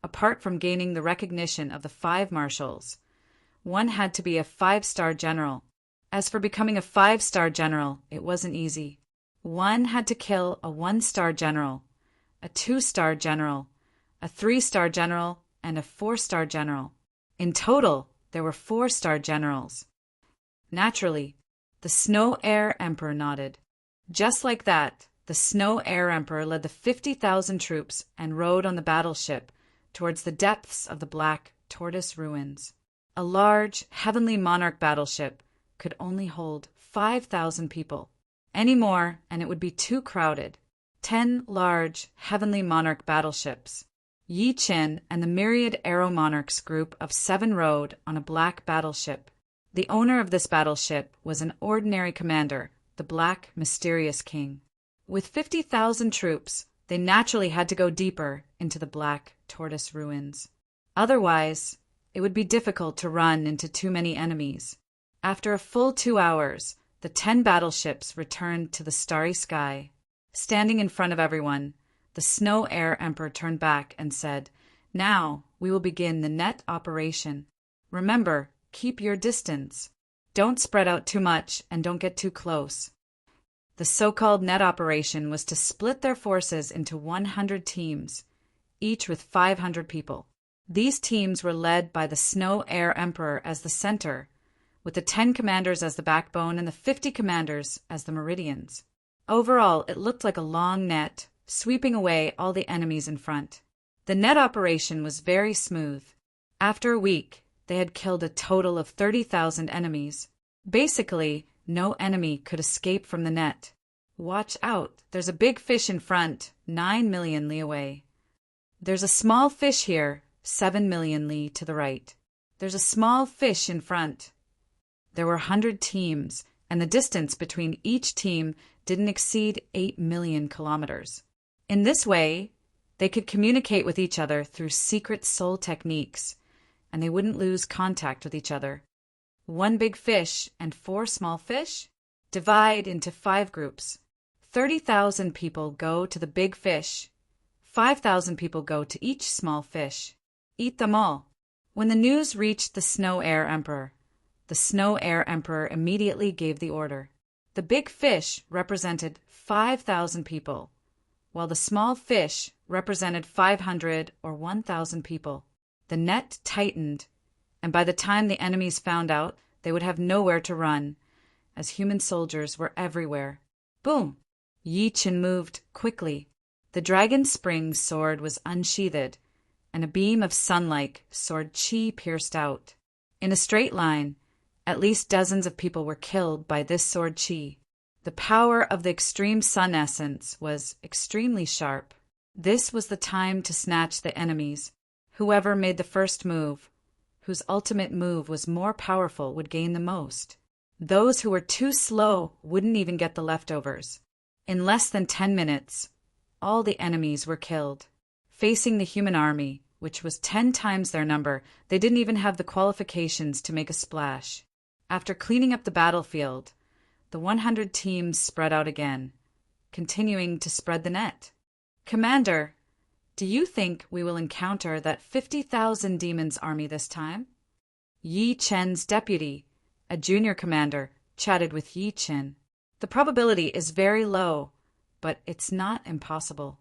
apart from gaining the recognition of the 5 marshals, one had to be a 5-star general. As for becoming a 5-star general, it wasn't easy. One had to kill a 1-star general, a 2-star general, a 3-star general, and a 4-star general. In total, there were 4-star generals. Naturally, the Snow Air Emperor nodded. Just like that, the Snow Air Emperor led the 50,000 troops and rode on the battleship towards the depths of the Black Tortoise ruins. A large, heavenly monarch battleship could only hold 5,000 people. Any more, and it would be too crowded. 10 large, heavenly monarch battleships. Yi Qin and the myriad Aero Monarchs group of 7 rode on a black battleship. The owner of this battleship was an ordinary commander, the Black Mysterious King. With 50,000 troops, they naturally had to go deeper into the Black Tortoise ruins. Otherwise, it would be difficult to run into too many enemies. After a full 2 hours, the 10 battleships returned to the starry sky. Standing in front of everyone, the Snow Air Emperor turned back and said, "Now we will begin the net operation. Remember, keep your distance. Don't spread out too much and don't get too close." The so-called net operation was to split their forces into 100 teams, each with 500 people. These teams were led by the Snow Air Emperor as the center, with the 10 commanders as the backbone and the 50 commanders as the meridians. Overall, it looked like a long net, sweeping away all the enemies in front. The net operation was very smooth. After a week, they had killed a total of 30,000 enemies. Basically, no enemy could escape from the net. Watch out, there's a big fish in front, 9 million li away. There's a small fish here, 7 million li to the right. There's a small fish in front. There were 100 teams, and the distance between each team didn't exceed 8 million kilometers. In this way, they could communicate with each other through secret soul techniques, and they wouldn't lose contact with each other. 1 big fish and 4 small fish? Divide into 5 groups. 30,000 people go to the big fish. 5,000 people go to each small fish. Eat them all. When the news reached the Snow Air Emperor, the Snow Air Emperor immediately gave the order. The big fish represented 5,000 people, while the small fish represented 500 or 1,000 people. The net tightened, and by the time the enemies found out, they would have nowhere to run, as human soldiers were everywhere. Boom! Yi Qin moved quickly. The dragon spring sword was unsheathed, and a beam of sunlight sword qi pierced out. In a straight line, at least dozens of people were killed by this sword qi. The power of the extreme sun essence was extremely sharp. This was the time to snatch the enemies. Whoever made the first move, whose ultimate move was more powerful, would gain the most. Those who were too slow wouldn't even get the leftovers. In less than 10 minutes, all the enemies were killed. Facing the human army, which was 10 times their number, they didn't even have the qualifications to make a splash. After cleaning up the battlefield, the 100 teams spread out again, continuing to spread the net. "Commander, do you think we will encounter that 50,000 demons army this time?" Yi Chen's deputy, a junior commander, chatted with Yi Chen. "The probability is very low, but it's not impossible."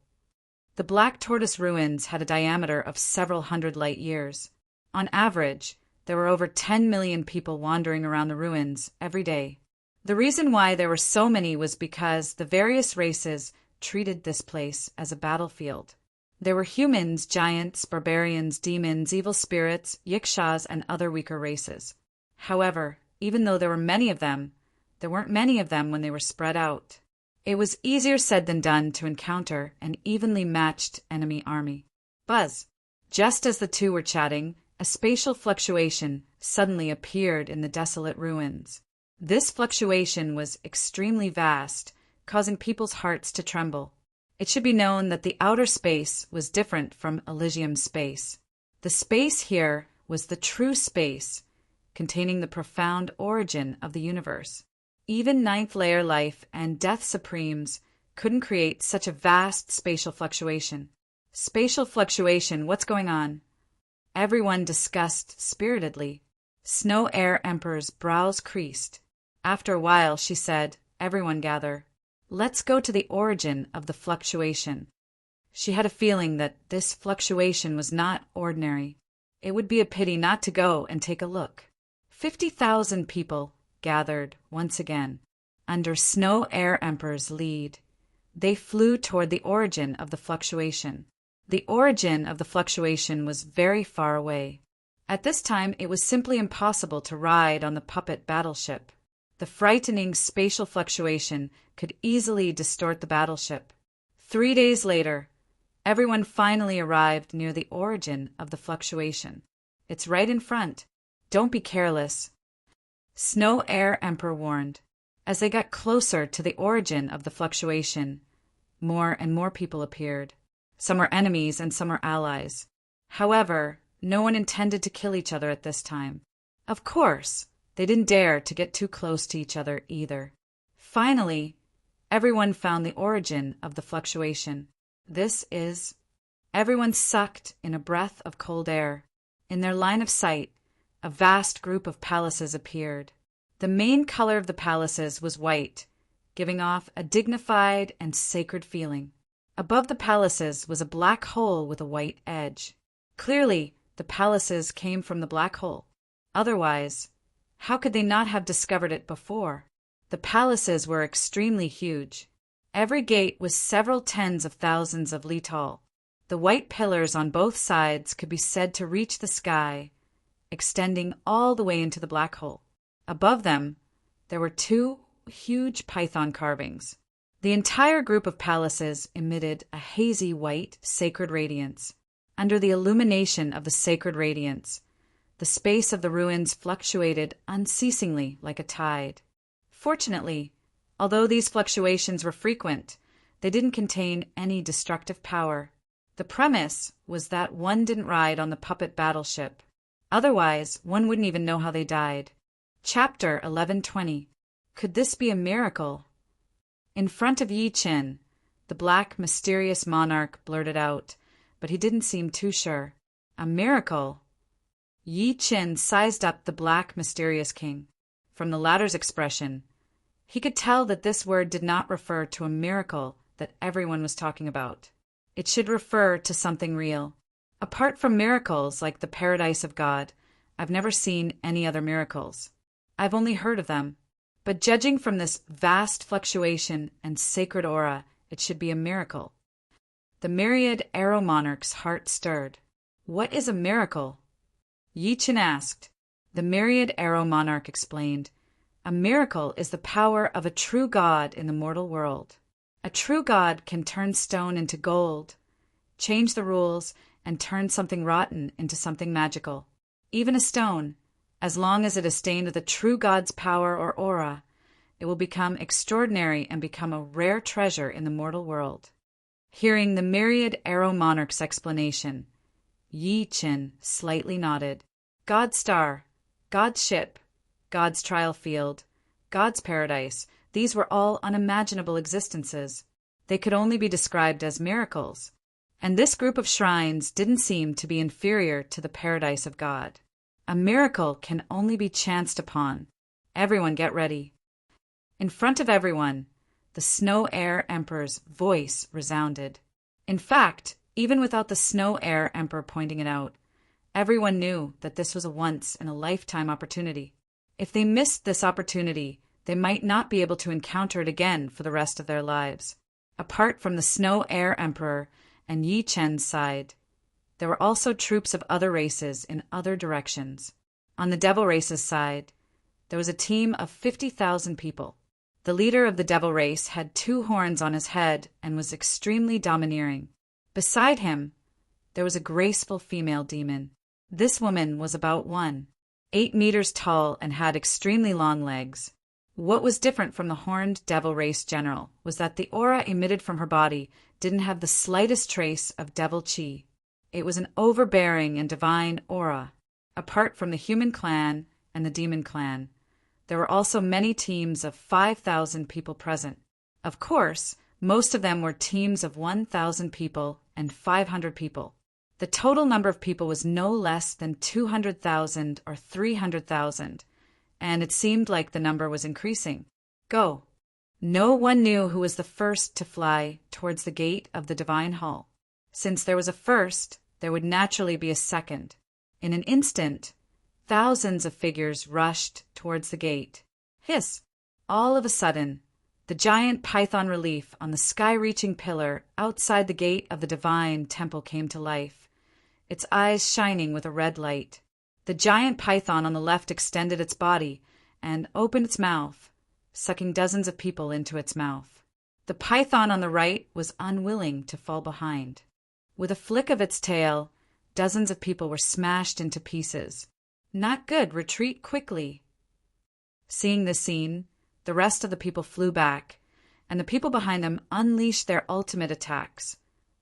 The Black Tortoise ruins had a diameter of several hundred light years. On average, there were over 10 million people wandering around the ruins every day. The reason why there were so many was because the various races treated this place as a battlefield. There were humans, giants, barbarians, demons, evil spirits, yikshas, and other weaker races. However, even though there were many of them, there weren't many of them when they were spread out. It was easier said than done to encounter an evenly matched enemy army. Buzz! Just as the two were chatting, a spatial fluctuation suddenly appeared in the desolate ruins. This fluctuation was extremely vast, causing people's hearts to tremble. It should be known that the outer space was different from Elysium's space. The space here was the true space, containing the profound origin of the universe. Even ninth layer life and death supremes couldn't create such a vast spatial fluctuation. Spatial fluctuation, what's going on? Everyone discussed spiritedly. Snow Air Emperor's brows creased. After a while, she said, "Everyone gather. Let's go to the origin of the fluctuation." She had a feeling that this fluctuation was not ordinary. It would be a pity not to go and take a look. 50,000 people gathered once again, under Snow Air Emperor's lead. They flew toward the origin of the fluctuation. The origin of the fluctuation was very far away. At this time, it was simply impossible to ride on the puppet battleship. The frightening spatial fluctuation could easily distort the battleship. 3 days later, everyone finally arrived near the origin of the fluctuation. It's right in front. Don't be careless. Snow Air Emperor warned. As they got closer to the origin of the fluctuation, more and more people appeared. Some were enemies and some were allies. However, no one intended to kill each other at this time. Of course, they didn't dare to get too close to each other either. Finally, everyone found the origin of the fluctuation. Everyone sucked in a breath of cold air. In their line of sight, a vast group of palaces appeared. The main color of the palaces was white, giving off a dignified and sacred feeling. Above the palaces was a black hole with a white edge. Clearly, the palaces came from the black hole. Otherwise, how could they not have discovered it before? The palaces were extremely huge. Every gate was several tens of thousands of li tall. The white pillars on both sides could be said to reach the sky, extending all the way into the black hole. Above them, there were 2 huge python carvings. The entire group of palaces emitted a hazy white, sacred radiance. Under the illumination of the sacred radiance, the space of the ruins fluctuated unceasingly like a tide. Fortunately, although these fluctuations were frequent, they didn't contain any destructive power. The premise was that one didn't ride on the puppet battleship. Otherwise, one wouldn't even know how they died. Chapter 1120. Could this be a miracle? In front of Yi Qin, the black, mysterious monarch blurted out, but he didn't seem too sure. A miracle? Yi Qin sized up the black, mysterious king. From the latter's expression, he could tell that this word did not refer to a miracle that everyone was talking about. It should refer to something real. Apart from miracles like the paradise of God, I've never seen any other miracles. I've only heard of them. But judging from this vast fluctuation and sacred aura, it should be a miracle. The myriad arrow monarch's heart stirred. What is a miracle? Yi Qin asked. The myriad arrow monarch explained. A miracle is the power of a true god in the mortal world. A true god can turn stone into gold, change the rules, and turn something rotten into something magical. Even a stone, as long as it is stained with a true god's power or aura, it will become extraordinary and become a rare treasure in the mortal world. Hearing the myriad arrow monarch's explanation, Yi Qin slightly nodded. God's star, God's ship, God's trial field, God's paradise, these were all unimaginable existences. They could only be described as miracles. And this group of shrines didn't seem to be inferior to the paradise of God. A miracle can only be chanced upon. Everyone get ready. In front of everyone, the Snow Air Emperor's voice resounded. In fact, even without the Snow Air Emperor pointing it out, everyone knew that this was a once-in-a-lifetime opportunity. If they missed this opportunity, they might not be able to encounter it again for the rest of their lives. Apart from the Snow Air Emperor and Yi Qin's side, there were also troops of other races in other directions. On the Devil Race's side, there was a team of 50,000 people. The leader of the Devil Race had 2 horns on his head and was extremely domineering. Beside him, there was a graceful female demon. This woman was about 8 meters tall and had extremely long legs. What was different from the horned Devil Race general was that the aura emitted from her body didn't have the slightest trace of devil chi. It was an overbearing and divine aura. Apart from the human clan and the demon clan, there were also many teams of 5,000 people present. Of course, most of them were teams of 1,000 people and 500 people. The total number of people was no less than 200,000 or 300,000, and it seemed like the number was increasing. Go. No one knew who was the first to fly towards the gate of the divine hall. Since there was a first, there would naturally be a second. In an instant, thousands of figures rushed towards the gate. Hiss! All of a sudden, the giant python relief on the sky-reaching pillar outside the gate of the divine temple came to life, its eyes shining with a red light. The giant python on the left extended its body and opened its mouth, sucking dozens of people into its mouth. The python on the right was unwilling to fall behind. With a flick of its tail, dozens of people were smashed into pieces. Not good, retreat quickly. Seeing this scene, the rest of the people flew back, and the people behind them unleashed their ultimate attacks,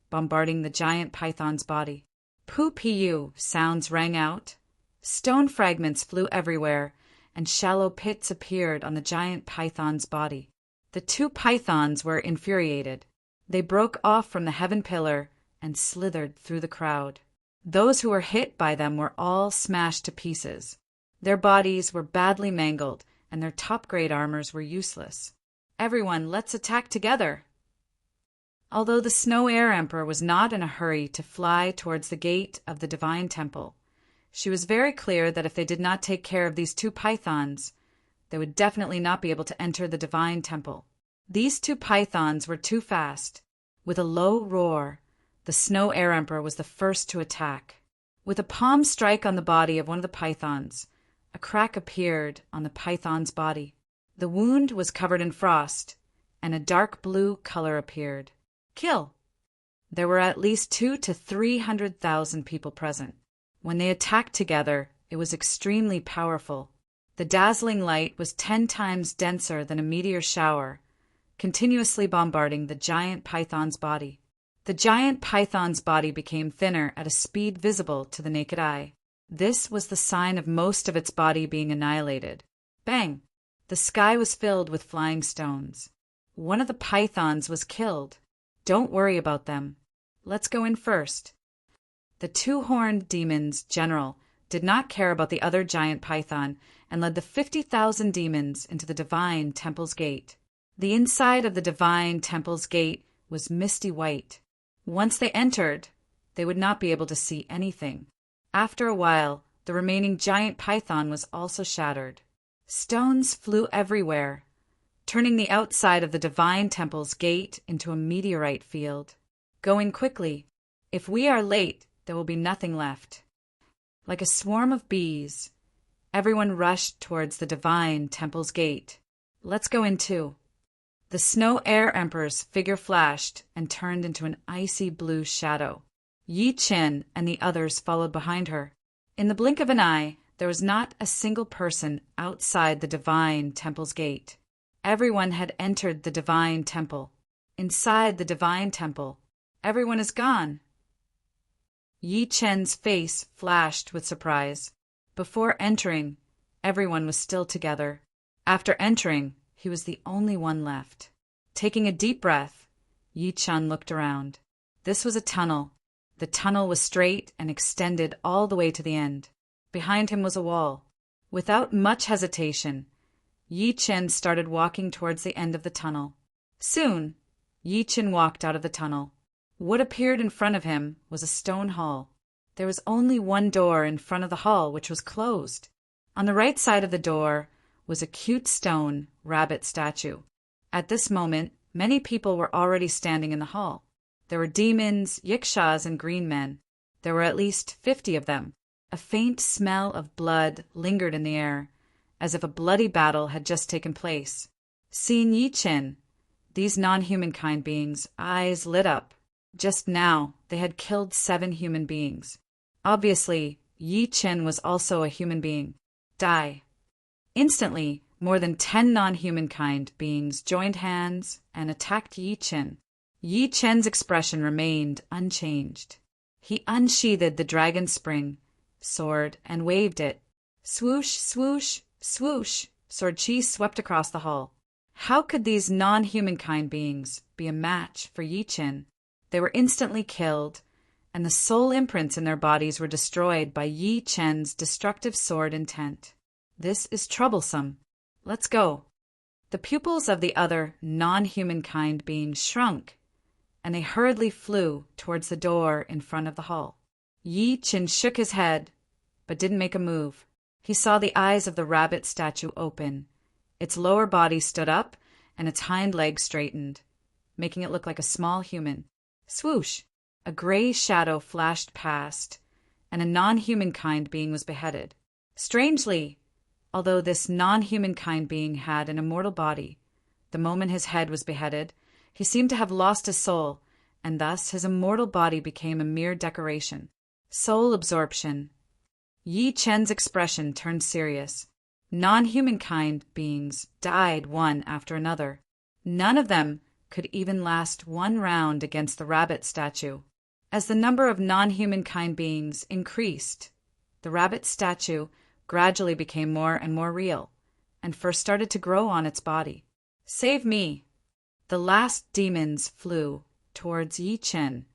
bombarding the giant python's body. Poo-pee-you sounds rang out. Stone fragments flew everywhere, and shallow pits appeared on the giant python's body. The two pythons were infuriated. They broke off from the heaven pillar and slithered through the crowd. Those who were hit by them were all smashed to pieces. Their bodies were badly mangled, and their top-grade armors were useless. Everyone, let's attack together! Although the Snow Air Emperor was not in a hurry to fly towards the gate of the divine temple, she was very clear that if they did not take care of these two pythons, they would definitely not be able to enter the divine temple. These two pythons were too fast. With a low roar, the Snow Air Emperor was the first to attack. With a palm strike on the body of one of the pythons, a crack appeared on the python's body. The wound was covered in frost, and a dark blue color appeared. Kill! There were at least 200,000 to 300,000 people present. When they attacked together, it was extremely powerful. The dazzling light was 10 times denser than a meteor shower, continuously bombarding the giant python's body. The giant python's body became thinner at a speed visible to the naked eye. This was the sign of most of its body being annihilated. Bang! The sky was filled with flying stones. One of the pythons was killed. Don't worry about them. Let's go in first. The two-horned demon's general did not care about the other giant python and led the 50,000 demons into the divine temple's gate. The inside of the divine temple's gate was misty white. Once they entered, they would not be able to see anything. After a while, the remaining giant python was also shattered. Stones flew everywhere, turning the outside of the divine temple's gate into a meteorite field. Going quickly. If we are late, there will be nothing left. Like a swarm of bees, everyone rushed towards the divine temple's gate. Let's go in too. The Snow Air Emperor's figure flashed and turned into an icy blue shadow. Yi Qin and the others followed behind her. In the blink of an eye, there was not a single person outside the divine temple's gate. Everyone had entered the divine temple. Inside the divine temple, everyone is gone. Yi Chen's face flashed with surprise. Before entering, everyone was still together. After entering, he was the only one left. Taking a deep breath, Yi Chen looked around. This was a tunnel. The tunnel was straight and extended all the way to the end. Behind him was a wall. Without much hesitation, Yi Chen started walking towards the end of the tunnel. Soon, Yi Chen walked out of the tunnel. What appeared in front of him was a stone hall. There was only one door in front of the hall, which was closed. On the right side of the door was a cute stone rabbit statue. At this moment, many people were already standing in the hall. There were demons, yikshaws, and green men. There were at least 50 of them. A faint smell of blood lingered in the air, as if a bloody battle had just taken place. Seeing Yi Chen, these non-humankind beings' eyes lit up. Just now, they had killed 7 human beings. Obviously, Yi Chen was also a human being. Die. Instantly, more than 10 non-humankind beings joined hands and attacked Yi Chen. Yi Chen's expression remained unchanged. He unsheathed the dragon spring sword and waved it. Swoosh, swoosh, swoosh, sword chi swept across the hall. How could these non-humankind beings be a match for Yi Chen? They were instantly killed, and the soul imprints in their bodies were destroyed by Yi Chen's destructive sword intent. This is troublesome. Let's go. The pupils of the other non-humankind beings shrunk, and they hurriedly flew towards the door in front of the hall. Yi Chen shook his head, but didn't make a move. He saw the eyes of the rabbit statue open. Its lower body stood up, and its hind legs straightened, making it look like a small human. Swoosh! A gray shadow flashed past, and a non-humankind being was beheaded. Strangely, Although this non-humankind being had an immortal body, the moment his head was beheaded, he seemed to have lost his soul, and thus his immortal body became a mere decoration. Soul absorption. Yi Chen's expression turned serious. Non-humankind beings died one after another. None of them could even last one round against the rabbit statue. As the number of non-humankind beings increased, the rabbit statue gradually became more and more real, and first started to grow on its body. Save me! The last demons flew towards Yi Chen,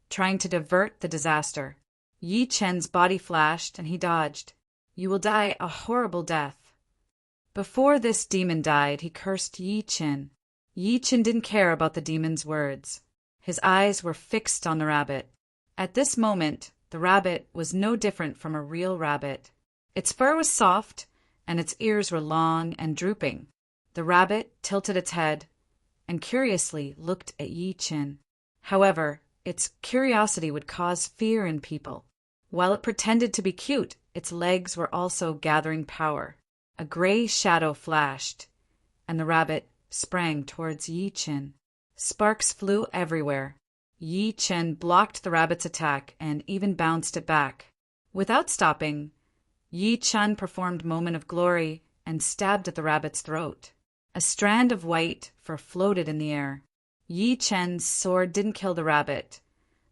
trying to divert the disaster. Yi Chen's body flashed, and he dodged. You will die a horrible death. Before this demon died, he cursed Yi Chen. Yi Chen didn't care about the demon's words. His eyes were fixed on the rabbit. At this moment, the rabbit was no different from a real rabbit. Its fur was soft, and its ears were long and drooping. The rabbit tilted its head and curiously looked at Yi Chen. However, its curiosity would cause fear in people. While it pretended to be cute, its legs were also gathering power. A gray shadow flashed, and the rabbit sprang towards Yi Chen. Sparks flew everywhere. Yi Chen blocked the rabbit's attack and even bounced it back. Without stopping, Yi Chen performed Moment of Glory and stabbed at the rabbit's throat. A strand of white fur floated in the air. Yi Chen's sword didn't kill the rabbit,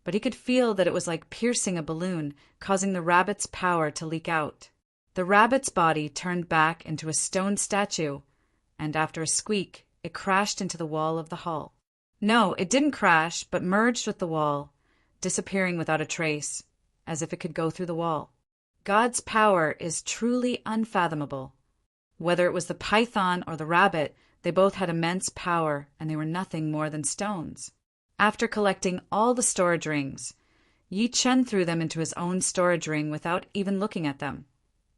but he could feel that it was like piercing a balloon, causing the rabbit's power to leak out. The rabbit's body turned back into a stone statue, and after a squeak, it crashed into the wall of the hall. No, it didn't crash, but merged with the wall, disappearing without a trace, as if it could go through the wall. God's power is truly unfathomable. Whether it was the python or the rabbit, they both had immense power, and they were nothing more than stones. After collecting all the storage rings, Yi Chen threw them into his own storage ring without even looking at them,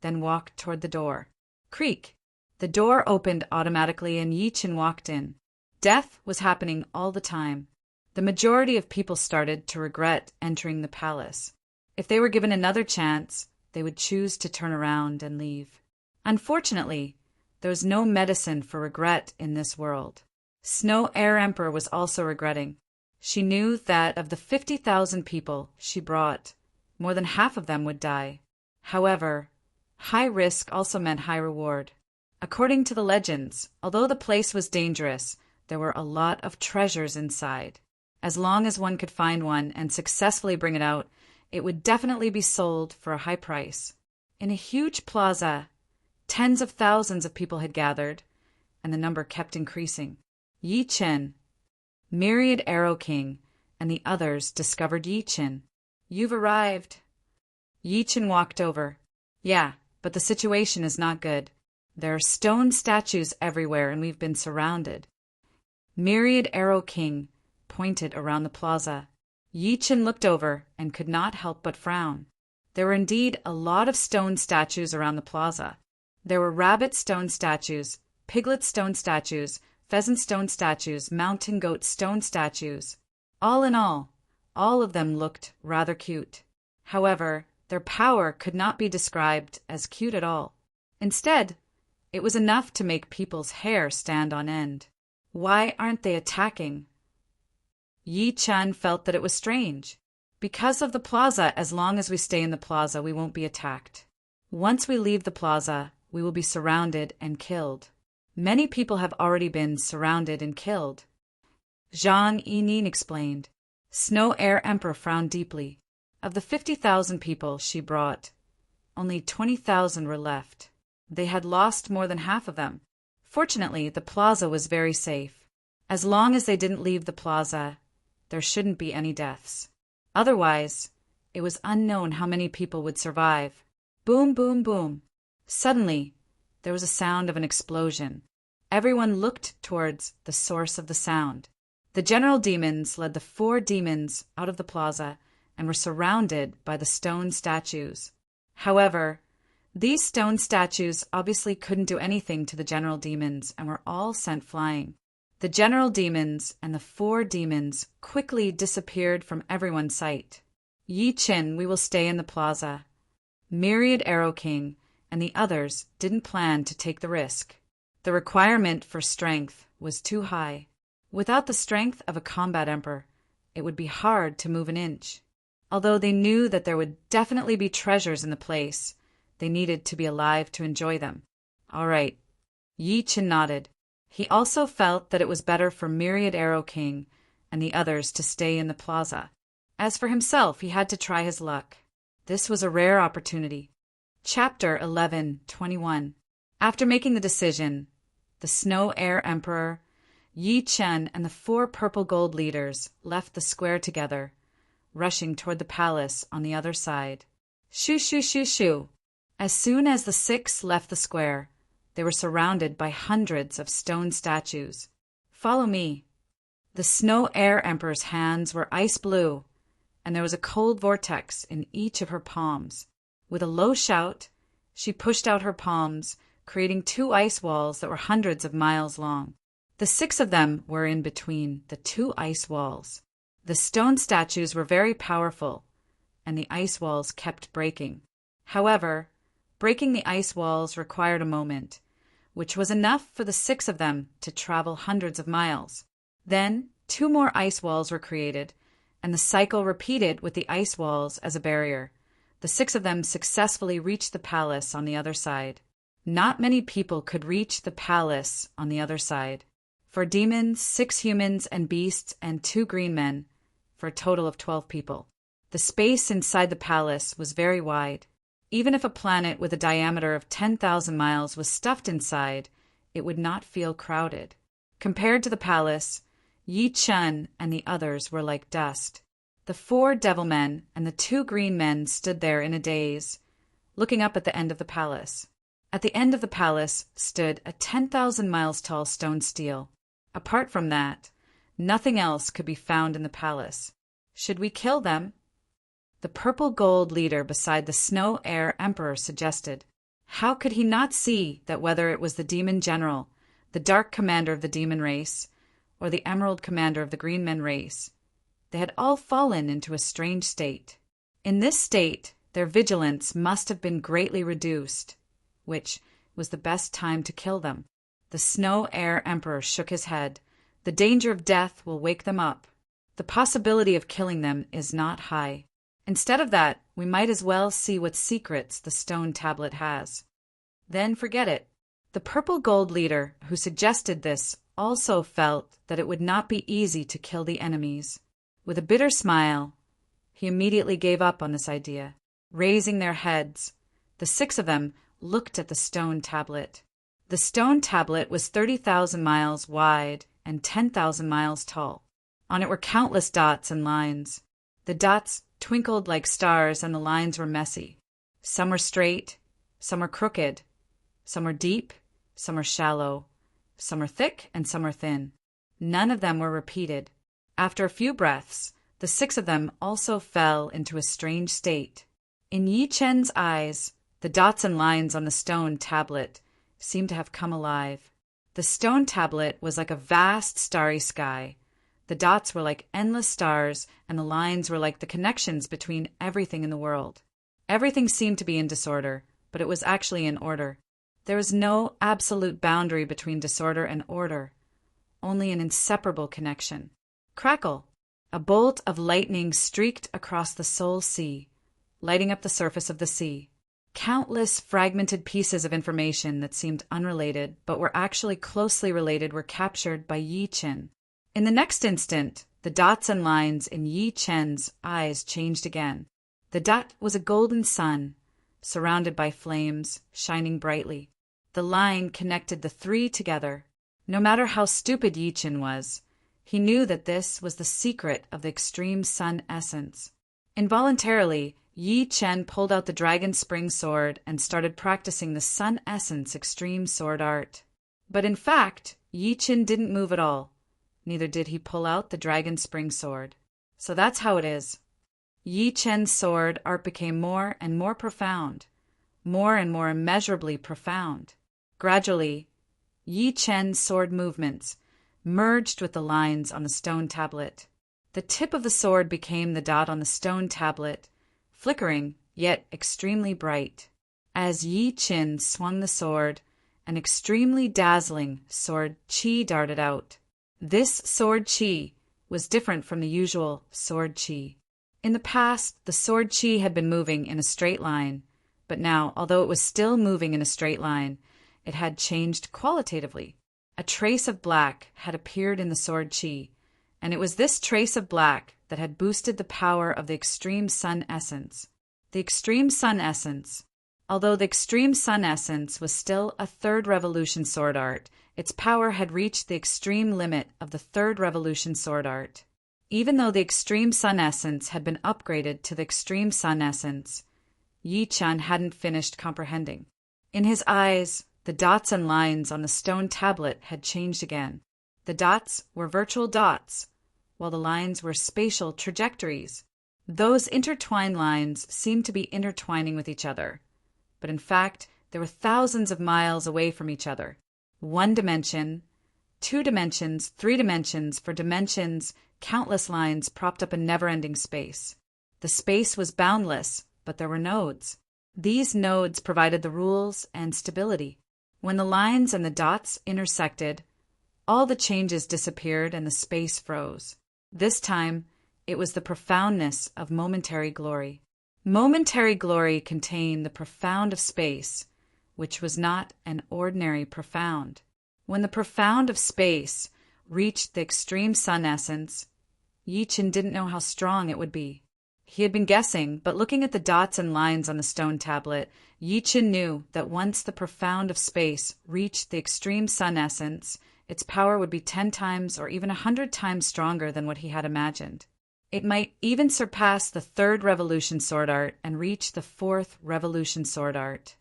then walked toward the door. Creak! The door opened automatically and Yi Chen walked in. Death was happening all the time. The majority of people started to regret entering the palace. If they were given another chance, they would choose to turn around and leave. Unfortunately, there was no medicine for regret in this world. Snow Air Emperor was also regretting. She knew that of the 50,000 people she brought, more than half of them would die. However, high risk also meant high reward. According to the legends, although the place was dangerous, there were a lot of treasures inside. As long as one could find one and successfully bring it out, it would definitely be sold for a high price. In a huge plaza, tens of thousands of people had gathered, and the number kept increasing. Yi Chen, Myriad Arrow King, and the others discovered Yi Chen. You've arrived. Yi Chen walked over. Yeah, but the situation is not good. There are stone statues everywhere, and we've been surrounded. Myriad Arrow King pointed around the plaza. Yi Chen looked over and could not help but frown. There were indeed a lot of stone statues around the plaza. There were rabbit stone statues, piglet stone statues, pheasant stone statues, mountain goat stone statues. All in all of them looked rather cute. However, their power could not be described as cute at all. Instead, it was enough to make people's hair stand on end. Why aren't they attacking? Yi Chen felt that it was strange. Because of the plaza, as long as we stay in the plaza, we won't be attacked. Once we leave the plaza, we will be surrounded and killed. Many people have already been surrounded and killed. Zhang Yining explained. Snow Air Emperor frowned deeply. Of the 50,000 people she brought, only 20,000 were left. They had lost more than half of them. Fortunately, the plaza was very safe. As long as they didn't leave the plaza, there shouldn't be any deaths. Otherwise, it was unknown how many people would survive. Boom, boom, boom. Suddenly, there was a sound of an explosion. Everyone looked towards the source of the sound. The general demons led the 4 demons out of the plaza and were surrounded by the stone statues. However, these stone statues obviously couldn't do anything to the general demons and were all sent flying. The general demons and the 4 demons quickly disappeared from everyone's sight. Yi Chen, we will stay in the plaza. Myriad Arrow King and the others didn't plan to take the risk. The requirement for strength was too high. Without the strength of a combat emperor, it would be hard to move an inch. Although they knew that there would definitely be treasures in the place, they needed to be alive to enjoy them. All right. Yi Chen nodded. He also felt that it was better for Myriad Arrow King and the others to stay in the plaza. As for himself, he had to try his luck. This was a rare opportunity. Chapter 11:21. After making the decision, the Snow Air Emperor, Yi Chen, and the 4 purple gold leaders left the square together, rushing toward the palace on the other side. Shoo, shoo, shoo, shoo. As soon as the 6 left the square, they were surrounded by hundreds of stone statues. Follow me. The Snow Air Emperor's hands were ice blue, and there was a cold vortex in each of her palms. With a low shout, she pushed out her palms, creating 2 ice walls that were hundreds of miles long. The 6 of them were in between the 2 ice walls. The stone statues were very powerful, and the ice walls kept breaking. However, breaking the ice walls required a moment, which was enough for the 6 of them to travel hundreds of miles. Then 2 more ice walls were created, and the cycle repeated with the ice walls as a barrier. The 6 of them successfully reached the palace on the other side. Not many people could reach the palace on the other side. 4 demons, 6 humans and beasts, and 2 green men, for a total of 12 people. The space inside the palace was very wide. Even if a planet with a diameter of 10,000 miles was stuffed inside, it would not feel crowded. Compared to the palace, Yi Chen and the others were like dust. The 4 devil men and the 2 green men stood there in a daze, looking up at the end of the palace. At the end of the palace stood a 10,000 miles tall stone stele. Apart from that, nothing else could be found in the palace. Should we kill them? The purple gold leader beside the Snow Air Emperor suggested. How could he not see that whether it was the demon general, the dark commander of the demon race, or the emerald commander of the green men race, they had all fallen into a strange state. In this state, their vigilance must have been greatly reduced, which was the best time to kill them. The Snow Air Emperor shook his head. The danger of death will wake them up. The possibility of killing them is not high. Instead of that, we might as well see what secrets the stone tablet has. Then forget it. The purple gold leader who suggested this also felt that it would not be easy to kill the enemies. With a bitter smile, he immediately gave up on this idea. Raising their heads, the 6 of them looked at the stone tablet. The stone tablet was 30,000 miles wide and 10,000 miles tall. On it were countless dots and lines. The dots twinkled like stars and the lines were messy. Some were straight, some were crooked, some were deep, some were shallow, some were thick and some were thin. None of them were repeated. After a few breaths, the 6 of them also fell into a strange state. In Yi Chen's eyes, the dots and lines on the stone tablet seemed to have come alive. The stone tablet was like a vast starry sky. The dots were like endless stars, and the lines were like the connections between everything in the world. Everything seemed to be in disorder, but it was actually in order. There was no absolute boundary between disorder and order, only an inseparable connection. Crackle! A bolt of lightning streaked across the Soul Sea, lighting up the surface of the sea. Countless fragmented pieces of information that seemed unrelated but were actually closely related were captured by Yi Chen. In the next instant, the dots and lines in Yi Chen's eyes changed again. The dot was a golden sun, surrounded by flames, shining brightly. The line connected the 3 together. No matter how stupid Yi Chen was, he knew that this was the secret of the extreme sun essence. Involuntarily, Yi Chen pulled out the dragon spring sword and started practicing the sun essence extreme sword art. But in fact, Yi Chen didn't move at all. Neither did he pull out the dragon spring sword. So that's how it is. Yi Chen's sword art became more and more profound, more and more immeasurably profound. Gradually, Yi Chen's sword movements merged with the lines on the stone tablet. The tip of the sword became the dot on the stone tablet, flickering, yet extremely bright. As Yi Qin swung the sword, an extremely dazzling sword qi darted out. This sword qi was different from the usual sword qi. In the past, the sword qi had been moving in a straight line, but now, although it was still moving in a straight line, it had changed qualitatively. A trace of black had appeared in the sword qi, and it was this trace of black that had boosted the power of the extreme sun essence. The extreme sun essence. Although the extreme sun essence was still a third revolution sword art, its power had reached the extreme limit of the third revolution sword art. Even though the extreme sun essence had been upgraded to the extreme sun essence, Yi Chen hadn't finished comprehending. In his eyes, the dots and lines on the stone tablet had changed again. The dots were virtual dots, while the lines were spatial trajectories. Those intertwined lines seemed to be intertwining with each other, but in fact, they were thousands of miles away from each other. 1 dimension, 2 dimensions, 3 dimensions, 4 dimensions, countless lines propped up a never-ending space. The space was boundless, but there were nodes. These nodes provided the rules and stability. When the lines and the dots intersected, all the changes disappeared and the space froze. This time, it was the profoundness of momentary glory. Momentary glory contained the profound of space, which was not an ordinary profound. When the profound of space reached the extreme sun essence, Yi Chen didn't know how strong it would be. He had been guessing, but looking at the dots and lines on the stone tablet, Yi Chen knew that once the profound of space reached the extreme sun essence, its power would be 10 times or even 100 times stronger than what he had imagined. It might even surpass the third revolution sword art and reach the fourth revolution sword art.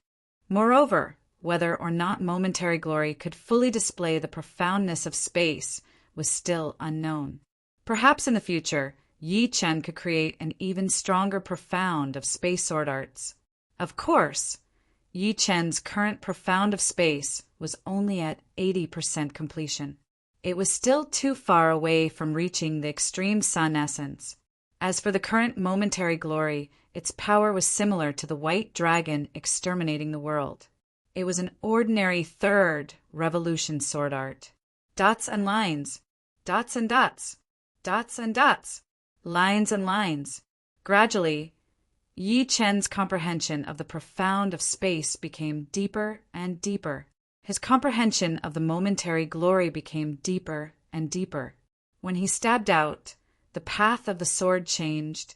Moreover, whether or not momentary glory could fully display the profoundness of space was still unknown. Perhaps in the future, Yi Chen could create an even stronger profound of space sword arts. Of course, Yi Chen's current profound of space was only at 80% completion. It was still too far away from reaching the extreme sun essence. As for the current momentary glory, its power was similar to the white dragon exterminating the world. It was an ordinary third revolution sword art. Dots and lines, dots and dots, dots and dots, lines and lines. Gradually, Yi Chen's comprehension of the profound of space became deeper and deeper. His comprehension of the momentary glory became deeper and deeper. When he stabbed out, the path of the sword changed,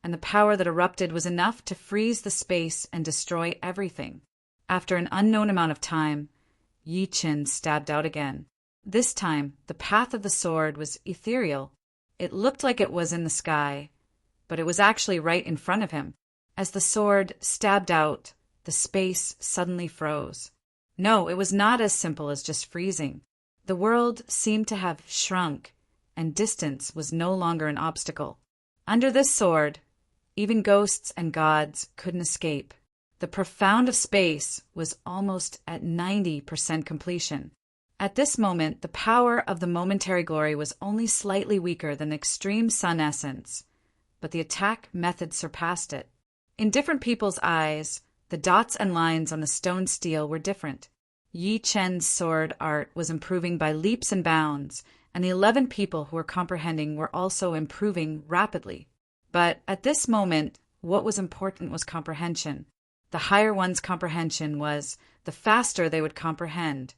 and the power that erupted was enough to freeze the space and destroy everything. After an unknown amount of time, Yi Chen stabbed out again. This time, the path of the sword was ethereal. It looked like it was in the sky, but it was actually right in front of him. As the sword stabbed out, the space suddenly froze. No, it was not as simple as just freezing. The world seemed to have shrunk, and distance was no longer an obstacle. Under this sword, even ghosts and gods couldn't escape. The profound of space was almost at 90% completion. At this moment, the power of the momentary glory was only slightly weaker than the extreme sun essence, but the attack method surpassed it. In different people's eyes, the dots and lines on the stone steel were different. Yi Chen's sword art was improving by leaps and bounds, and the 11 people who were comprehending were also improving rapidly. But at this moment, what was important was comprehension. The higher one's comprehension was, the faster they would comprehend,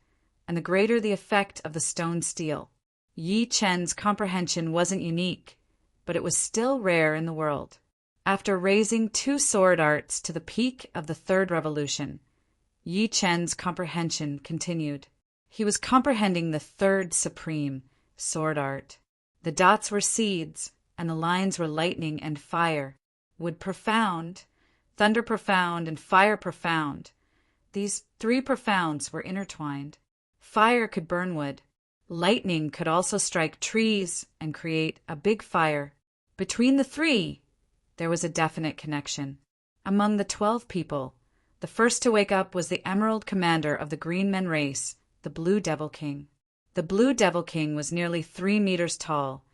and the greater the effect of the stone steel. Yi Chen's comprehension wasn't unique, but it was still rare in the world. After raising 2 sword arts to the peak of the third revolution, Yi Chen's comprehension continued. He was comprehending the third supreme sword art. The dots were seeds, and the lines were lightning and fire. Wood profound, thunder profound, and fire profound. These 3 profounds were intertwined. Fire could burn wood. Lightning could also strike trees and create a big fire. Between the 3, there was a definite connection. Among the 12 people, the first to wake up was the Emerald Commander of the Green Men race, the Blue Devil King. The Blue Devil King was nearly 3 meters tall,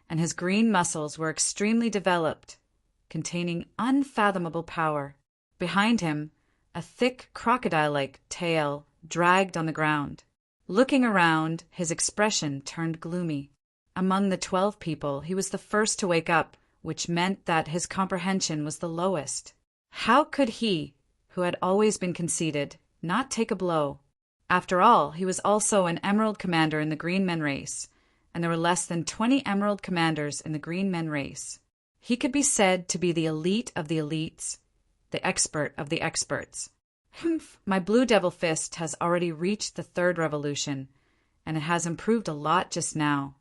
and his green muscles were extremely developed, containing unfathomable power. Behind him, a thick crocodile-like tail dragged on the ground. Looking around, his expression turned gloomy. Among the 12 people, he was the first to wake up, which meant that his comprehension was the lowest. How could he, who had always been conceited, not take a blow? After all, he was also an Emerald Commander in the Green Men race, and there were less than 20 Emerald Commanders in the Green Men race. He could be said to be the elite of the elites, the expert of the experts. Humph, my Blue Devil Fist has already reached the 3rd revolution, and it has improved a lot just now.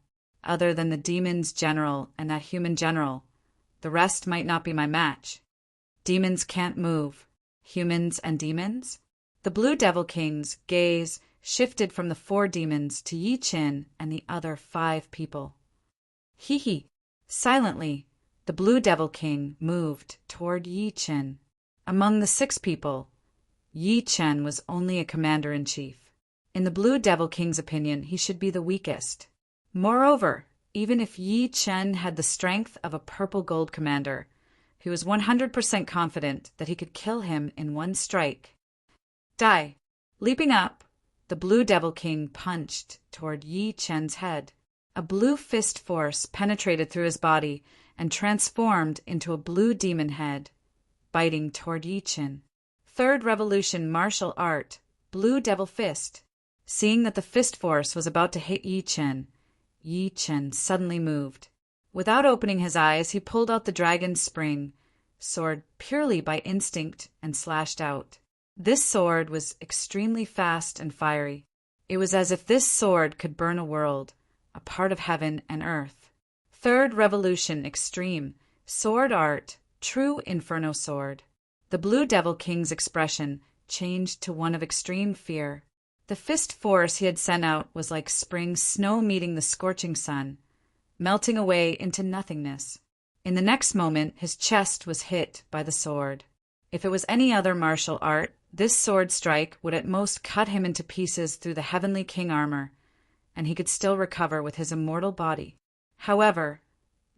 Other than the Demon's General and that Human General, the rest might not be my match. Demons can't move. Humans and demons? The Blue Devil King's gaze shifted from the 4 demons to Yi Qin and the other 5 people. Hee. Silently, the Blue Devil King moved toward Yi Qin. Among the 6 people, Yi Qin was only a commander-in-chief. In the Blue Devil King's opinion, he should be the weakest. Moreover, even if Yi Qin had the strength of a purple gold commander, he was 100% confident that he could kill him in one strike. Die. Leaping up, the Blue Devil King punched toward Yi Qin's head. A blue fist force penetrated through his body and transformed into a blue demon head, biting toward Yi Qin. 3rd Revolution Martial Art, Blue Devil Fist. Seeing that the fist force was about to hit Yi Qin suddenly moved. Without opening his eyes, he pulled out the dragon's spring sword purely by instinct and slashed out. This sword was extremely fast and fiery. It was as if this sword could burn a world, a part of heaven and earth. 3rd Revolution Extreme, Sword Art, True Inferno Sword. The Blue Devil King's expression changed to one of extreme fear. The fist force he had sent out was like spring snow meeting the scorching sun, melting away into nothingness. In the next moment, his chest was hit by the sword. If it was any other martial art, this sword strike would at most cut him into pieces through the Heavenly King armor, and he could still recover with his immortal body. However,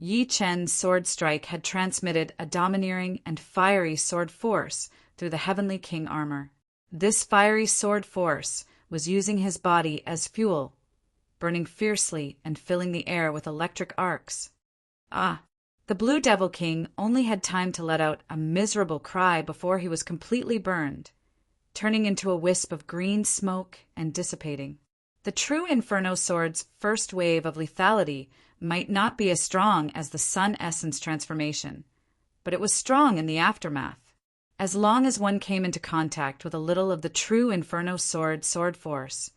Yi Qin's sword strike had transmitted a domineering and fiery sword force through the Heavenly King armor. This fiery sword force was using his body as fuel, burning fiercely and filling the air with electric arcs. The Blue Devil King only had time to let out a miserable cry before he was completely burned, turning into a wisp of green smoke and dissipating. The True Inferno Sword's first wave of lethality might not be as strong as the Sun Essence transformation, but it was strong in the aftermath. As long as one came into contact with a little of the True Inferno Sword force,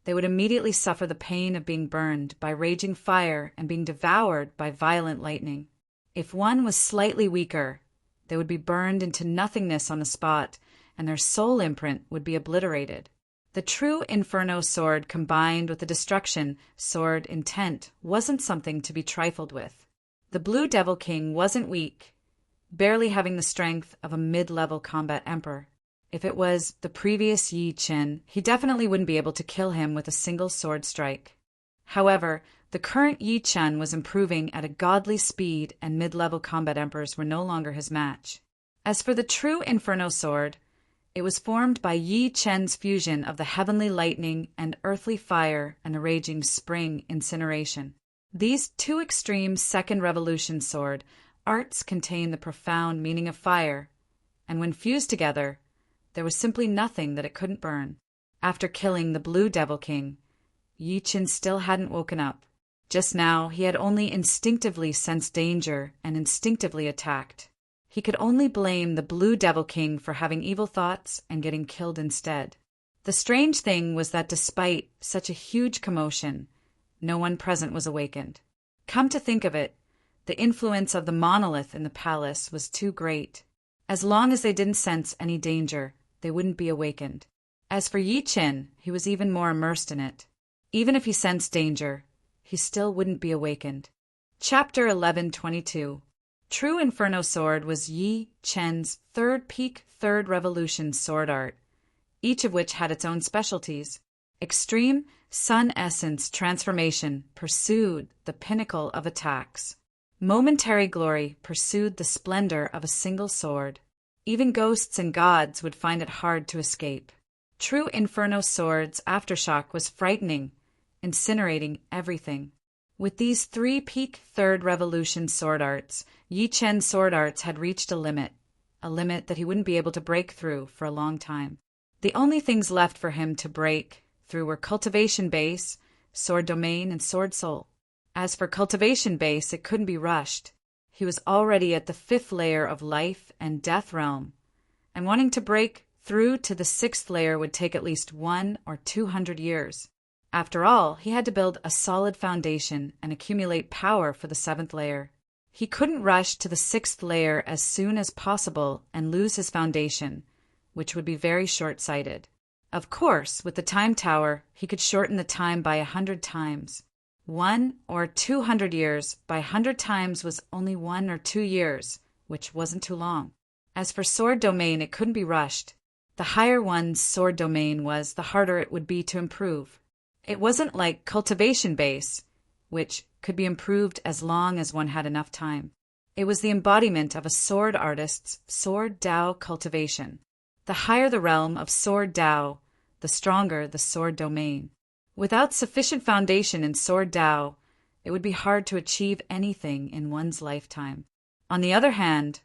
they would immediately suffer the pain of being burned by raging fire and being devoured by violent lightning. If one was slightly weaker, they would be burned into nothingness on the spot, and their soul imprint would be obliterated. The True Inferno Sword combined with the Destruction Sword intent wasn't something to be trifled with. The Blue Devil King wasn't weak, barely having the strength of a mid-level combat emperor. If it was the previous Yi Qin, he definitely wouldn't be able to kill him with a single sword strike. However, the current Yi Qin was improving at a godly speed, and mid-level combat emperors were no longer his match. As for the True Inferno Sword, it was formed by Yi Qin's fusion of the heavenly lightning and earthly fire and a raging spring incineration. These 2 extreme Second Revolution sword arts contain the profound meaning of fire, and when fused together, there was simply nothing that it couldn't burn. After killing the Blue Devil King, Yi Qin still hadn't woken up. Just now, he had only instinctively sensed danger and instinctively attacked. He could only blame the Blue Devil King for having evil thoughts and getting killed instead. The strange thing was that despite such a huge commotion, no one present was awakened. Come to think of it, the influence of the monolith in the palace was too great. As long as they didn't sense any danger, they wouldn't be awakened. As for Yi Qin, he was even more immersed in it. Even if he sensed danger, he still wouldn't be awakened. Chapter 1122. True Inferno Sword was Yi Qin's 3rd peak 3rd Revolution sword art, each of which had its own specialties. Extreme Sun Essence Transformation pursued the pinnacle of attacks. Momentary Glory pursued the splendor of a single sword. Even ghosts and gods would find it hard to escape. True Inferno Sword's aftershock was frightening, incinerating everything. With these 3 peak Third Revolution sword arts, Yi Chen's sword arts had reached a limit that he wouldn't be able to break through for a long time. The only things left for him to break through were Cultivation Base, Sword Domain, and Sword Soul. As for Cultivation Base, it couldn't be rushed. He was already at the 5th layer of Life and Death Realm, and wanting to break through to the 6th layer would take at least 100 or 200 years. After all, he had to build a solid foundation and accumulate power for the 7th layer. He couldn't rush to the 6th layer as soon as possible and lose his foundation, which would be very short-sighted. Of course, with the Time Tower, he could shorten the time by 100 times. 100 or 200 years by 100 times was only 1 or 2 years, which wasn't too long. As for Sword Domain, it couldn't be rushed. The higher one's Sword Domain was, the harder it would be to improve. It wasn't like Cultivation Base, which could be improved as long as one had enough time. It was the embodiment of a sword artist's Sword Dao cultivation. The higher the realm of Sword Dao, the stronger the Sword Domain. Without sufficient foundation in Sword Dao, it would be hard to achieve anything in one's lifetime. On the other hand,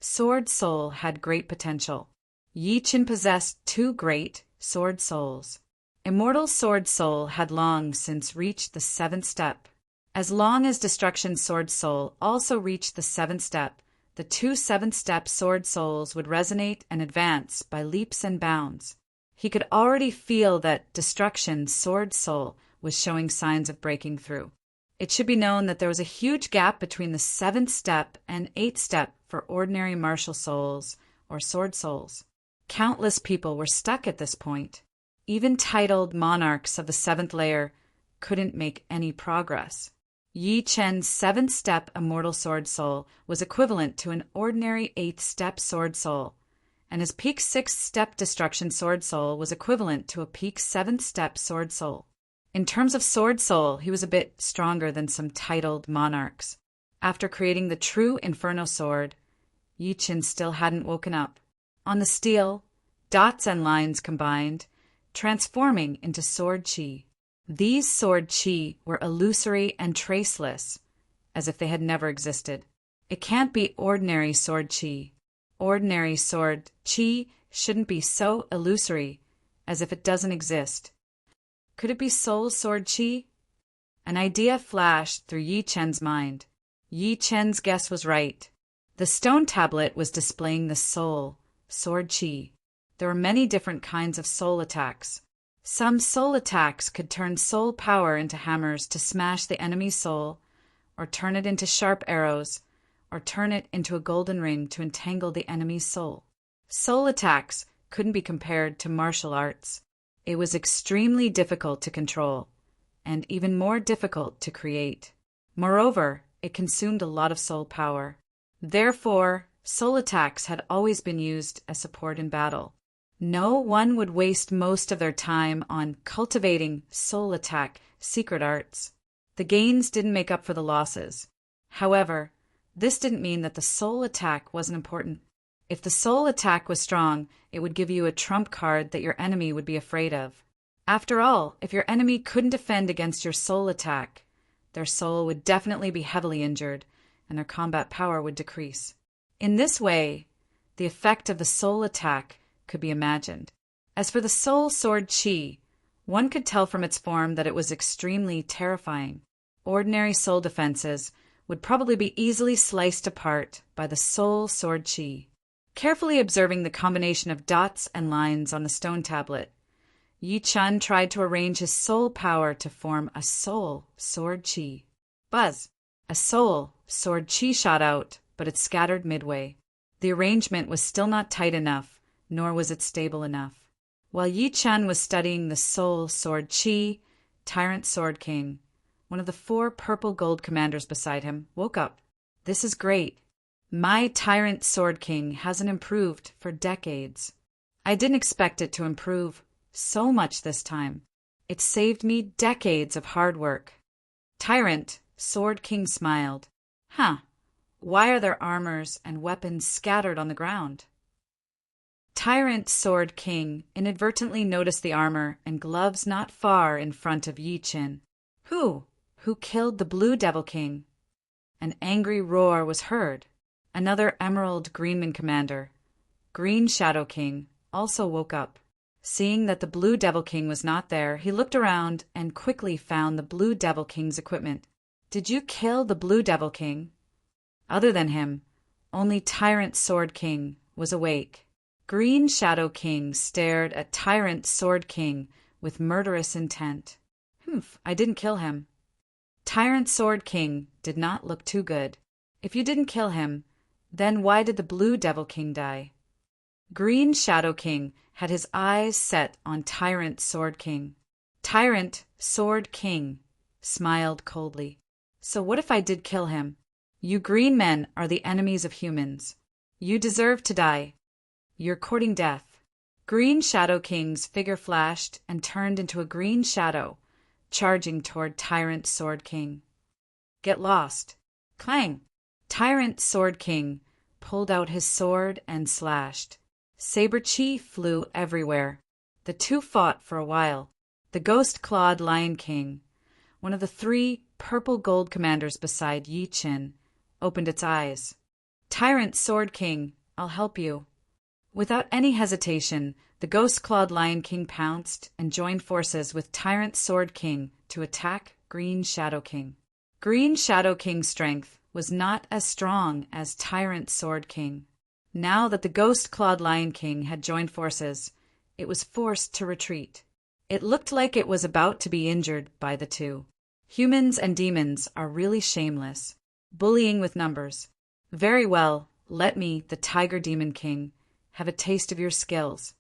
Sword Soul had great potential. Yi Chen possessed 2 great Sword Souls. Immortal Sword Soul had long since reached the 7th step. As long as Destruction Sword Soul also reached the 7th step, the 2 7th-step Sword Souls would resonate and advance by leaps and bounds. He could already feel that Destruction Sword Soul was showing signs of breaking through. It should be known that there was a huge gap between the 7th step and 8th step for ordinary martial souls or sword souls. Countless people were stuck at this point. Even titled monarchs of the 7th layer couldn't make any progress. Yi Chen's 7th step immortal sword soul was equivalent to an ordinary 8th step sword soul, and his peak 6th step destruction sword soul was equivalent to a peak 7th step sword soul. In terms of sword soul, he was a bit stronger than some titled monarchs. After creating the true Inferno sword, Yi Chen still hadn't woken up. On the steel, dots and lines combined, transforming into sword chi. These sword chi were illusory and traceless, as if they had never existed. It can't be ordinary sword chi. Ordinary sword chi shouldn't be so illusory, as if it doesn't exist. Could it be soul sword chi? An idea flashed through Yi Chen's mind. Yi Chen's guess was right. The stone tablet was displaying the soul sword chi. There were many different kinds of soul attacks. Some soul attacks could turn soul power into hammers to smash the enemy's soul, or turn it into sharp arrows, or turn it into a golden ring to entangle the enemy's soul. Soul attacks couldn't be compared to martial arts. It was extremely difficult to control, and even more difficult to create. Moreover, it consumed a lot of soul power. Therefore, soul attacks had always been used as support in battle. No one would waste most of their time on cultivating soul attack secret arts. The gains didn't make up for the losses. However, this didn't mean that the soul attack wasn't important. If the soul attack was strong, it would give you a trump card that your enemy would be afraid of. After all, if your enemy couldn't defend against your soul attack, their soul would definitely be heavily injured, and their combat power would decrease. In this way, the effect of the soul attack could be imagined. As for the soul sword chi, one could tell from its form that it was extremely terrifying. Ordinary soul defenses would probably be easily sliced apart by the soul sword chi. Carefully observing the combination of dots and lines on the stone tablet, Yi Chen tried to arrange his soul power to form a soul sword chi. Buzz! A soul sword chi shot out, but it scattered midway. The arrangement was still not tight enough, nor was it stable enough. While Yi Chen was studying the soul sword chi, Tyrant Sword King, one of the 4 purple gold commanders beside him, woke up. This is great. My Tyrant Sword King hasn't improved for decades. I didn't expect it to improve so much this time. It saved me decades of hard work. Tyrant Sword King smiled. Why are their armors and weapons scattered on the ground? Tyrant Sword King inadvertently noticed the armor and gloves not far in front of Yi Qin. Who? Who killed the Blue Devil King? An angry roar was heard. Another Emerald Greenman commander, Green Shadow King, also woke up. Seeing that the Blue Devil King was not there, he looked around and quickly found the Blue Devil King's equipment. Did you kill the Blue Devil King? Other than him, only Tyrant Sword King was awake. Green Shadow King stared at Tyrant Sword King with murderous intent. I didn't kill him. Tyrant Sword King did not look too good. If you didn't kill him, then why did the Blue Devil King die? Green Shadow King had his eyes set on Tyrant Sword King. Tyrant Sword King smiled coldly. So what if I did kill him? You green men are the enemies of humans. You deserve to die. You're courting death. Green Shadow King's figure flashed and turned into a green shadow, charging toward Tyrant Sword King. Get lost. Clang! Tyrant Sword King pulled out his sword and slashed. Saber chi flew everywhere. The two fought for a while. The ghost-clawed Lion King, one of the 3 purple gold commanders beside Yi Qin, opened its eyes. Tyrant Sword King, I'll help you. Without any hesitation, the ghost-clawed Lion King pounced and joined forces with Tyrant Sword King to attack Green Shadow King. Green Shadow King's strength was not as strong as Tyrant Sword King. Now that the ghost-clawed Lion King had joined forces, it was forced to retreat. It looked like it was about to be injured by the two. Humans and demons are really shameless, bullying with numbers. Very well, let me, the Tiger Demon King, have a taste of your skills.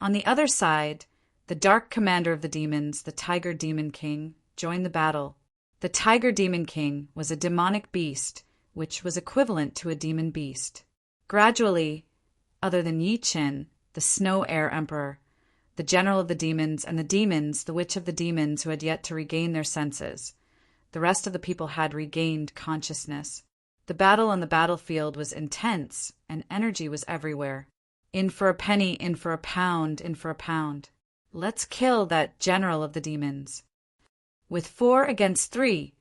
On the other side, the dark commander of the demons, the Tiger Demon King, joined the battle. The Tiger Demon King was a demonic beast, which was equivalent to a demon beast. Gradually, other than Yi Qin, the Snow Air Emperor, the general of the demons, and the demons, the witch of the demons who had yet to regain their senses, the rest of the people had regained consciousness. The battle on the battlefield was intense, and energy was everywhere. In for a penny, in for a pound, in for a pound. Let's kill that general of the demons. With 4 against 3,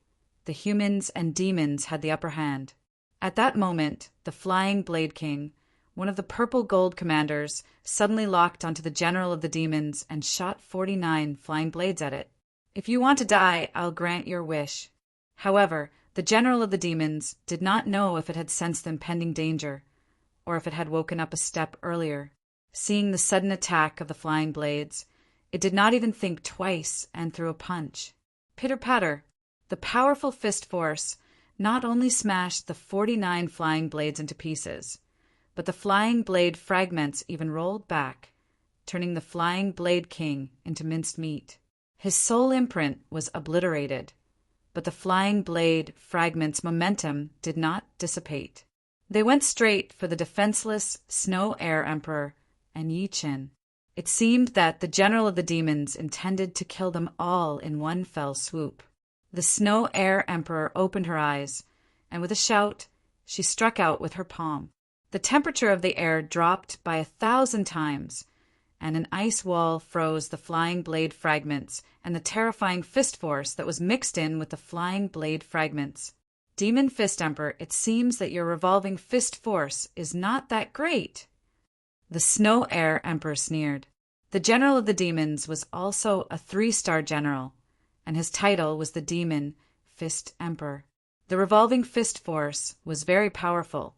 the humans and demons had the upper hand. At that moment, the Flying Blade King, one of the purple gold commanders, suddenly locked onto the general of the demons and shot 49 flying blades at it. If you want to die, I'll grant your wish. However, the general of the demons did not know if it had sensed the impending danger, or if it had woken up a step earlier. Seeing the sudden attack of the flying blades, it did not even think twice and threw a punch. Pitter-patter, the powerful fist force not only smashed the 49 flying blades into pieces, but the flying blade fragments even rolled back, turning the Flying Blade King into minced meat. His soul imprint was obliterated, but the flying blade fragments' momentum did not dissipate. They went straight for the defenseless Snow Air Emperor and Yi Qin. It seemed that the general of the demons intended to kill them all in one fell swoop. The Snow Air Emperor opened her eyes, and with a shout, she struck out with her palm. The temperature of the air dropped by 1,000 times, and an ice wall froze the flying blade fragments and the terrifying fist force that was mixed in with the flying blade fragments. Demon Fist Emperor, it seems that your revolving fist force is not that great. The Snow Air Emperor sneered. The general of the demons was also a 3-star general, and his title was the Demon Fist Emperor. The revolving fist force was very powerful,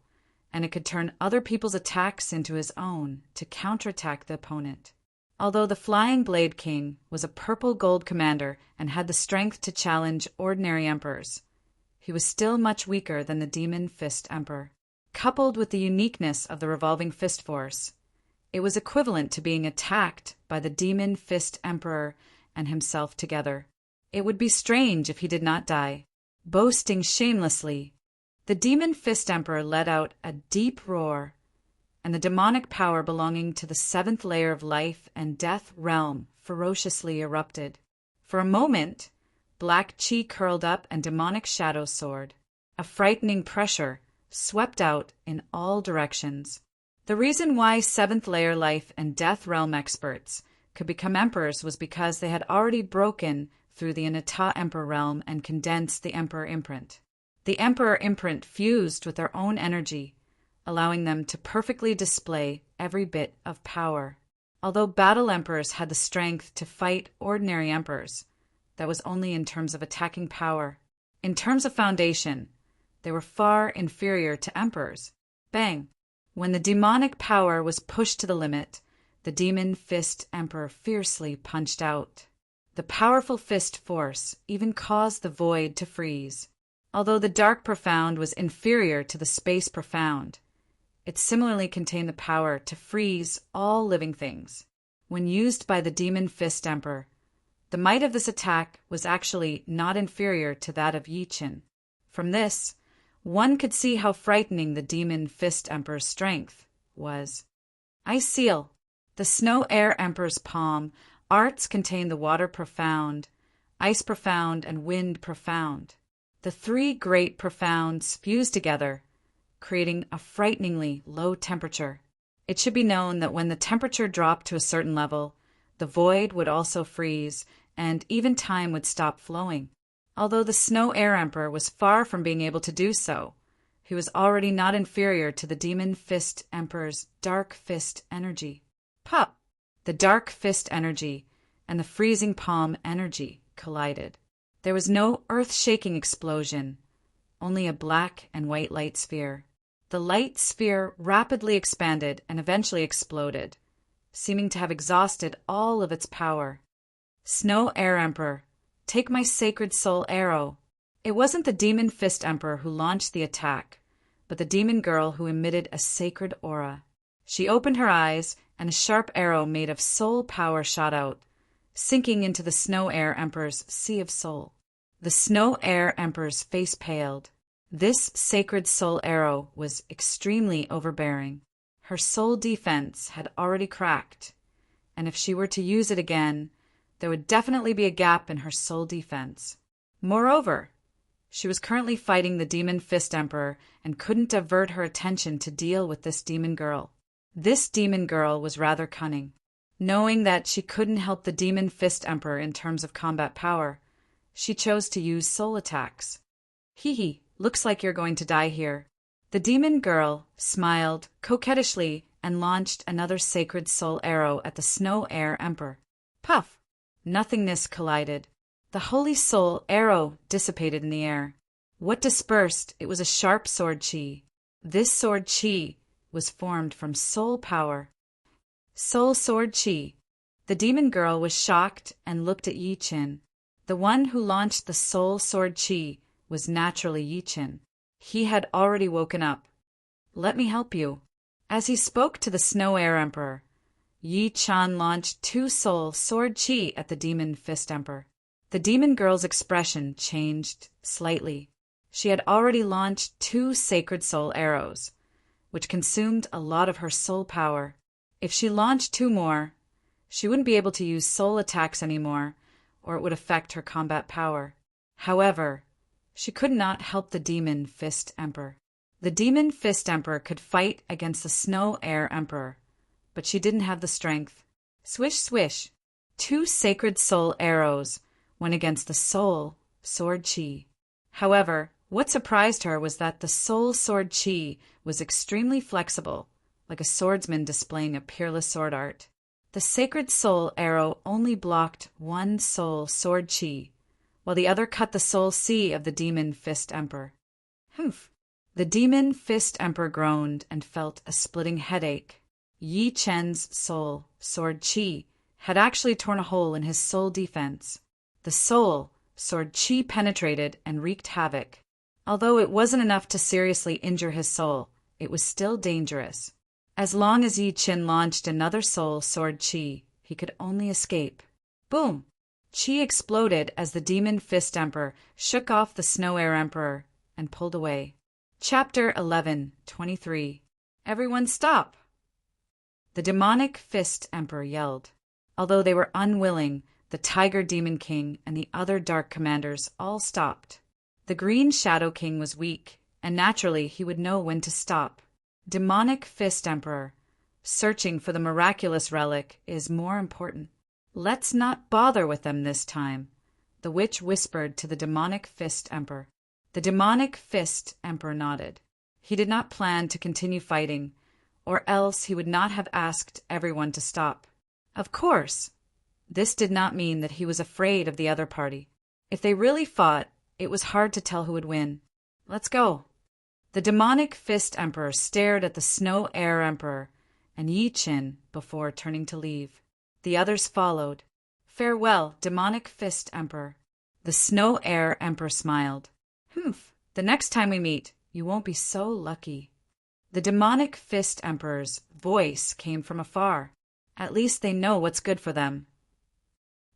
and it could turn other people's attacks into his own to counterattack the opponent. Although the Flying Blade King was a purple gold commander and had the strength to challenge ordinary emperors, he was still much weaker than the Demon Fist Emperor. Coupled with the uniqueness of the revolving fist force, it was equivalent to being attacked by the Demon Fist Emperor and himself together. It would be strange if he did not die. Boasting shamelessly, the Demon Fist Emperor let out a deep roar, and the demonic power belonging to the 7th layer of life and death realm ferociously erupted. For a moment, black chi curled up and demonic shadows soared. A frightening pressure swept out in all directions. The reason why seventh layer life and death realm experts could become emperors was because they had already broken through the Anata Emperor realm and condensed the Emperor imprint. The Emperor imprint fused with their own energy, allowing them to perfectly display every bit of power. Although battle emperors had the strength to fight ordinary emperors, that was only in terms of attacking power. In terms of foundation, they were far inferior to emperors. Bang! When the demonic power was pushed to the limit, the demon fist emperor fiercely punched out. The powerful fist force even caused the void to freeze. Although the dark profound was inferior to the space profound, it similarly contained the power to freeze all living things. When used by the demon fist emperor, the might of this attack was actually not inferior to that of Yi Qin. From this, one could see how frightening the demon fist emperor's strength was. Ice Seal. The Snow Air Emperor's palm arts contain the water profound, ice profound, and wind profound. The three great profounds fused together, creating a frighteningly low temperature. It should be known that when the temperature dropped to a certain level, the void would also freeze, and even time would stop flowing. Although the Snow Air Emperor was far from being able to do so, he was already not inferior to the Demon Fist Emperor's Dark Fist energy. Pop! The Dark Fist energy and the Freezing Palm energy collided. There was no earth-shaking explosion, only a black and white light sphere. The light sphere rapidly expanded and eventually exploded, seeming to have exhausted all of its power. Snow Air Emperor, take my sacred soul arrow. It wasn't the Demon Fist Emperor who launched the attack, but the demon girl who emitted a sacred aura. She opened her eyes, and a sharp arrow made of soul power shot out, sinking into the Snow Air Emperor's sea of soul. The Snow Air Emperor's face paled. This sacred soul arrow was extremely overbearing. Her soul defense had already cracked, and if she were to use it again, there would definitely be a gap in her soul defense. Moreover, she was currently fighting the Demon Fist Emperor and couldn't divert her attention to deal with this demon girl. This demon girl was rather cunning. Knowing that she couldn't help the Demon Fist Emperor in terms of combat power, she chose to use soul attacks. Hee, looks like you're going to die here. The demon girl smiled coquettishly and launched another sacred soul arrow at the Snow Air Emperor. Puff! Nothingness collided. The holy soul arrow dissipated in the air. What dispersed? It was a sharp sword chi. This sword chi was formed from soul power. Soul sword chi. The demon girl was shocked and looked at Yi Qin. The one who launched the soul sword chi was naturally Yi Qin. He had already woken up. Let me help you. As he spoke to the Snow Air Emperor, Yi Qin launched two soul sword chi at the Demon Fist Emperor. The demon girl's expression changed slightly. She had already launched two sacred soul arrows, which consumed a lot of her soul power. If she launched two more, she wouldn't be able to use soul attacks anymore, or it would affect her combat power. However, she could not help the Demon Fist Emperor. The Demon Fist Emperor could fight against the Snow Air Emperor, but she didn't have the strength. Swish, swish. Two sacred soul arrows went against the soul sword chi. However, what surprised her was that the soul sword chi was extremely flexible, like a swordsman displaying a peerless sword art. The sacred soul arrow only blocked one soul sword chi, while the other cut the soul sea of the Demon Fist Emperor. Humph! The Demon Fist Emperor groaned and felt a splitting headache. Yi Qin's soul sword chi had actually torn a hole in his soul defense. The soul sword chi penetrated and wreaked havoc. Although it wasn't enough to seriously injure his soul, it was still dangerous. As long as Yi Qin launched another soul sword chi, he could only escape. Boom! Chi exploded as the Demon Fist Emperor shook off the Snow Air Emperor and pulled away. Chapter 11:23. Everyone stop! The Demonic Fist Emperor yelled. Although they were unwilling, the Tiger Demon King and the other Dark Commanders all stopped. The Green Shadow King was weak, and naturally he would know when to stop. Demonic Fist Emperor, Searching for the miraculous relic is more important. Let's not bother with them this time, the witch whispered to the demonic fist emperor. The demonic fist emperor nodded. He did not plan to continue fighting, or else he would not have asked everyone to stop. Of course, this did not mean that he was afraid of the other party. If they really fought, it was hard to tell who would win. Let's go. The demonic fist emperor stared at the snow air emperor and Yi Qin before turning to leave. The others followed. Farewell, demonic fist emperor. The snow air emperor smiled. Humph, the next time we meet, you won't be so lucky. The demonic fist emperor's voice came from afar. At least they know what's good for them.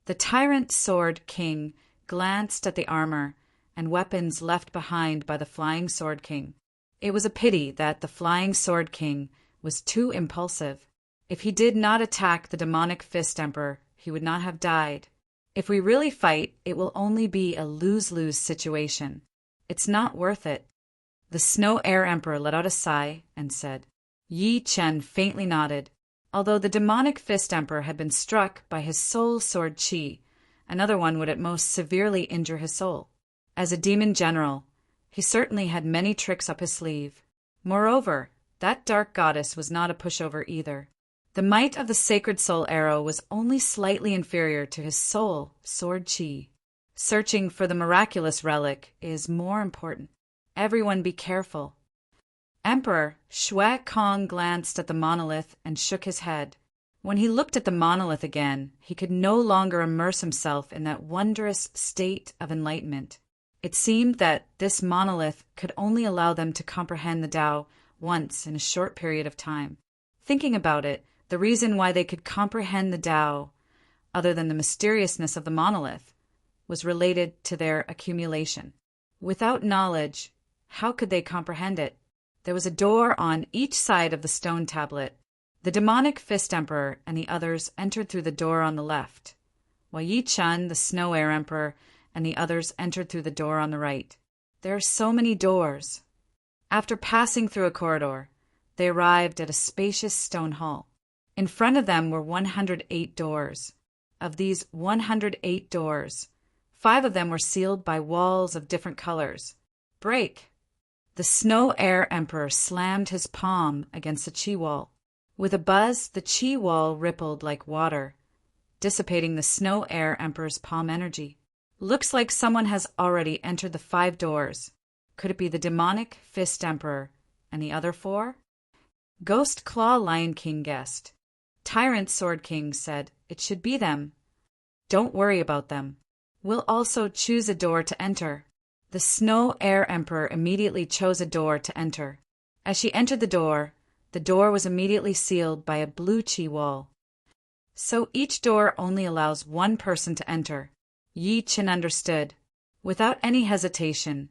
The tyrant sword king glanced at the armor and weapons left behind by the flying sword king. It was a pity that the flying sword king was too impulsive. If he did not attack the demonic fist emperor, he would not have died. If we really fight, it will only be a lose-lose situation. It's not worth it. The snow air emperor let out a sigh and said. Yi Chen faintly nodded. Although the demonic fist emperor had been struck by his soul sword Qi, another one would at most severely injure his soul. As a demon general, he certainly had many tricks up his sleeve. Moreover, that dark goddess was not a pushover either. The might of the sacred soul arrow was only slightly inferior to his soul sword Qi. Searching for the miraculous relic is more important. Everyone be careful. Emperor Xue Kong glanced at the monolith and shook his head. When he looked at the monolith again, he could no longer immerse himself in that wondrous state of enlightenment. It seemed that this monolith could only allow them to comprehend the Tao once in a short period of time. Thinking about it, the reason why they could comprehend the Tao, other than the mysteriousness of the monolith, was related to their accumulation. Without knowledge, how could they comprehend it? There was a door on each side of the stone tablet. The demonic fist emperor and the others entered through the door on the left, while Yi Chen, the snow air emperor, and the others entered through the door on the right. There are so many doors. After passing through a corridor, they arrived at a spacious stone hall. In front of them were 108 doors. Of these 108 doors, 5 of them were sealed by walls of different colors. Break! The snow air emperor slammed his palm against the Qi wall. With a buzz, the Qi wall rippled like water, dissipating the snow air emperor's palm energy. Looks like someone has already entered the 5 doors. Could it be the demonic fist emperor and the other 4? Ghost Claw Lion King guessed. Tyrant Sword King said, it should be them. Don't worry about them. We'll also choose a door to enter. The Snow Air Emperor immediately chose a door to enter. As she entered the door was immediately sealed by a blue Qi wall. So each door only allows one person to enter. Yi Qin understood. Without any hesitation,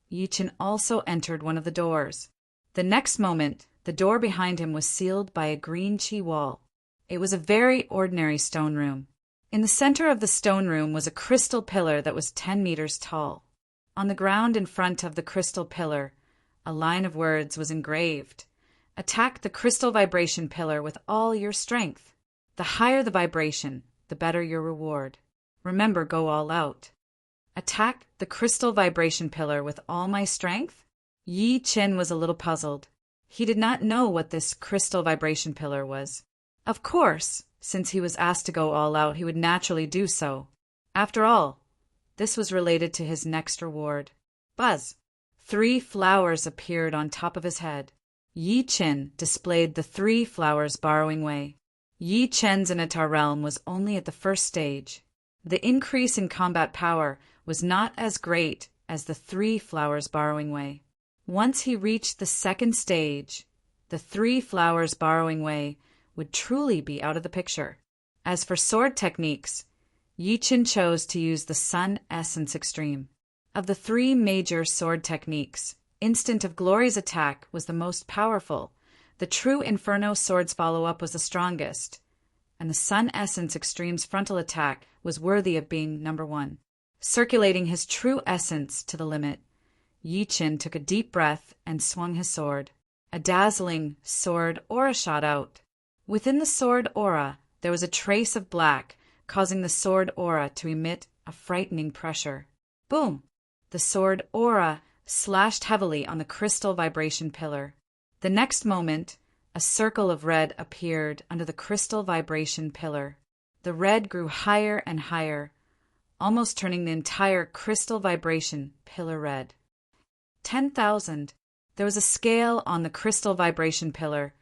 Yi Qin also entered one of the doors. The next moment, the door behind him was sealed by a green Qi wall. It was a very ordinary stone room. In the center of the stone room was a crystal pillar that was 10 meters tall. On the ground in front of the crystal pillar, a line of words was engraved. Attack the crystal vibration pillar with all your strength. The higher the vibration, the better your reward. Remember, go all out. Attack the crystal vibration pillar with all my strength? Yi Qin was a little puzzled. He did not know what this crystal vibration pillar was. Of course, since he was asked to go all out, he would naturally do so. After all, this was related to his next reward. Buzz! 3 flowers appeared on top of his head. Yi Qin displayed the 3 flowers borrowing way. Yi Chen's Anatar realm was only at the first stage. The increase in combat power was not as great as the 3 flowers borrowing way. Once he reached the second stage, the 3 flowers borrowing way would truly be out of the picture. As for sword techniques, Yi Qin chose to use the Sun Essence Extreme. Of the 3 major sword techniques, Instant of Glory's attack was the most powerful, the True Inferno sword's follow-up was the strongest, and the Sun Essence Extreme's frontal attack was worthy of being number 1. Circulating his true essence to the limit, Yi Qin took a deep breath and swung his sword. A dazzling sword aura shot out. Within the sword aura, there was a trace of black, causing the sword aura to emit a frightening pressure. Boom! The sword aura slashed heavily on the crystal vibration pillar. The next moment, a circle of red appeared under the crystal vibration pillar. The red grew higher and higher, almost turning the entire crystal vibration pillar red. 10,000. There was a scale on the crystal vibration pillar,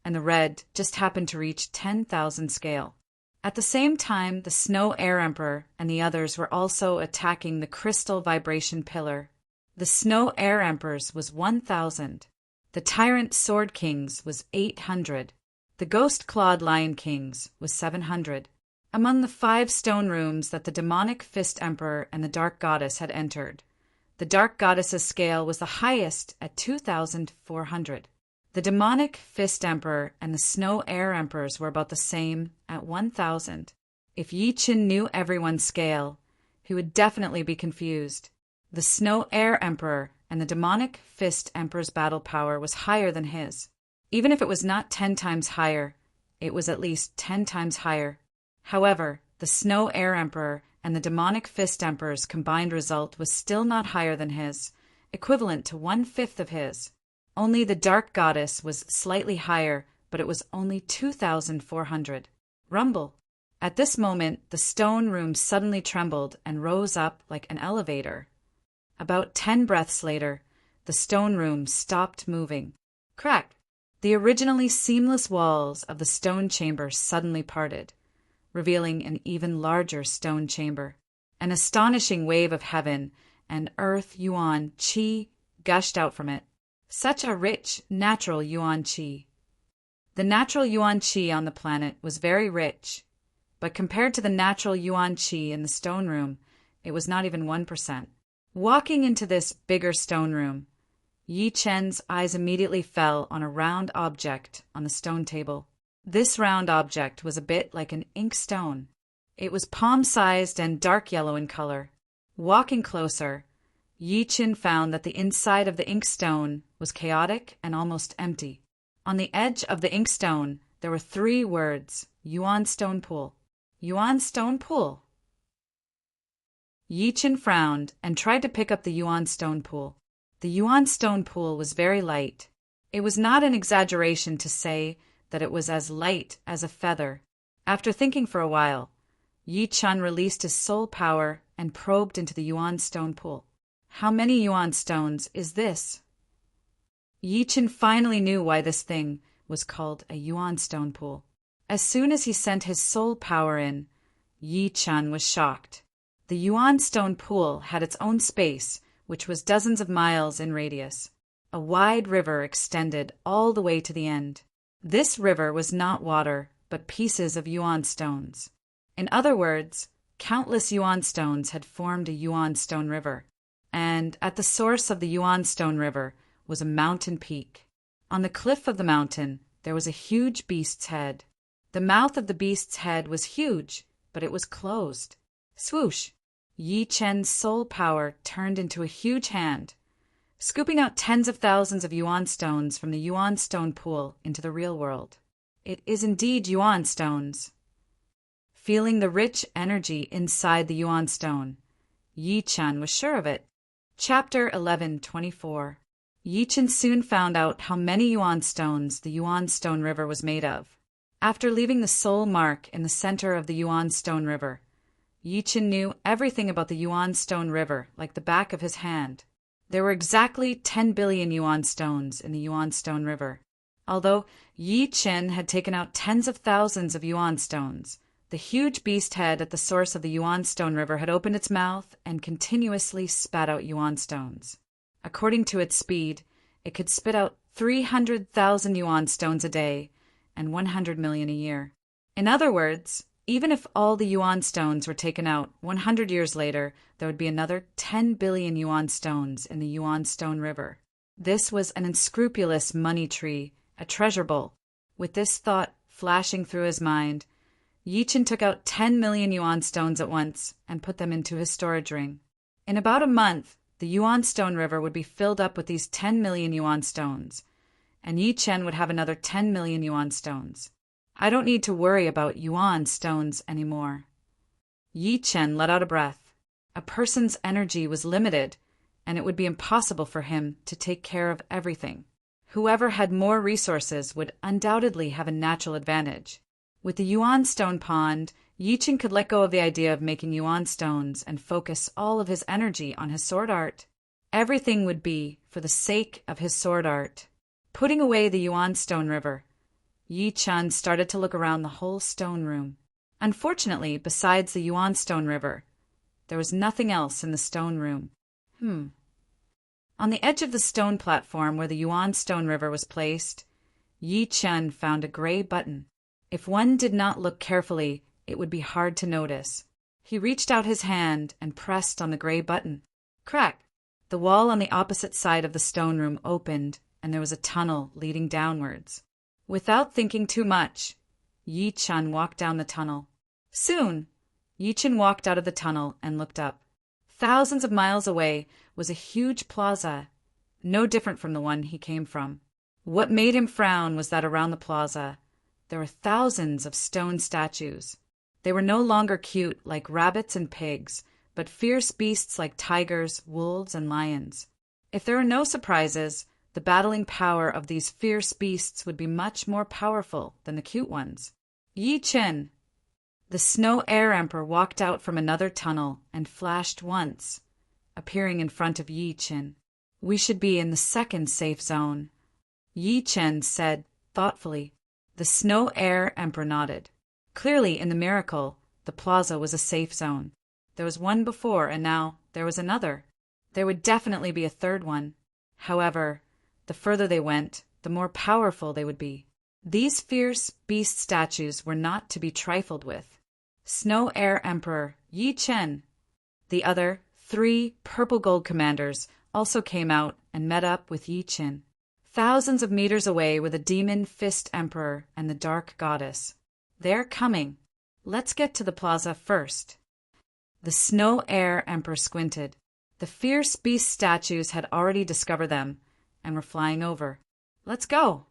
and the red just happened to reach 10,000 scale. At the same time, the Snow Air Emperor and the others were also attacking the crystal vibration pillar. The Snow Air Emperors was 1,000. The Tyrant Sword Kings was 800. The Ghost Clawed Lion Kings was 700. Among the 5 stone rooms that the Demonic Fist Emperor and the Dark Goddess had entered, the Dark Goddess's scale was the highest at 2,400. The Demonic Fist Emperor and the Snow Air Emperors were about the same at 1,000. If Yi Qin knew everyone's scale, he would definitely be confused. The Snow Air Emperor and the Demonic Fist Emperor's battle power was higher than his. Even if it was not 10 times higher, it was at least 10 times higher. However, the Snow Air Emperor and the Demonic Fist Emperor's combined result was still not higher than his, equivalent to 1/5 of his. Only the Dark Goddess was slightly higher, but it was only 2,400. Rumble. At this moment, the stone room suddenly trembled and rose up like an elevator. About 10 breaths later, the stone room stopped moving. Crack! The originally seamless walls of the stone chamber suddenly parted, revealing an even larger stone chamber. An astonishing wave of heaven and earth yuan qi gushed out from it. Such a rich, natural yuan qi. The natural yuan qi on the planet was very rich, but compared to the natural yuan qi in the stone room, it was not even 1%. Walking into this bigger stone room, Yi Chen's eyes immediately fell on a round object on the stone table. This round object was a bit like an ink stone. It was palm-sized and dark yellow in color. Walking closer, Yi Chen found that the inside of the ink stone was chaotic and almost empty. On the edge of the ink stone, there were 3 words: Yuan Stone Pool. Yuan Stone Pool. Yi Chen frowned and tried to pick up the Yuan Stone Pool. The Yuan Stone Pool was very light. It was not an exaggeration to say that it was as light as a feather. After thinking for a while, Yi Chen released his soul power and probed into the Yuan Stone Pool. How many Yuan stones is this? Yi Chen finally knew why this thing was called a Yuan Stone Pool. As soon as he sent his soul power in, Yi Chen was shocked. The Yuan Stone Pool had its own space, which was dozens of miles in radius. A wide river extended all the way to the end. This river was not water, but pieces of Yuan stones. In other words, countless Yuan stones had formed a Yuan Stone River. And at the source of the Yuan Stone River was a mountain peak. On the cliff of the mountain, there was a huge beast's head. The mouth of the beast's head was huge, but it was closed. Swoosh! Yi Chen's soul power turned into a huge hand, scooping out tens of thousands of Yuan stones from the Yuan Stone Pool into the real world. It is indeed Yuan stones. Feeling the rich energy inside the Yuan Stone, Yi Chen was sure of it. Chapter 11:24. Yi Chen soon found out how many Yuan stones the Yuan Stone River was made of. After leaving the soul mark in the center of the Yuan Stone River, Yi Chen knew everything about the Yuan Stone River like the back of his hand. There were exactly 10 billion Yuan stones in the Yuan Stone River. Although Yi Chen had taken out tens of thousands of Yuan stones, the huge beast head at the source of the Yuan Stone River had opened its mouth and continuously spat out Yuan stones. According to its speed, it could spit out 300,000 Yuan stones a day and 100 million a year. In other words, even if all the Yuan stones were taken out 100 years later, there would be another 10 billion Yuan stones in the Yuan Stone River. This was an unscrupulous money tree, a treasure bowl. With this thought flashing through his mind, Yi Chen took out 10 million Yuan stones at once and put them into his storage ring. In about a month, the Yuan Stone River would be filled up with these 10 million Yuan stones, and Yi Chen would have another 10 million Yuan stones. I don't need to worry about yuan stones anymore. Yi Chen let out a breath. A person's energy was limited, and it would be impossible for him to take care of everything. Whoever had more resources would undoubtedly have a natural advantage. With the yuan stone pond, Yi Chen could let go of the idea of making yuan stones and focus all of his energy on his sword art. Everything would be for the sake of his sword art. Putting away the yuan stone river, Yi Chen started to look around the whole stone room. Unfortunately, besides the yuan stone river, there was nothing else in the stone room. On the edge of the stone platform where the yuan stone river was placed, Yi Chen found a gray button. If one did not look carefully, it would be hard to notice. He reached out his hand and pressed on the gray button. Crack! The wall on the opposite side of the stone room opened, and there was a tunnel leading downwards. Without thinking too much, Yi Chen walked down the tunnel. Soon, Yi Chen walked out of the tunnel and looked up. Thousands of miles away was a huge plaza, no different from the one he came from. What made him frown was that around the plaza, there were thousands of stone statues. They were no longer cute like rabbits and pigs, but fierce beasts like tigers, wolves, and lions. If there were no surprises, the battling power of these fierce beasts would be much more powerful than the cute ones. Yi Chen! The Snow Air Emperor walked out from another tunnel and flashed once, appearing in front of Yi Chen. We should be in the second safe zone, Yi Chen said thoughtfully. The Snow Air Emperor nodded. Clearly, in the miracle, the plaza was a safe zone. There was one before, and now there was another. There would definitely be a third one. However, the further they went, the more powerful they would be. These fierce beast statues were not to be trifled with. Snow Air Emperor Yi Chen. The other 3 purple gold commanders also came out and met up with Yi Chen. Thousands of meters away were the Demon Fist Emperor and the Dark Goddess. They're coming. Let's get to the plaza first. The Snow Air Emperor squinted. The fierce beast statues had already discovered them and were flying over. Let's go.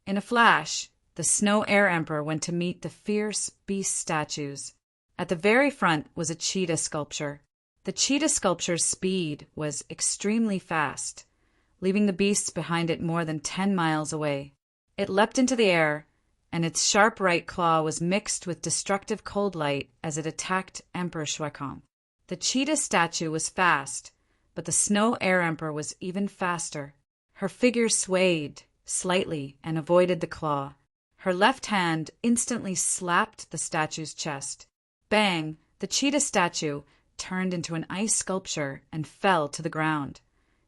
In a flash, the Snow Air Emperor went to meet the fierce beast statues. At the very front was a cheetah sculpture. The cheetah sculpture's speed was extremely fast, leaving the beasts behind it more than 10 miles away. It leapt into the air, and its sharp right claw was mixed with destructive cold light as it attacked Emperor Shuekong. The cheetah statue was fast, but the Snow Air Emperor was even faster. Her figure swayed slightly and avoided the claw. Her left hand instantly slapped the statue's chest. Bang! The cheetah statue turned into an ice sculpture and fell to the ground,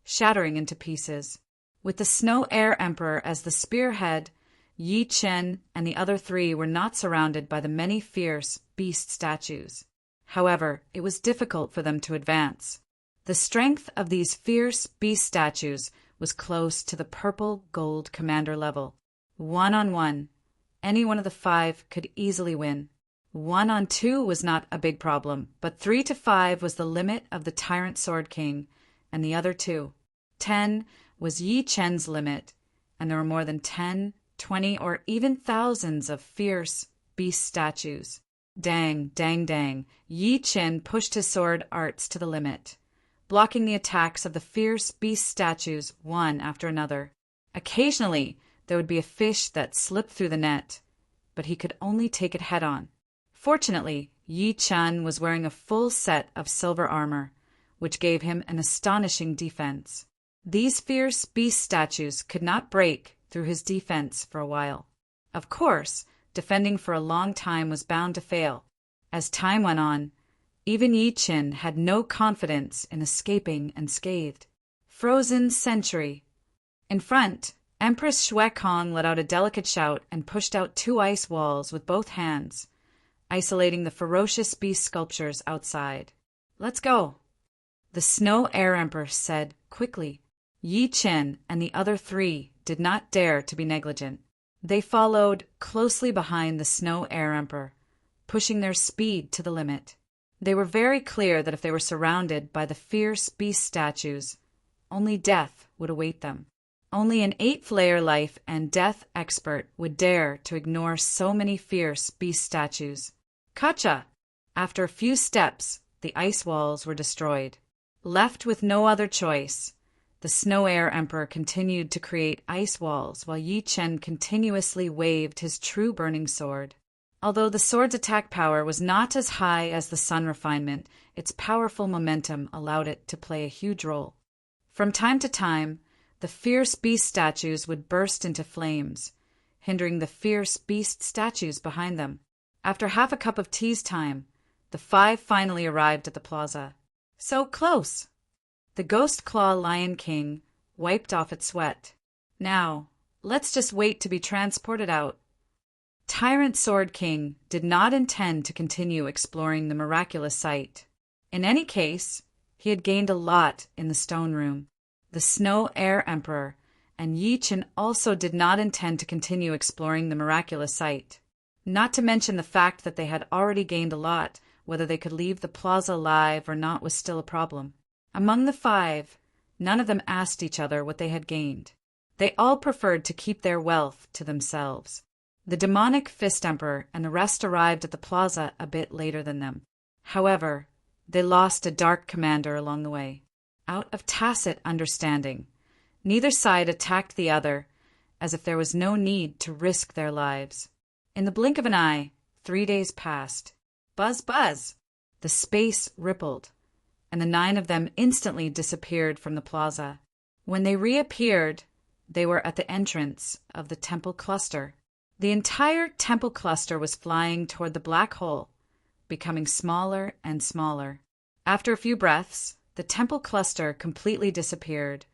shattering into pieces. With the Snow Air Emperor as the spearhead, Yi Chen and the other 3 were not surrounded by the many fierce beast statues. However, it was difficult for them to advance. The strength of these fierce beast statues was close to the purple gold commander level. 1-on-1, any one of the 5 could easily win. 1-on-2 was not a big problem, but 3-5 was the limit of the Tyrant Sword King and the other 2. 10 was Yi Chen's limit, and there were more than 10, 20, or even thousands of fierce beast statues. Dang, dang, dang. Yi Chen pushed his sword arts to the limit, blocking the attacks of the fierce beast statues one after another. Occasionally, there would be a fish that slipped through the net, but he could only take it head-on. Fortunately, Yi Chen was wearing a full set of silver armor, which gave him an astonishing defense. These fierce beast statues could not break through his defense for a while. Of course, defending for a long time was bound to fail. As time went on, even Yi Chen had no confidence in escaping unscathed. Frozen Century. In front, Empress Shuekong let out a delicate shout and pushed out 2 ice walls with both hands, isolating the ferocious beast sculptures outside. Let's go. The Snow Air Emperor said quickly. Yi Chen and the other 3 did not dare to be negligent. They followed closely behind the Snow Air Emperor, pushing their speed to the limit. They were very clear that if they were surrounded by the fierce beast statues, only death would await them. Only an 8th-layer life and death expert would dare to ignore so many fierce beast statues. Gotcha! After a few steps, the ice walls were destroyed. Left with no other choice, the Snow Air Emperor continued to create ice walls while Yi Chen continuously waved his true burning sword. Although the sword's attack power was not as high as the sun refinement, its powerful momentum allowed it to play a huge role. From time to time, the fierce beast statues would burst into flames, hindering the fierce beast statues behind them. After half a cup of tea's time, the 5 finally arrived at the plaza. So close! The Ghost Claw Lion King wiped off its sweat. Now, let's just wait to be transported out. Tyrant Sword King did not intend to continue exploring the miraculous site. In any case, he had gained a lot in the stone room. The Snow Air Emperor and Yi Chen also did not intend to continue exploring the miraculous site. Not to mention the fact that they had already gained a lot, whether they could leave the plaza alive or not was still a problem. Among the 5, none of them asked each other what they had gained. They all preferred to keep their wealth to themselves. The demonic Fist Emperor and the rest arrived at the plaza a bit later than them. However, they lost a dark commander along the way. Out of tacit understanding, neither side attacked the other, as if there was no need to risk their lives. In the blink of an eye, 3 days passed. Buzz, buzz! The space rippled, and the 9 of them instantly disappeared from the plaza. When they reappeared, they were at the entrance of the temple cluster. The entire temple cluster was flying toward the black hole, becoming smaller and smaller. After a few breaths, the temple cluster completely disappeared,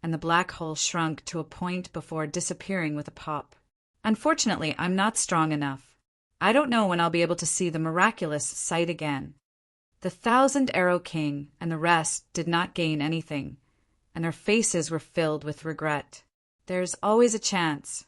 and the black hole shrunk to a point before disappearing with a pop. Unfortunately, I'm not strong enough. I don't know when I'll be able to see the miraculous sight again. The 1,000 Arrow King and the rest did not gain anything, and their faces were filled with regret. There's always a chance.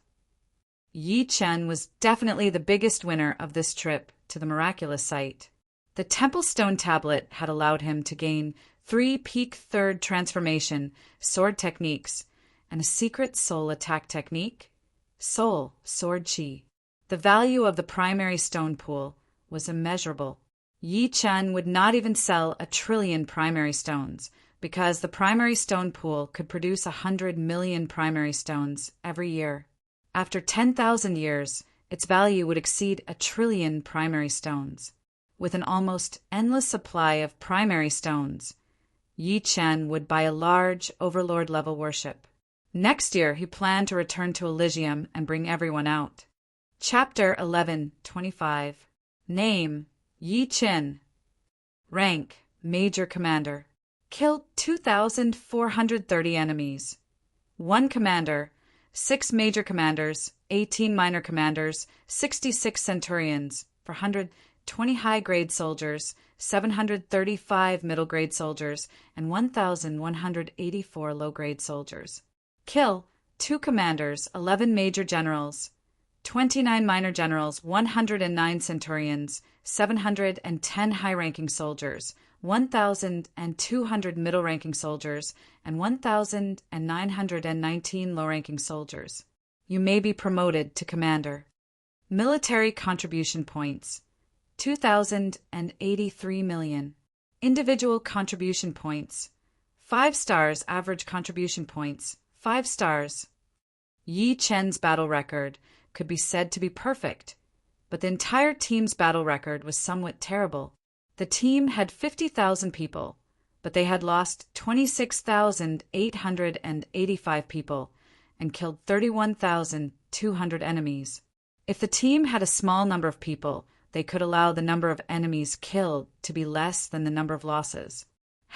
Yi Chen was definitely the biggest winner of this trip to the miraculous site. The Temple Stone Tablet had allowed him to gain 3 peak third transformation sword techniques and a secret soul attack technique, Soul Sword Chi. The value of the primary stone pool was immeasurable. Yi Chen would not even sell 1 trillion primary stones, because the primary stone pool could produce 100 million primary stones every year. After 10,000 years, its value would exceed 1 trillion primary stones. With an almost endless supply of primary stones, Yi Chen would buy a large overlord-level worship. Next year, he planned to return to Elysium and bring everyone out. Chapter 11:25. Name: Yi Chen. Rank: Major Commander. Killed 2,430 enemies. 1 Commander, 6 Major Commanders, 18 Minor Commanders, 66 Centurions, 420 high-grade soldiers, 735 middle-grade soldiers, and 1,184 low-grade soldiers. Kill 2 Commanders, 11 Major Generals, 29 Minor Generals, 109 Centurions, 710 high-ranking soldiers, 1,200 middle-ranking soldiers, and 1,919 low-ranking soldiers. You may be promoted to Commander. Military contribution points: 2,083 million. Individual contribution points: 5 stars. Average contribution points: 5 stars. Yi Chen's battle record could be said to be perfect, but the entire team's battle record was somewhat terrible. The team had 50,000 people, but they had lost 26,885 people and killed 31,200 enemies. If the team had a small number of people, they could allow the number of enemies killed to be less than the number of losses.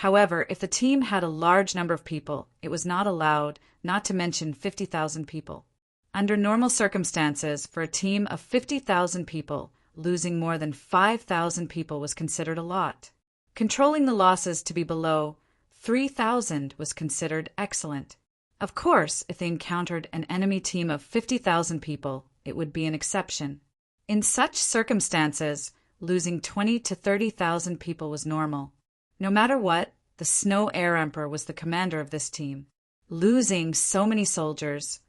However, if the team had a large number of people, it was not allowed, not to mention 50,000 people. Under normal circumstances, for a team of 50,000 people, losing more than 5,000 people was considered a lot. Controlling the losses to be below 3,000 was considered excellent. Of course, if they encountered an enemy team of 50,000 people, it would be an exception. In such circumstances, losing 20 to 30,000 people was normal. No matter what, the Snow Air Emperor was the commander of this team. Losing so many soldiers,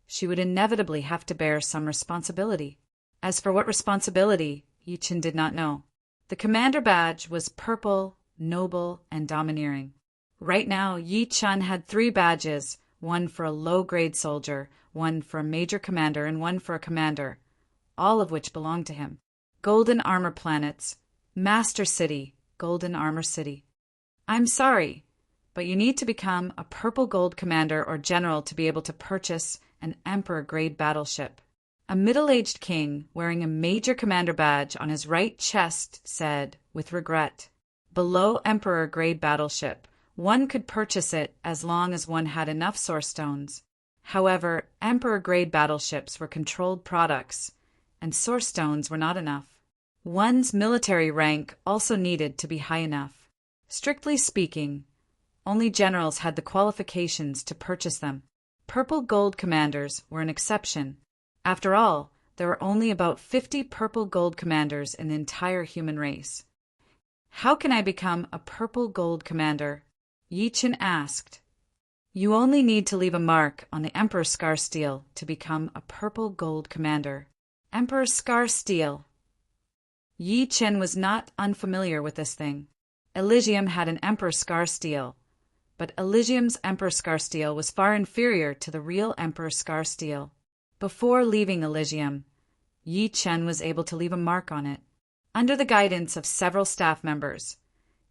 she would inevitably have to bear some responsibility. As for what responsibility, Yi Chen did not know. The commander badge was purple, noble, and domineering. Right now, Yi Chen had 3 badges, one for a low-grade soldier, one for a major commander, and one for a commander, all of which belonged to him. Golden Armor Planets, Master City, Golden Armor City. I'm sorry, but you need to become a purple gold commander or general to be able to purchase an Emperor-grade battleship. A middle-aged king wearing a major commander badge on his right chest said, with regret, "Below Emperor-grade battleship, one could purchase it as long as one had enough source stones. However, Emperor-grade battleships were controlled products, and source stones were not enough. One's military rank also needed to be high enough. Strictly speaking, only generals had the qualifications to purchase them. Purple gold commanders were an exception. After all, there were only about 50 purple gold commanders in the entire human race." "How can I become a purple gold commander?" Yi Chen asked. "You only need to leave a mark on the Emperor Scar Steel to become a purple gold commander." Emperor Scar Steel. Yi Chen was not unfamiliar with this thing. Elysium had an Emperor Scar Steel, but Elysium's Emperor Scar Steel was far inferior to the real Emperor Scar Steel. Before leaving Elysium, Yi Chen was able to leave a mark on it. Under the guidance of several staff members,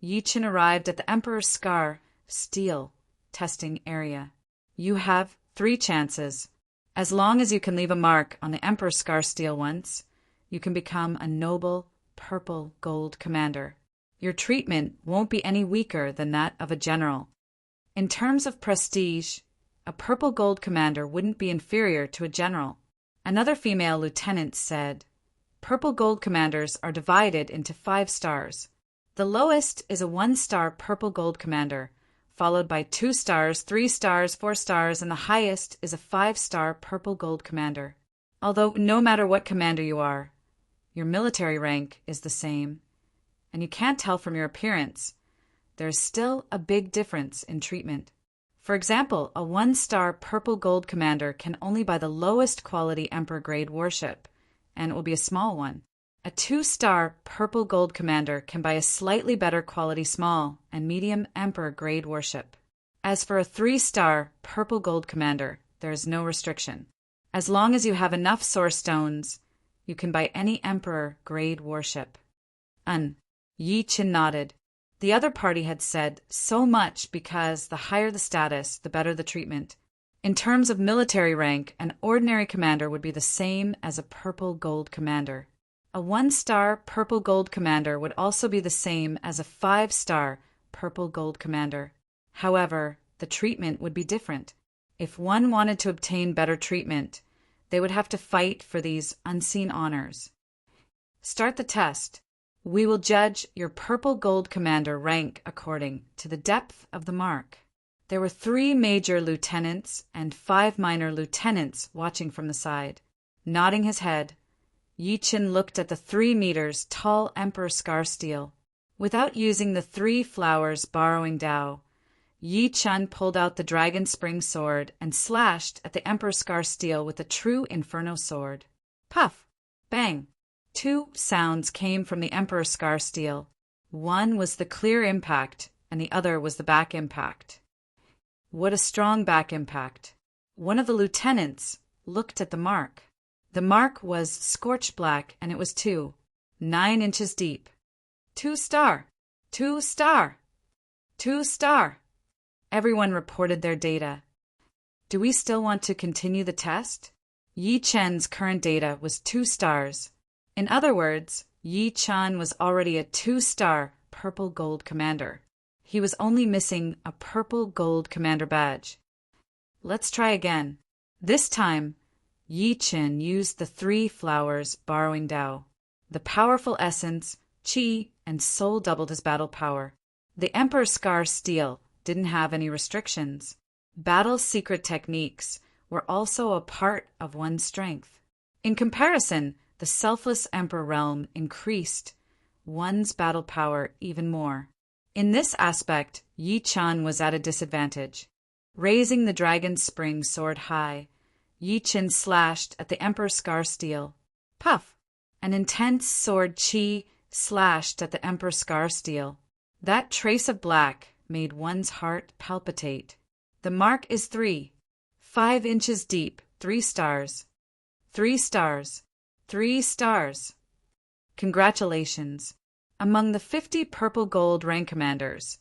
Yi Chen arrived at the Emperor Scar Steel testing area. You have 3 chances. As long as you can leave a mark on the Emperor Scar Steel once, you can become a noble purple gold commander. Your treatment won't be any weaker than that of a general. In terms of prestige, a purple gold commander wouldn't be inferior to a general. Another female lieutenant said, "Purple gold commanders are divided into 5 stars. The lowest is a 1-star purple gold commander, followed by 2 stars, 3 stars, 4 stars, and the highest is a 5-star purple gold commander. Although no matter what commander you are, your military rank is the same, and you can't tell from your appearance, there's still a big difference in treatment. For example, a 1-star purple gold commander can only buy the lowest quality Emperor-grade warship, and it will be a small one. A 2-star purple gold commander can buy a slightly better quality small and medium Emperor-grade warship. As for a 3-star purple gold commander, there is no restriction. As long as you have enough source stones, you can buy any Emperor-grade warship." Yi Chen nodded. The other party had said so much because the higher the status, the better the treatment. In terms of military rank, an ordinary commander would be the same as a purple gold commander. A 1-star purple gold commander would also be the same as a 5-star purple gold commander. However, the treatment would be different. If one wanted to obtain better treatment, they would have to fight for these unseen honors. "Start the test. We will judge your purple gold commander rank according to the depth of the mark." There were 3 major lieutenants and 5 minor lieutenants watching from the side. Nodding his head, Yi Chen looked at the 3 meters tall Emperor Scar Steel. Without using the 3 flowers borrowing Dao, Yi Chen pulled out the Dragon Spring sword and slashed at the Emperor Scar Steel with a true Inferno sword. Puff! Bang! 2 sounds came from the Emperor Scar Steel. One was the clear impact, and the other was the back impact. What a strong back impact! One of the lieutenants looked at the mark. The mark was scorched black, and it was 9 inches deep. 2-star! 2-star! 2-star! Everyone reported their data. Do we still want to continue the test? Yi Chen's current data was 2 stars. In other words, Yi Chen was already a 2-star purple gold commander. He was only missing a purple gold commander badge. Let's try again. This time, Yi Chen used the 3 flowers borrowing Dao. The powerful essence, Qi, and Soul doubled his battle power. The Emperor Scar Steel didn't have any restrictions. Battle secret techniques were also a part of one's strength. In comparison, the selfless Emperor realm increased one's battle power even more. In this aspect, Yi Chen was at a disadvantage. Raising the dragon's spring sword high, Yi Chen slashed at the emperor's scar steel. Puff! An intense sword chi slashed at the emperor's scar steel. That trace of black made one's heart palpitate. The mark is 3. 5 inches deep, 3 stars. 3 stars. 3 stars. Congratulations. Among the 50 purple gold rank commanders,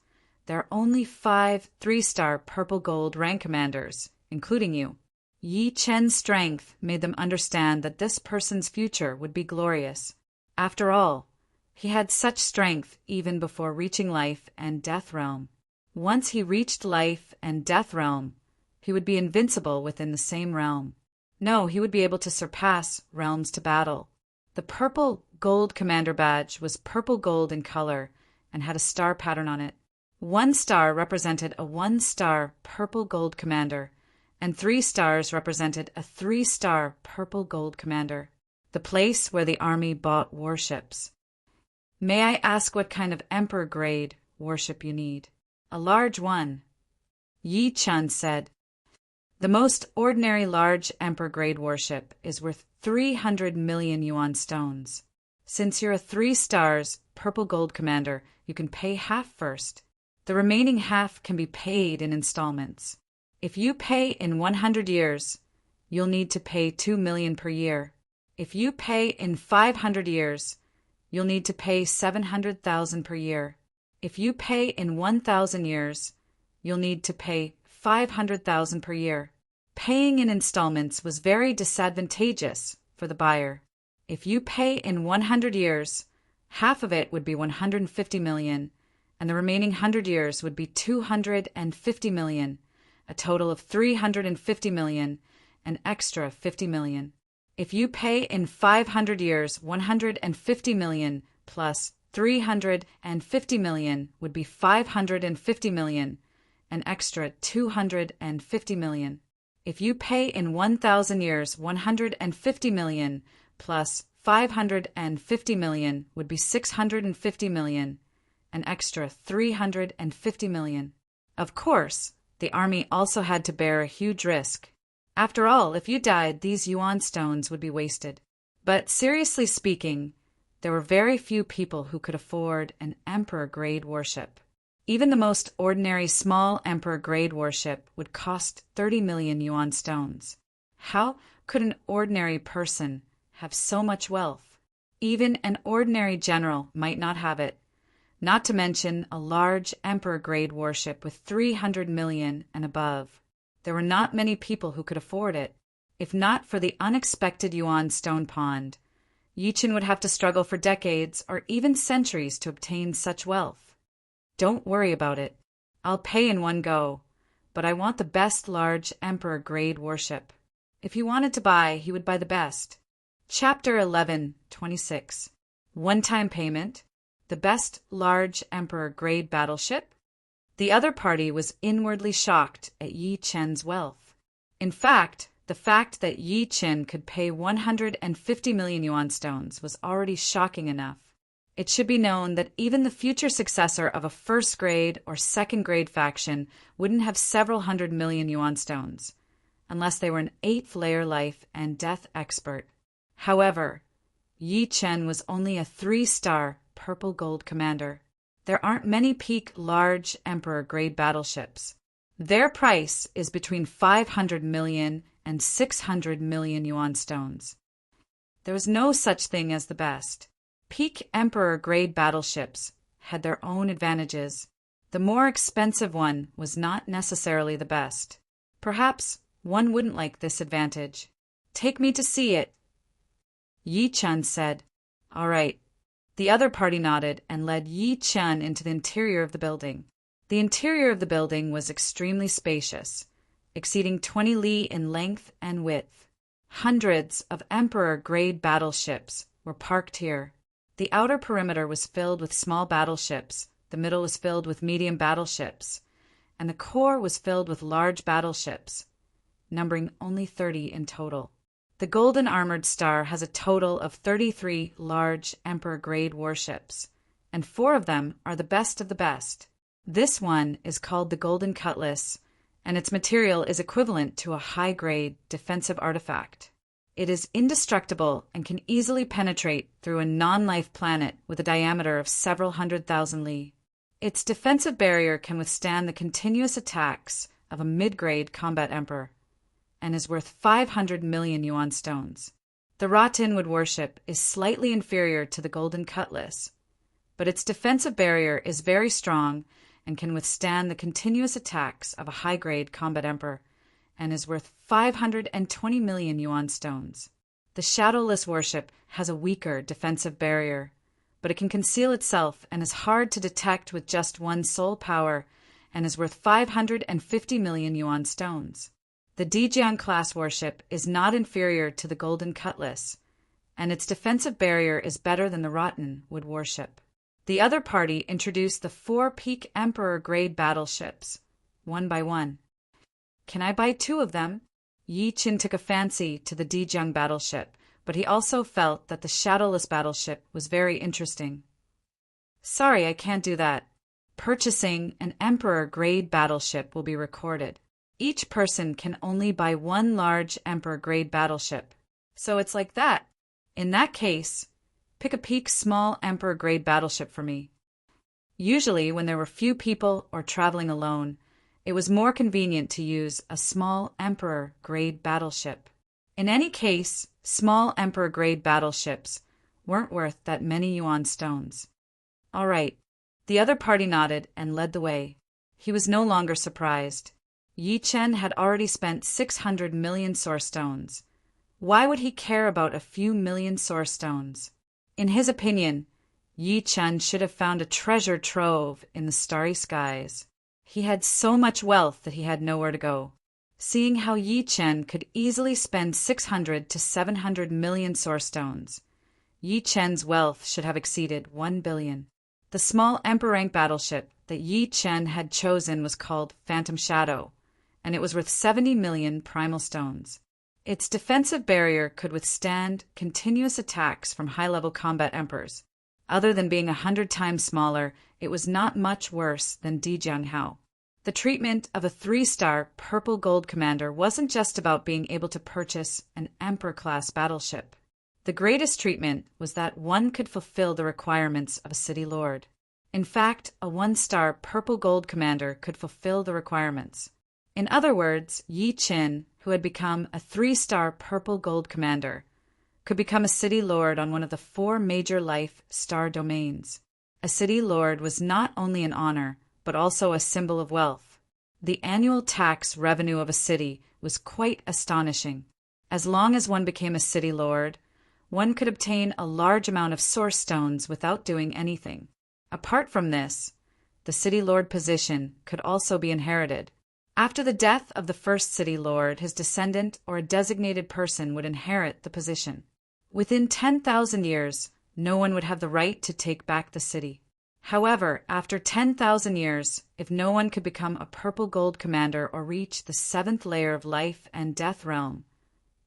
there are only 5 3-star purple gold rank commanders, including you. Yi Chen's strength made them understand that this person's future would be glorious. After all, he had such strength even before reaching life and death realm. Once he reached life and death realm, he would be invincible within the same realm. No, he would be able to surpass realms to battle. The purple gold commander badge was purple gold in color and had a star pattern on it. 1 star represented a 1-star purple gold commander, and 3 stars represented a 3-star purple gold commander, the place where the army bought warships. May I ask what kind of emperor-grade warship you need? A large one. Yi Chen said. The most ordinary large emperor-grade warship is worth 300 million yuan stones. Since you're a 3 stars purple gold commander, you can pay half first. The remaining half can be paid in installments. If you pay in 100 years, you'll need to pay 2 million per year. If you pay in 500 years, you'll need to pay 700,000 per year. If you pay in 1,000 years, you'll need to pay 500,000 per year. Paying in installments was very disadvantageous for the buyer. If you pay in 100 years, half of it would be 150 million, and the remaining 100 years would be 250 million, a total of 350 million, an extra 50 million. If you pay in 500 years, 150 million plus 350 million would be 550 million, an extra 250 million. If you pay in 1,000 years, 150 million plus 550 million would be 650 million, an extra 350 million. Of course, the army also had to bear a huge risk. After all, if you died, these yuan stones would be wasted. But seriously speaking, there were very few people who could afford an emperor-grade warship. Even the most ordinary small emperor-grade warship would cost 30 million yuan stones. How could an ordinary person have so much wealth? Even an ordinary general might not have it, not to mention a large emperor-grade warship with 300 million and above. There were not many people who could afford it. If not for the unexpected yuan stone pond, Yi Chen would have to struggle for decades or even centuries to obtain such wealth. Don't worry about it. I'll pay in one go, but I want the best large emperor-grade warship. If he wanted to buy, he would buy the best. Chapter 11:26. One-time payment. The best large emperor-grade battleship. The other party was inwardly shocked at Yi Chen's wealth. In fact, the fact that Yi Chen could pay 150 million yuan stones was already shocking enough. It should be known that even the future successor of a first-grade or second-grade faction wouldn't have several hundred million yuan stones, unless they were an 8th-layer life and death expert. However, Yi Chen was only a 3-star purple gold commander. There aren't many peak large emperor-grade battleships. Their price is between 500 million and 600 million yuan stones. There was no such thing as the best. Peak emperor-grade battleships had their own advantages. The more expensive one was not necessarily the best. Perhaps one wouldn't like this advantage. Take me to see it. Yi Chen said. All right. The other party nodded and led Yi Chen into the interior of the building. The interior of the building was extremely spacious, exceeding 20 li in length and width. Hundreds of emperor-grade battleships were parked here. The outer perimeter was filled with small battleships, the middle was filled with medium battleships, and the core was filled with large battleships, numbering only 30 in total. The Golden Armored Star has a total of 33 large Emperor-grade warships, and 4 of them are the best of the best. This one is called the Golden Cutlass, and its material is equivalent to a high-grade defensive artifact. It is indestructible and can easily penetrate through a non-life planet with a diameter of several 100,000 li. Its defensive barrier can withstand the continuous attacks of a mid-grade combat emperor, and is worth 500 million yuan stones. The Ra-Tin wood worship is slightly inferior to the golden cutlass, but its defensive barrier is very strong and can withstand the continuous attacks of a high-grade combat emperor, and is worth 520 million yuan stones. The shadowless worship has a weaker defensive barrier, but it can conceal itself and is hard to detect with just one soul power, and is worth 550 million yuan stones. The Dijiang class worship is not inferior to the golden cutlass, and its defensive barrier is better than the Ra-Tin wood worship. The other party introduced the 4 Peak Emperor grade battleships, one by one. Can I buy 2 of them? Yi Qin took a fancy to the Dijiang battleship, but he also felt that the shadowless battleship was very interesting. Sorry, I can't do that. Purchasing an Emperor grade battleship will be recorded. Each person can only buy 1 large Emperor grade battleship. So it's like that. In that case, pick a Peak small Emperor grade battleship for me. Usually, when there were few people or traveling alone, it was more convenient to use a small Emperor grade battleship. In any case, small Emperor grade battleships weren't worth that many yuan stones. All right. The other party nodded and led the way. He was no longer surprised. Yi Chen had already spent 600 million source stones. Why would he care about a few million source stones? In his opinion, Yi Chen should have found a treasure trove in the starry skies. He had so much wealth that he had nowhere to go. Seeing how Yi Chen could easily spend 600 to 700 million source stones, Yi Chen's wealth should have exceeded 1 billion. The small Emperor rank battleship that Yi Chen had chosen was called Phantom Shadow, and it was worth 70 million primal stones. Its defensive barrier could withstand continuous attacks from high-level combat emperors. Other than being 100 times smaller, it was not much worse than Dijiang Hao. The treatment of a 3-star purple gold commander wasn't just about being able to purchase an Emperor-class battleship. The greatest treatment was that one could fulfill the requirements of a city lord. In fact, a 1-star purple gold commander could fulfill the requirements. In other words, Yi Qin, who had become a 3-star purple gold commander, could become a city lord on one of the 4 major life star domains. A city lord was not only an honor, but also a symbol of wealth. The annual tax revenue of a city was quite astonishing. As long as one became a city lord, one could obtain a large amount of source stones without doing anything. Apart from this, the city lord position could also be inherited. After the death of the first city lord, his descendant or a designated person would inherit the position. Within 10,000 years, no one would have the right to take back the city. However, after 10,000 years, if no one could become a purple gold commander or reach the 7th layer of life and death realm,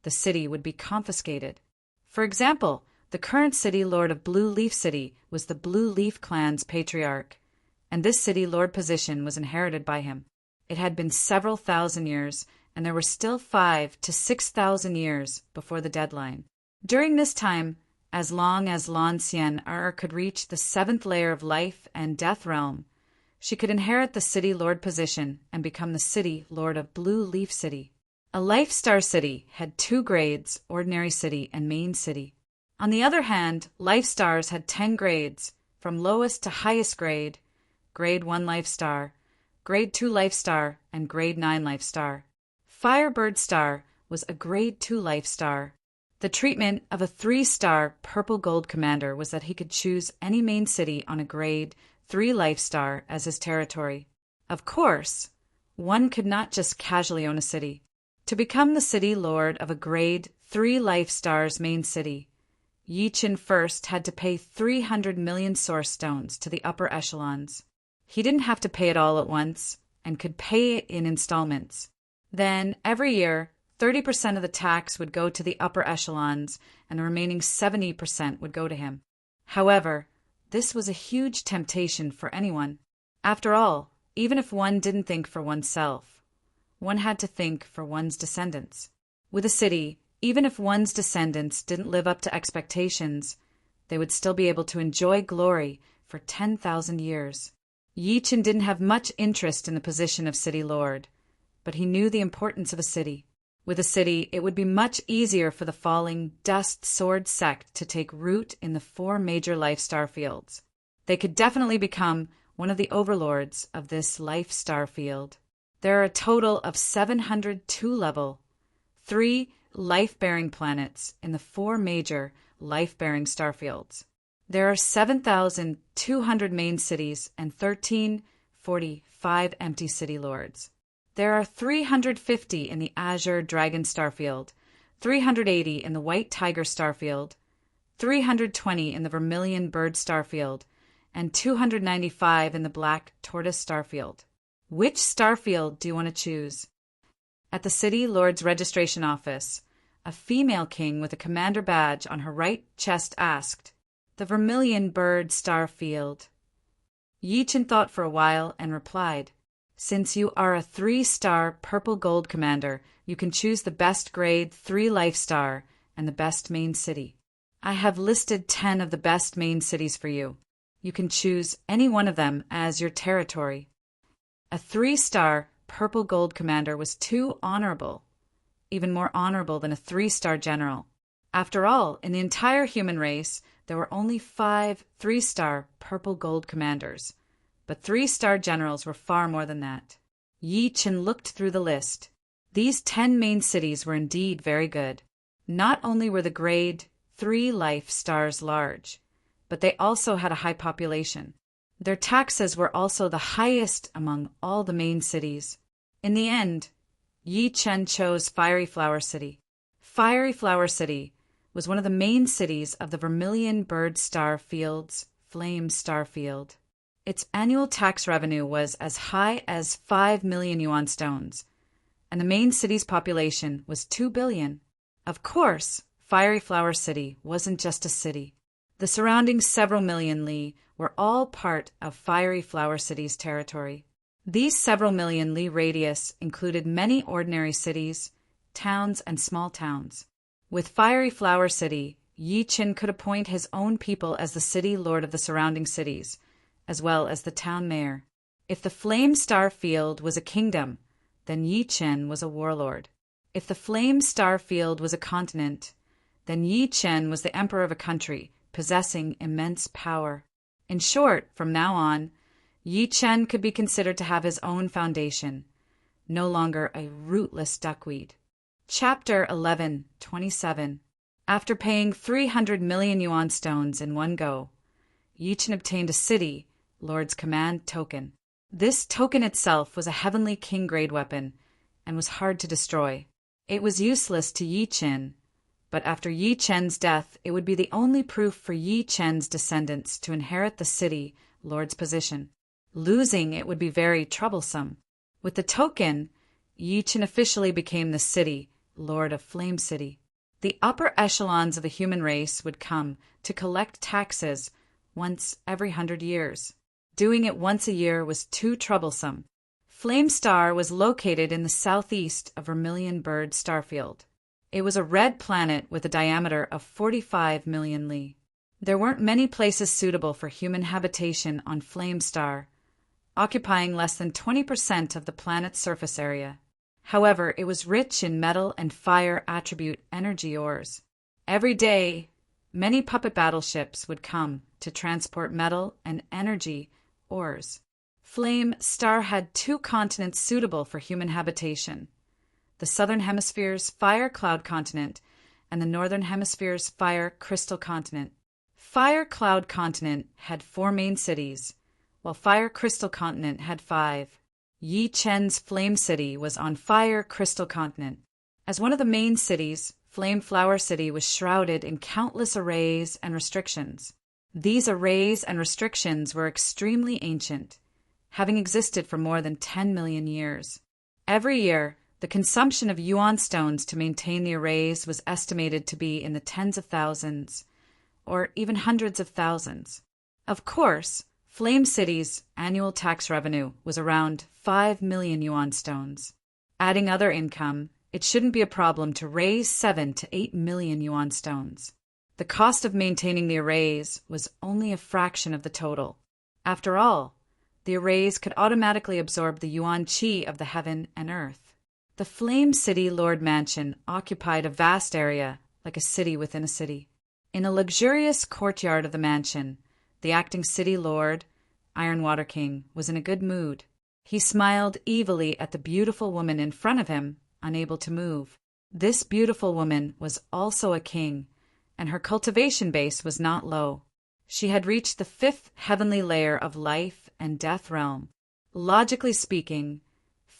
the city would be confiscated. For example, the current city lord of Blue Leaf City was the Blue Leaf clan's patriarch, and this city lord position was inherited by him. It had been several thousand years, and there were still 5,000 to 6,000 years before the deadline. During this time, as long as Lan Xian could reach the 7th layer of life and death realm, she could inherit the city lord position and become the city lord of Blue Leaf City. A life star city had 2 grades, ordinary city and main city. On the other hand, life stars had 10 grades, from lowest to highest grade, grade 1 life star, grade 2 life star, and grade 9 life star. Firebird star was a grade 2 life star. The treatment of a 3-star purple gold commander was that he could choose any main city on a grade 3 life star as his territory. Of course, one could not just casually own a city. To become the city lord of a grade 3 life star's main city, Yi Qin first had to pay 300 million source stones to the upper echelons. He didn't have to pay it all at once and could pay it in installments. Then, every year, 30% of the tax would go to the upper echelons, and the remaining 70% would go to him. However, this was a huge temptation for anyone. After all, even if one didn't think for oneself, one had to think for one's descendants. With a city, even if one's descendants didn't live up to expectations, they would still be able to enjoy glory for 10,000 years. Yi Chen didn't have much interest in the position of city lord, but he knew the importance of a city. With a city, it would be much easier for the falling dust sword sect to take root in the 4 major life star fields. They could definitely become one of the overlords of this life star field. There are a total of 702 level, 3 life-bearing planets in the 4 major life-bearing star fields. There are 7,200 main cities and 1,345 empty city lords. There are 350 in the Azure Dragon Starfield, 380 in the White Tiger Starfield, 320 in the Vermilion Bird Starfield, and 295 in the Black Tortoise Starfield. Which starfield do you want to choose? At the City Lord's registration office, a female king with a commander badge on her right chest asked, "The Vermilion Bird Starfield." Yi Chen thought for a while and replied, "Since you are a 3-star purple gold commander, you can choose the best grade 3 life star and the best main city. I have listed 10 of the best main cities for you. You can choose any one of them as your territory." A 3-star purple gold commander was too honorable, even more honorable than a 3-star general. After all, in the entire human race, there were only 5 3-star purple gold commanders. But 3-star generals were far more than that. Yi Chen looked through the list. These 10 main cities were indeed very good. Not only were the grade 3 life stars large, but they also had a high population. Their taxes were also the highest among all the main cities. In the end, Yi Chen chose Fiery Flower City. Fiery Flower City was one of the main cities of the Vermilion Bird Star Field's Flame Star Field. Its annual tax revenue was as high as 5 million yuan stones, and the main city's population was 2 billion. Of course, Fiery Flower City wasn't just a city. The surrounding several million li were all part of Fiery Flower City's territory. These several million li radius included many ordinary cities, towns, and small towns. With Fiery Flower City, Yi Chen could appoint his own people as the city lord of the surrounding cities, as well as the town mayor. If the Flame Star Field was a kingdom, then Yi Chen was a warlord. If the Flame Star Field was a continent, then Yi Chen was the emperor of a country, possessing immense power. In short, from now on, Yi Chen could be considered to have his own foundation, no longer a rootless duckweed. Chapter 11:27. After paying 300 million yuan stones in one go, Yi Chen obtained a city lord's command token. This token itself was a heavenly king-grade weapon and was hard to destroy. It was useless to Yi Chen, but after Yi Chen's death, it would be the only proof for Yi Chen's descendants to inherit the city lord's position. Losing it would be very troublesome. With the token, Yi Chen officially became the city lord of Flame City. The upper echelons of the human race would come to collect taxes once every 100 years. Doing it once a year was too troublesome. Flame Star was located in the southeast of Vermilion Bird Starfield. It was a red planet with a diameter of 45 million li. There weren't many places suitable for human habitation on Flame Star, occupying less than 20% of the planet's surface area. However, it was rich in metal and fire attribute energy ores. Every day, many puppet battleships would come to transport metal and energy ores. Flame Star had 2 continents suitable for human habitation: the Southern Hemisphere's Fire Cloud Continent and the Northern Hemisphere's Fire Crystal Continent. Fire Cloud Continent had 4 main cities, while Fire Crystal Continent had 5. Yi Chen's Flame City was on Fire Crystal Continent. As one of the main cities, Flame Flower City was shrouded in countless arrays and restrictions. These arrays and restrictions were extremely ancient, having existed for more than 10 million years. Every year, the consumption of yuan stones to maintain the arrays was estimated to be in the tens of thousands, or even hundreds of thousands. Of course, Flame City's annual tax revenue was around 5 million yuan stones. Adding other income, it shouldn't be a problem to raise 7 to 8 million yuan stones. The cost of maintaining the arrays was only a fraction of the total. After all, the arrays could automatically absorb the yuan qi of the heaven and earth. The Flame City Lord Mansion occupied a vast area, like a city within a city. In a luxurious courtyard of the mansion, the acting city lord, Iron Water King, was in a good mood. He smiled evilly at the beautiful woman in front of him, unable to move. This beautiful woman was also a king, and her cultivation base was not low. She had reached the 5th heavenly layer of life and death realm. Logically speaking,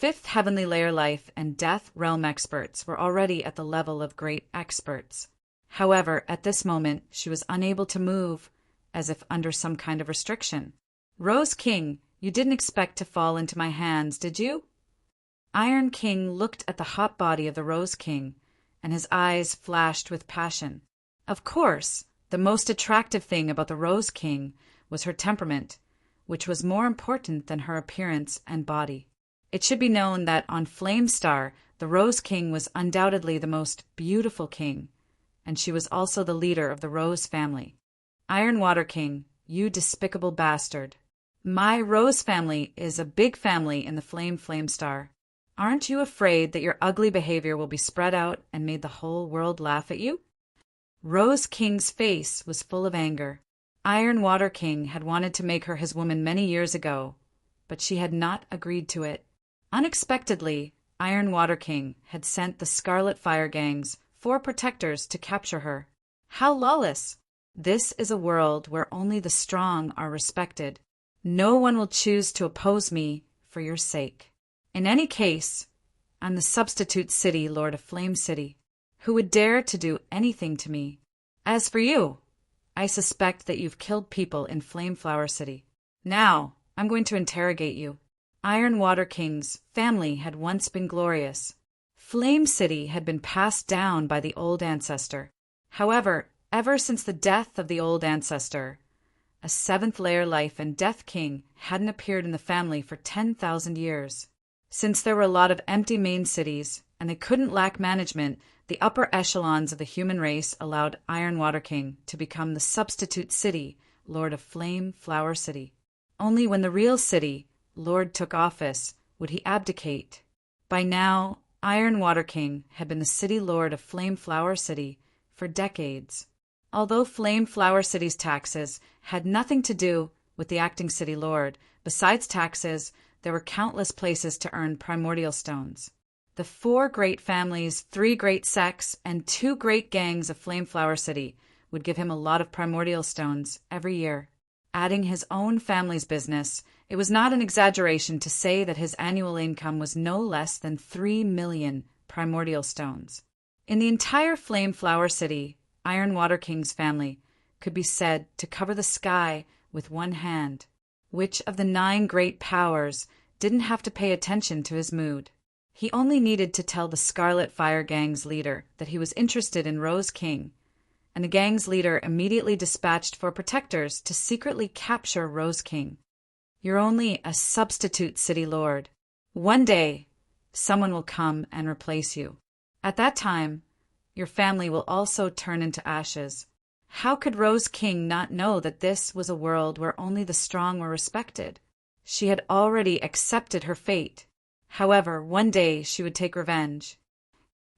5th heavenly layer life and death realm experts were already at the level of great experts. However, at this moment, she was unable to move, as if under some kind of restriction. Rose King, you didn't expect to fall into my hands, did you? Iron King looked at the hot body of the Rose King, and his eyes flashed with passion. Of course, the most attractive thing about the Rose King was her temperament, which was more important than her appearance and body. It should be known that on Flame Star, the Rose King was undoubtedly the most beautiful king, and she was also the leader of the Rose family. Iron Water King, you despicable bastard. My Rose family is a big family in the Flame Star. Aren't you afraid that your ugly behavior will be spread out and made the whole world laugh at you? Rose King's face was full of anger. Iron Water King had wanted to make her his woman many years ago, but she had not agreed to it. Unexpectedly, Iron Water King had sent the Scarlet Fire Gang's 4 protectors to capture her. How lawless! This is a world where only the strong are respected. No one will choose to oppose me for your sake. In any case, I'm the substitute city lord of Flame City. Who would dare to do anything to me? As for you, I suspect that you've killed people in Flame Flower City. Now, I'm going to interrogate you. Iron Water King's family had once been glorious. Flame City had been passed down by the old ancestor. However, ever since the death of the old ancestor, a 7th layer life and death king hadn't appeared in the family for 10,000 years. Since there were a lot of empty main cities, and they couldn't lack management, the upper echelons of the human race allowed Iron Water King to become the substitute city, Lord of Flame Flower City. Only when the real city, Lord, took office would he abdicate. By now, Iron Water King had been the city lord of Flame Flower City for decades. Although Flame Flower City's taxes had nothing to do with the acting city lord, besides taxes, there were countless places to earn primordial stones. The 4 great families, 3 great sects, and 2 great gangs of Flame Flower City would give him a lot of primordial stones every year. Adding his own family's business, it was not an exaggeration to say that his annual income was no less than 3 million primordial stones. In the entire Flame Flower City, Iron Water King's family could be said to cover the sky with one hand. Which of the 9 great powers didn't have to pay attention to his mood? He only needed to tell the Scarlet Fire Gang's leader that he was interested in Rose King, and the gang's leader immediately dispatched 4 protectors to secretly capture Rose King. You're only a substitute city lord. One day, someone will come and replace you. At that time, your family will also turn into ashes. How could Rose King not know that this was a world where only the strong were respected? She had already accepted her fate. However, one day she would take revenge.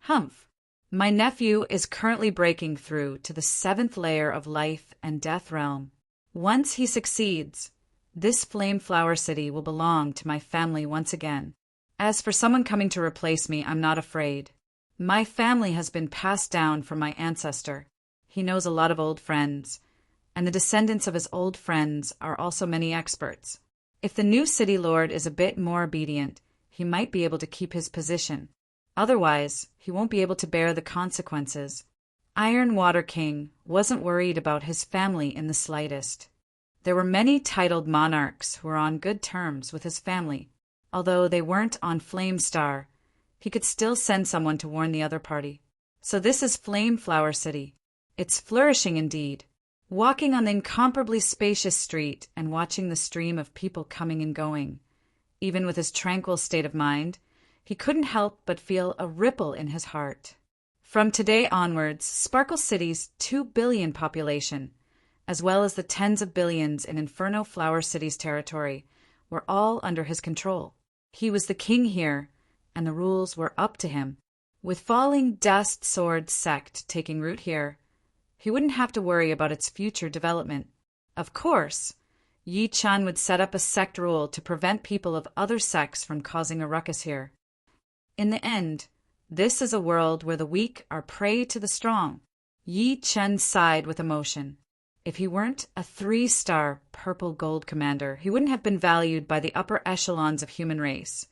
Humph! My nephew is currently breaking through to the 7th layer of life and death realm. Once he succeeds, this Flame Flower City will belong to my family once again. As for someone coming to replace me, I'm not afraid. My family has been passed down from my ancestor. He knows a lot of old friends, and the descendants of his old friends are also many experts. If the new city lord is a bit more obedient, he might be able to keep his position. Otherwise, he won't be able to bear the consequences. Iron Water King wasn't worried about his family in the slightest. There were many titled monarchs who were on good terms with his family. Although they weren't on Flame Star, he could still send someone to warn the other party. So this is Flame Flower City. It's flourishing indeed. Walking on the incomparably spacious street and watching the stream of people coming and going, even with his tranquil state of mind, he couldn't help but feel a ripple in his heart. From today onwards, Sparkle City's 2 billion population, as well as the tens of billions in Inferno Flower City's territory, were all under his control. He was the king here, and the rules were up to him. With Falling Dust Sword sect taking root here, he wouldn't have to worry about its future development. Of course, Yi Chun would set up a sect rule to prevent people of other sects from causing a ruckus here. In the end, this is a world where the weak are prey to the strong. Yi Chun sighed with emotion. If he weren't a 3-star purple gold commander, he wouldn't have been valued by the upper echelons of human race,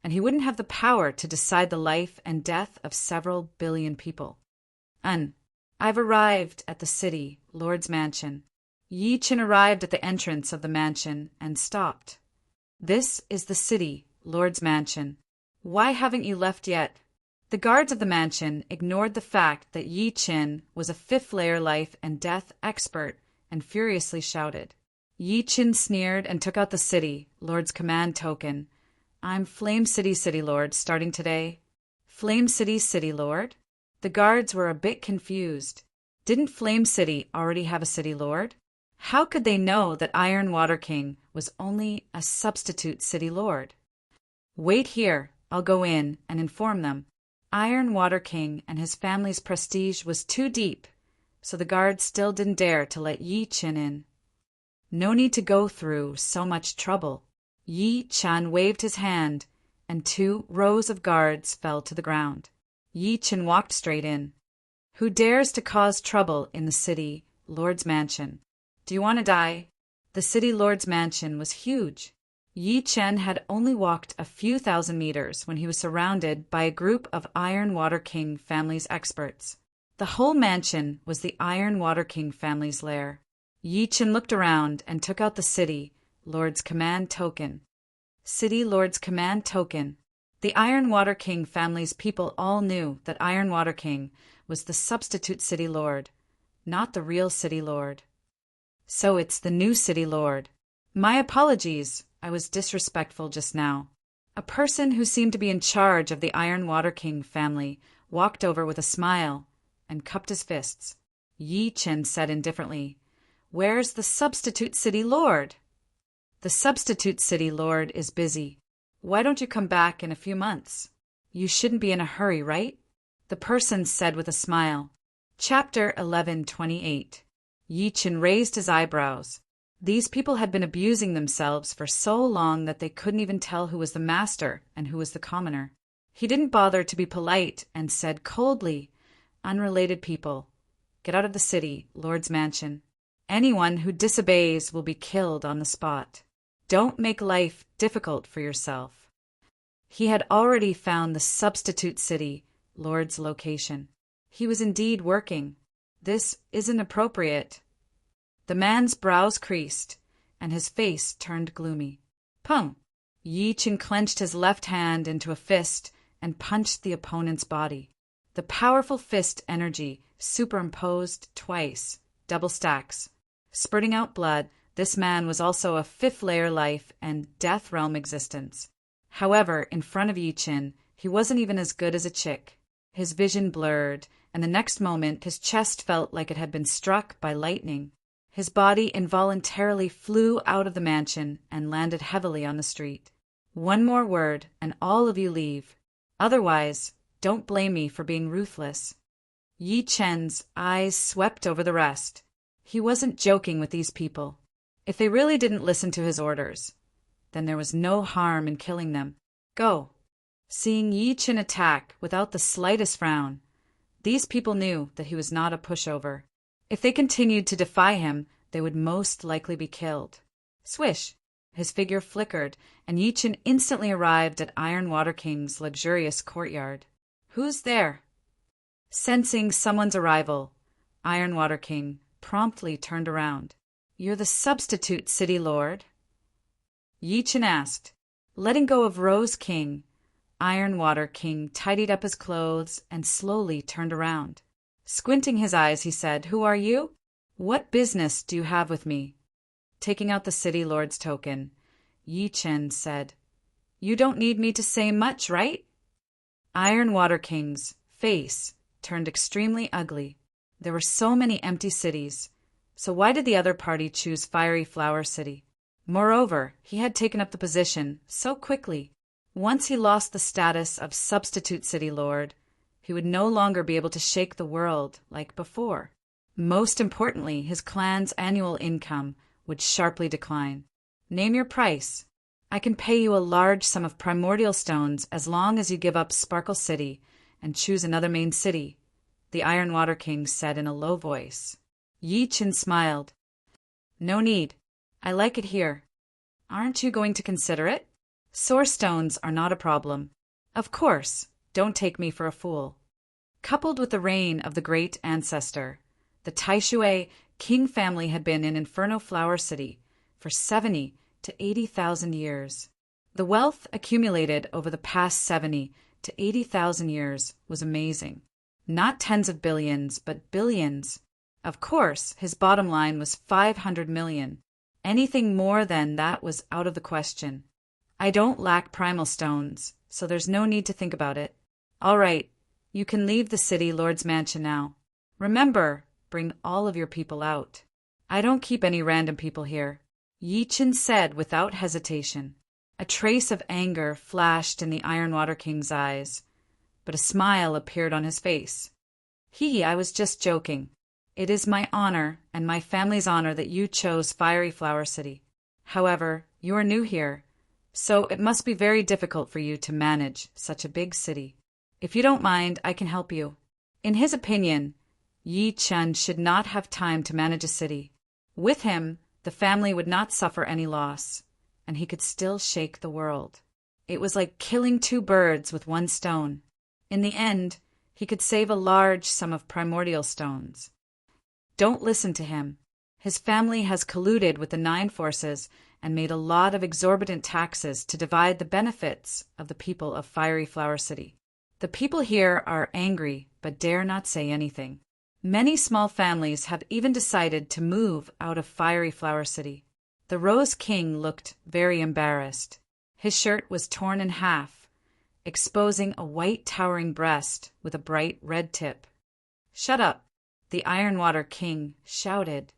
and he wouldn't have the power to decide the life and death of several billion people. I've arrived at the city, Lord's mansion. Yi Chun arrived at the entrance of the mansion and stopped. This is the city, Lord's mansion. Why haven't you left yet? The guards of the mansion ignored the fact that Yi Chun was a 5th-layer life and death expert and furiously shouted. Yi Chun sneered and took out the city, Lord's command token. I'm Flame City City Lord, starting today. Flame City City Lord? The guards were a bit confused. Didn't Flame City already have a City Lord? How could they know that Iron Water King was only a substitute City Lord? Wait here, I'll go in and inform them. Iron Water King and his family's prestige was too deep, so the guards still didn't dare to let Yi Chun in. No need to go through so much trouble. Yi Chun waved his hand, and 2 rows of guards fell to the ground. Yi Chun walked straight in. Who dares to cause trouble in the city, Lord's mansion? Do you want to die? The city Lord's mansion was huge. Yi Chun had only walked a few thousand meters when he was surrounded by a group of Iron Water King family's experts. The whole mansion was the Iron Water King family's lair. Yi Chun looked around and took out the city Lord's command token. City Lord's command token. The Iron Water King family's people all knew that Iron Water King was the substitute City Lord, not the real City Lord. So it's the new City Lord. My apologies, I was disrespectful just now. A person who seemed to be in charge of the Iron Water King family walked over with a smile and cupped his fists. Yi Chun said indifferently, Where's the substitute City Lord? The substitute City Lord is busy. Why don't you come back in a few months? You shouldn't be in a hurry, right? The person said with a smile. Chapter 11:28. Yi Chun raised his eyebrows. These people had been abusing themselves for so long that they couldn't even tell who was the master and who was the commoner. He didn't bother to be polite and said coldly, Unrelated people, get out of the city, Lord's mansion. Anyone who disobeys will be killed on the spot. Don't make life difficult for yourself. He had already found the substitute city, Lord's location. He was indeed working. This isn't appropriate. The man's brows creased, and his face turned gloomy. Pum! Yi Chun clenched his left hand into a fist and punched the opponent's body. The powerful fist energy superimposed twice, double stacks. Spurting out blood, this man was also a 5th-layer life and death realm existence. However, in front of Yi Chun, he wasn't even as good as a chick. His vision blurred, and the next moment his chest felt like it had been struck by lightning. His body involuntarily flew out of the mansion and landed heavily on the street. One more word, and all of you leave. Otherwise, don't blame me for being ruthless. Yi Chun's eyes swept over the rest. He wasn't joking with these people. If they really didn't listen to his orders, then there was no harm in killing them. Go. Seeing Yi Chun attack without the slightest frown, these people knew that he was not a pushover. If they continued to defy him, they would most likely be killed. Swish! His figure flickered, and Yi Chun instantly arrived at Iron Water King's luxurious courtyard. Who's there? Sensing someone's arrival, Iron Water King promptly turned around. You're the substitute City Lord? Yi Chun asked. Letting go of Rose King, Iron Water King tidied up his clothes and slowly turned around. Squinting his eyes, he said, Who are you? What business do you have with me? Taking out the City Lord's token, Yi Chun said, You don't need me to say much, right? Iron Water King's face turned extremely ugly. There were so many empty cities, so why did the other party choose Fiery Flower City? Moreover, he had taken up the position so quickly. Once he lost the status of substitute city lord, he would no longer be able to shake the world like before. Most importantly, his clan's annual income would sharply decline. Name your price. I can pay you a large sum of primordial stones as long as you give up Sparkle City and choose another main city, the Iron Water King said in a low voice. Yi Qin smiled. No need. I like it here. Aren't you going to consider it? Source stones are not a problem. Of course, don't take me for a fool. Coupled with the reign of the great ancestor, the Taishui king family had been in Inferno Flower City for 70 to 80,000 years. The wealth accumulated over the past 70 to 80,000 years was amazing. Not tens of billions, but billions. Of course, his bottom line was 500 million. Anything more than that was out of the question. I don't lack primal stones, so there's no need to think about it. All right, you can leave the city lord's mansion now. Remember, bring all of your people out. I don't keep any random people here, Yi Qin said without hesitation. A trace of anger flashed in the Iron Water King's eyes, but a smile appeared on his face. I was just joking. It is my honor and my family's honor that you chose Fiery Flower City. However, you are new here, so it must be very difficult for you to manage such a big city. If you don't mind, I can help you. In his opinion, Yi Qin should not have time to manage a city. With him, the family would not suffer any loss, and he could still shake the world. It was like killing two birds with one stone. In the end, he could save a large sum of primordial stones. Don't listen to him. His family has colluded with the Nine Forces and made a lot of exorbitant taxes to divide the benefits of the people of Fiery Flower City. The people here are angry but dare not say anything. Many small families have even decided to move out of Fiery Flower City. The Rose King looked very embarrassed. His shirt was torn in half, exposing a white towering breast with a bright red tip. Shut up, the Iron Water King shouted.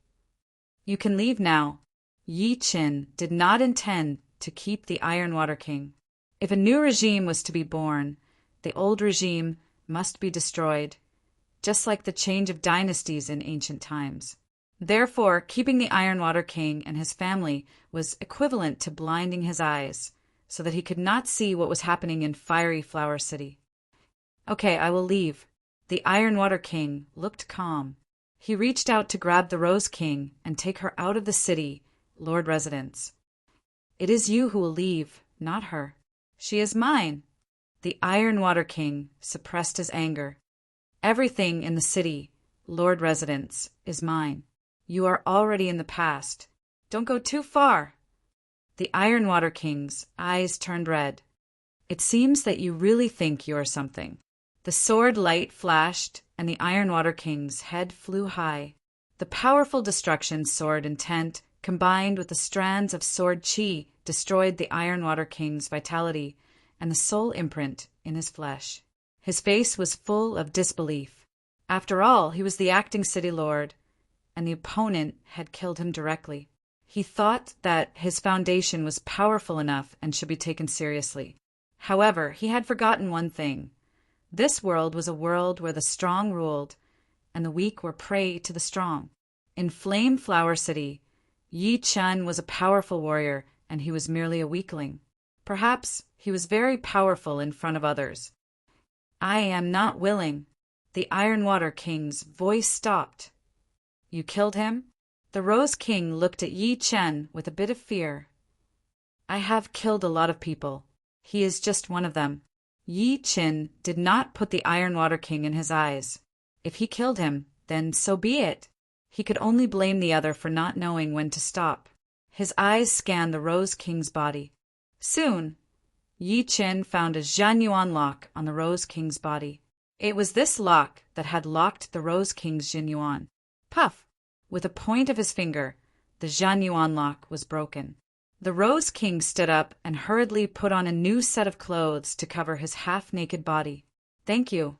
You can leave now. Yi Qin did not intend to keep the Iron Water King. If a new regime was to be born, the old regime must be destroyed, just like the change of dynasties in ancient times. Therefore, keeping the Iron Water King and his family was equivalent to blinding his eyes, so that he could not see what was happening in Fiery Flower City. Okay, I will leave. The Iron Water King looked calm. He reached out to grab the Rose King and take her out of the city, Lord Residence. It is you who will leave, not her. She is mine. The Iron Water King suppressed his anger. Everything in the city, Lord Residence, is mine. You are already in the past. Don't go too far. The Iron Water King's eyes turned red. It seems that you really think you are something. The sword light flashed, and the Iron Water King's head flew high. The powerful destruction sword intent, combined with the strands of sword chi, destroyed the Iron Water King's vitality and the soul imprint in his flesh. His face was full of disbelief. After all, he was the acting city lord, and the opponent had killed him directly. He thought that his foundation was powerful enough and should be taken seriously. However, he had forgotten one thing. This world was a world where the strong ruled, and the weak were prey to the strong. In Flame Flower City, Yi Qin was a powerful warrior, and he was merely a weakling. Perhaps he was very powerful in front of others. I am not willing. The Iron Water King's voice stopped. You killed him? The Rose King looked at Yi Qin with a bit of fear. I have killed a lot of people. He is just one of them. Yi Qin did not put the Iron Water King in his eyes. If he killed him, then so be it. He could only blame the other for not knowing when to stop. His eyes scanned the Rose King's body. Soon, Yi Qin found a Zhanyuan lock on the Rose King's body. It was this lock that had locked the Rose King's Zhanyuan. Puff! With a point of his finger, the Zhanyuan lock was broken. The Rose King stood up and hurriedly put on a new set of clothes to cover his half-naked body. "Thank you."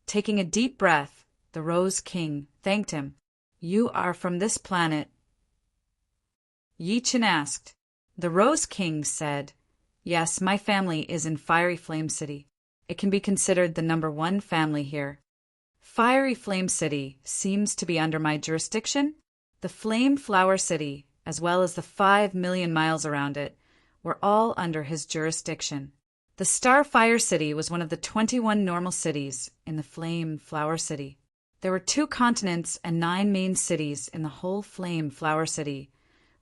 Taking a deep breath, the Rose King thanked him. "You are from this planet?" Yi Chen asked. The Rose King said, "Yes, my family is in Fiery Flame City. It can be considered the #1 family here. Fiery Flame City seems to be under my jurisdiction. The Flame Flower City, as well as the 5 million miles around it, were all under his jurisdiction. The Starfire City was one of the 21 normal cities in the Flame Flower City. There were 2 continents and 9 main cities in the whole Flame Flower City,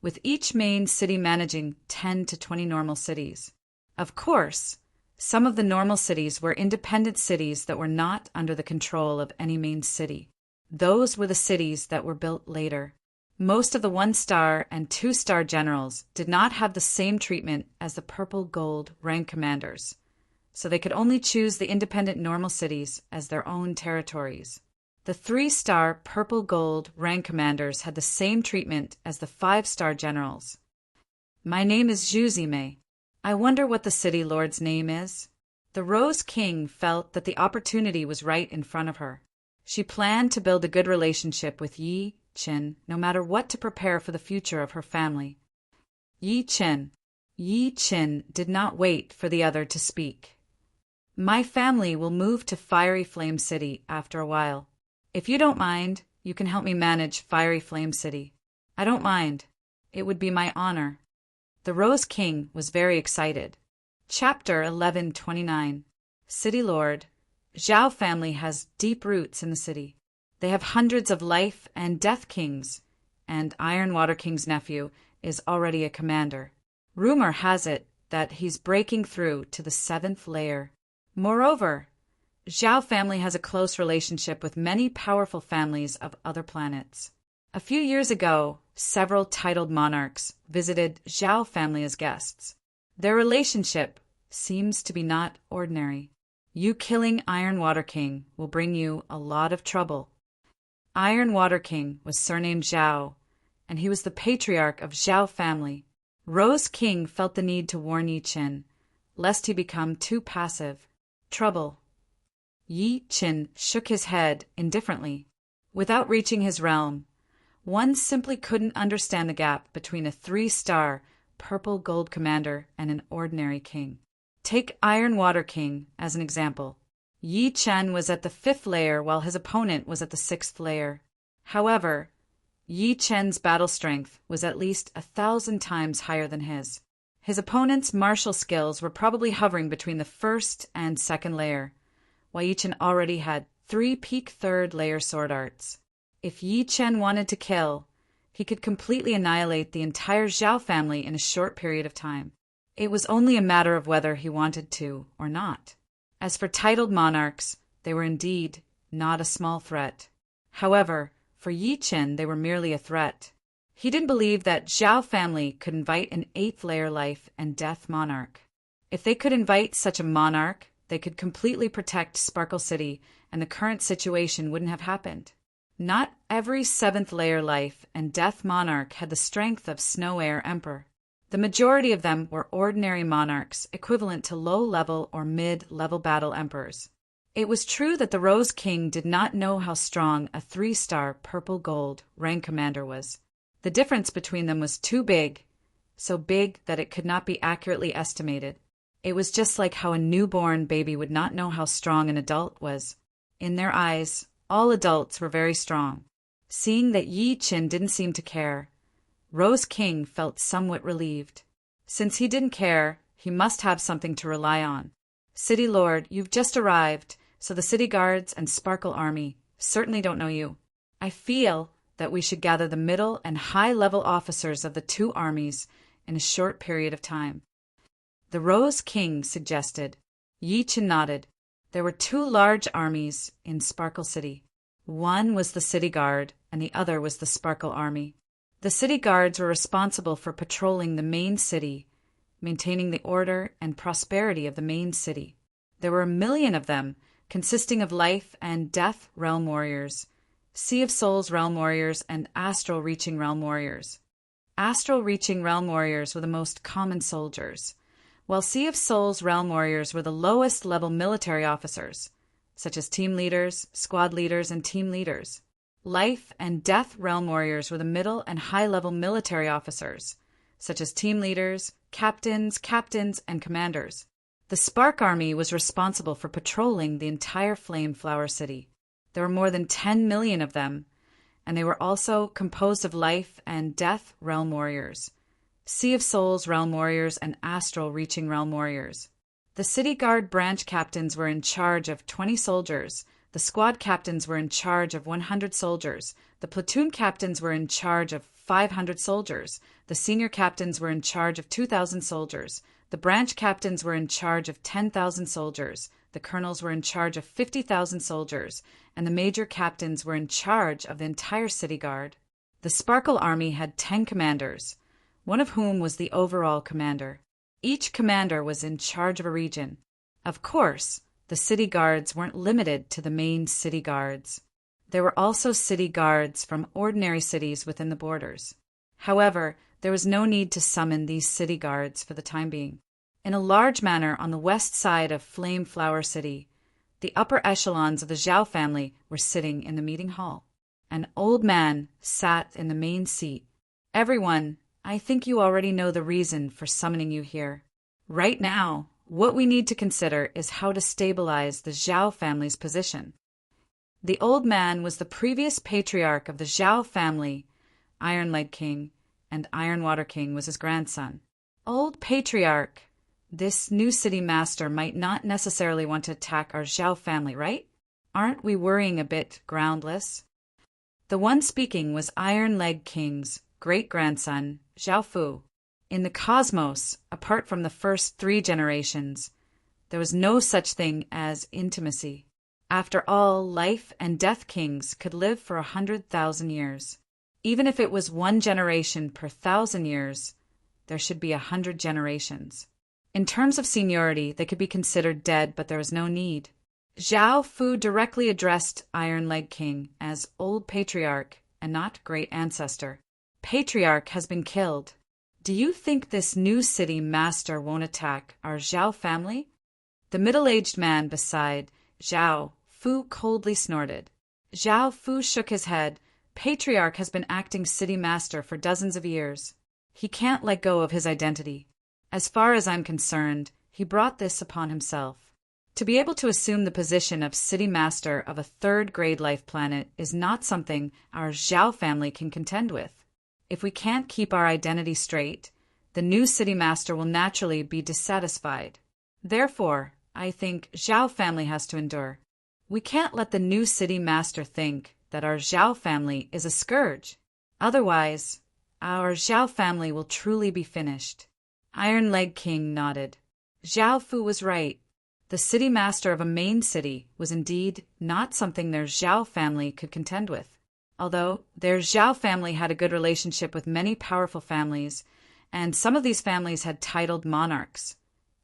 with each main city managing 10 to 20 normal cities. Of course, some of the normal cities were independent cities that were not under the control of any main city. Those were the cities that were built later. Most of the 1-star and 2-star generals did not have the same treatment as the purple gold rank commanders, so they could only choose the independent normal cities as their own territories. The 3-star purple gold rank commanders had the same treatment as the 5-star generals. "My name is Zhuzime. I wonder what the city lord's name is?" The Rose King felt that the opportunity was right in front of her. She planned to build a good relationship with Yi Chen, no matter what, to prepare for the future of her family. Yi Chen did not wait for the other to speak. "My family will move to Fiery Flame City after a while. If you don't mind, you can help me manage Fiery Flame City." "I don't mind. It would be my honor." The Rose King was very excited. Chapter 1129. City Lord. Zhao family has deep roots in the city. They have hundreds of life and death kings, and Iron Water King's nephew is already a commander. Rumor has it that he's breaking through to the 7th layer. Moreover, Zhao family has a close relationship with many powerful families of other planets. A few years ago, several titled monarchs visited Zhao family as guests. Their relationship seems to be not ordinary. You killing Iron Water King will bring you a lot of trouble. Iron Water King was surnamed Zhao, and he was the patriarch of Zhao family. Rose King felt the need to warn Yi Chen, lest he become too passive. Trouble. Yi Chen shook his head indifferently. Without reaching his realm, one simply couldn't understand the gap between a 3-star purple gold commander and an ordinary king. Take Iron Water King as an example. Yi Chen was at the 5th layer while his opponent was at the 6th layer. However, Yi Chen's battle strength was at least 1,000 times higher than his. His opponent's martial skills were probably hovering between the 1st and 2nd layer, while Yi Chen already had 3 peak 3rd layer sword arts. If Yi Chen wanted to kill, he could completely annihilate the entire Zhao family in a short period of time. It was only a matter of whether he wanted to or not. As for titled monarchs, they were indeed not a small threat. However, for Yi Chen, they were merely a threat. He didn't believe that Zhao family could invite an 8th layer life and death monarch. If they could invite such a monarch, they could completely protect Sparkle City, and the current situation wouldn't have happened. Not every 7th layer life and death monarch had the strength of Snow Air Emperor. The majority of them were ordinary monarchs, equivalent to low-level or mid-level battle emperors. It was true that the Rose King did not know how strong a 3-star purple gold rank commander was. The difference between them was too big, so big that it could not be accurately estimated. It was just like how a newborn baby would not know how strong an adult was. In their eyes, all adults were very strong. Seeing that Yi Chen didn't seem to care, Rose King felt somewhat relieved. Since he didn't care, he must have something to rely on. "City Lord, you've just arrived, so the city guards and Sparkle Army certainly don't know you. I feel that we should gather the middle and high-level officers of the 2 armies in a short period of time." The Rose King suggested. Yi Chen nodded. There were 2 large armies in Sparkle City. One was the City Guard, and the other was the Sparkle Army. The City Guards were responsible for patrolling the main city, maintaining the order and prosperity of the main city. There were 1 million of them, consisting of Life and Death Realm Warriors, Sea of Souls Realm Warriors, and Astral Reaching Realm Warriors. astral-reaching realm warriors were the most common soldiers, while Sea of Souls realm warriors were the lowest-level military officers, such as team leaders, squad leaders, and team leaders. Life and Death realm warriors were the middle and high-level military officers, such as team leaders, captains, and commanders. The Spark Army was responsible for patrolling the entire Flame Flower City. There were more than 10 million of them, and they were also composed of Life and Death realm warriors, Sea of Souls realm warriors, and Astral Reaching realm warriors. The City Guard branch captains were in charge of 20 soldiers, the squad captains were in charge of 100 soldiers, the platoon captains were in charge of 500 soldiers, the senior captains were in charge of 2,000 soldiers, the branch captains were in charge of 10,000 soldiers, the colonels were in charge of 50,000 soldiers, and the major captains were in charge of the entire City Guard. The Sparkle Army had 10 commanders, one of whom was the overall commander. Each commander was in charge of a region. Of course, the city guards weren't limited to the main city guards. There were also city guards from ordinary cities within the borders. However, there was no need to summon these city guards for the time being. In a large manor on the west side of Flame Flower City, the upper echelons of the Zhao family were sitting in the meeting hall. An old man sat in the main seat. Everyone, I think you already know the reason for summoning you here. Right now, what we need to consider is how to stabilize the Zhao family's position. The old man was the previous patriarch of the Zhao family. Iron Leg King and Iron Water King was his grandson. Old patriarch, this new city master might not necessarily want to attack our Zhao family, right? Aren't we worrying a bit groundless? The one speaking was Iron Leg King's great-grandson, Zhao Fu. In the cosmos, apart from the first 3 generations, there was no such thing as intimacy. After all, Life and Death Kings could live for 100,000 years. Even if it was 1 generation per 1,000 years, there should be 100 generations. In terms of seniority, they could be considered dead, but there was no need. Zhao Fu directly addressed Iron Leg King as Old Patriarch and not Great Ancestor. Patriarch has been killed. Do you think this new city master won't attack our Zhao family? The middle-aged man beside Zhao Fu coldly snorted. Zhao Fu shook his head. Patriarch has been acting city master for dozens of years. He can't let go of his identity. As far as I'm concerned, he brought this upon himself. To be able to assume the position of city master of a 3rd-grade life planet is not something our Zhao family can contend with. If we can't keep our identity straight, the new city master will naturally be dissatisfied. Therefore, I think Zhao family has to endure. We can't let the new city master think that our Zhao family is a scourge. Otherwise, our Zhao family will truly be finished. Iron Leg King nodded. Zhao Fu was right. The city master of a main city was indeed not something their Zhao family could contend with. Although their Zhao family had a good relationship with many powerful families, and some of these families had titled monarchs,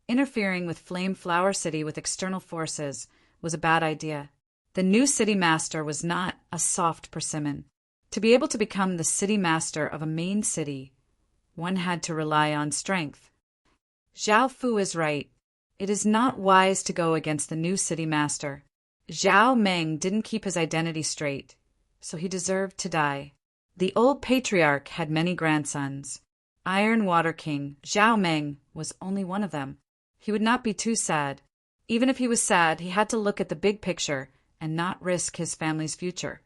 interfering with Flame Flower City with external forces was a bad idea. The new city master was not a soft persimmon. To be able to become the city master of a main city, one had to rely on strength. Zhao Fu is right. It is not wise to go against the new city master. Zhao Meng didn't keep his identity straight, so he deserved to die. The old patriarch had many grandsons. Iron Water King Zhao Meng was only one of them. He would not be too sad. Even if he was sad, he had to look at the big picture and not risk his family's future.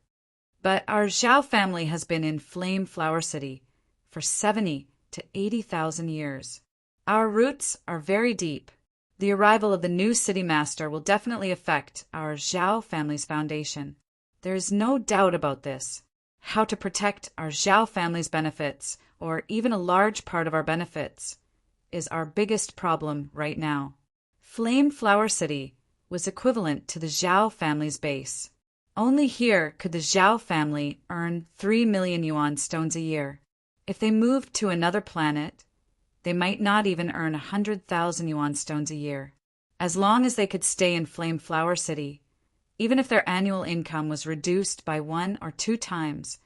But our Zhao family has been in Flame Flower City for 70 to 80,000 years. Our roots are very deep. The arrival of the new city master will definitely affect our Zhao family's foundation. There is no doubt about this. How to protect our Zhao family's benefits, or even a large part of our benefits, is our biggest problem right now. Flame Flower City was equivalent to the Zhao family's base. Only here could the Zhao family earn 3 million yuan stones a year. If they moved to another planet, they might not even earn 100,000 yuan stones a year. As long as they could stay in Flame Flower City, even if their annual income was reduced by 1 or 2 times,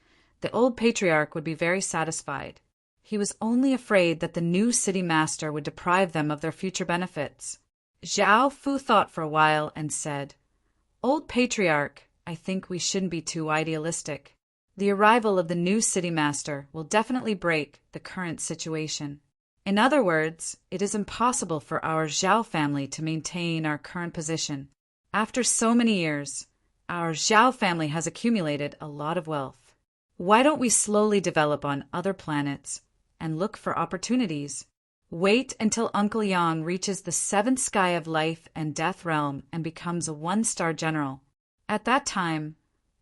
the old patriarch would be very satisfied. He was only afraid that the new city master would deprive them of their future benefits. Zhao Fu thought for a while and said, "Old Patriarch, I think we shouldn't be too idealistic. The arrival of the new city master will definitely break the current situation. In other words, it is impossible for our Zhao family to maintain our current position. After so many years, our Zhao family has accumulated a lot of wealth. Why don't we slowly develop on other planets and look for opportunities? Wait until Uncle Yang reaches the seventh sky of life and death realm and becomes a one-star general. At that time,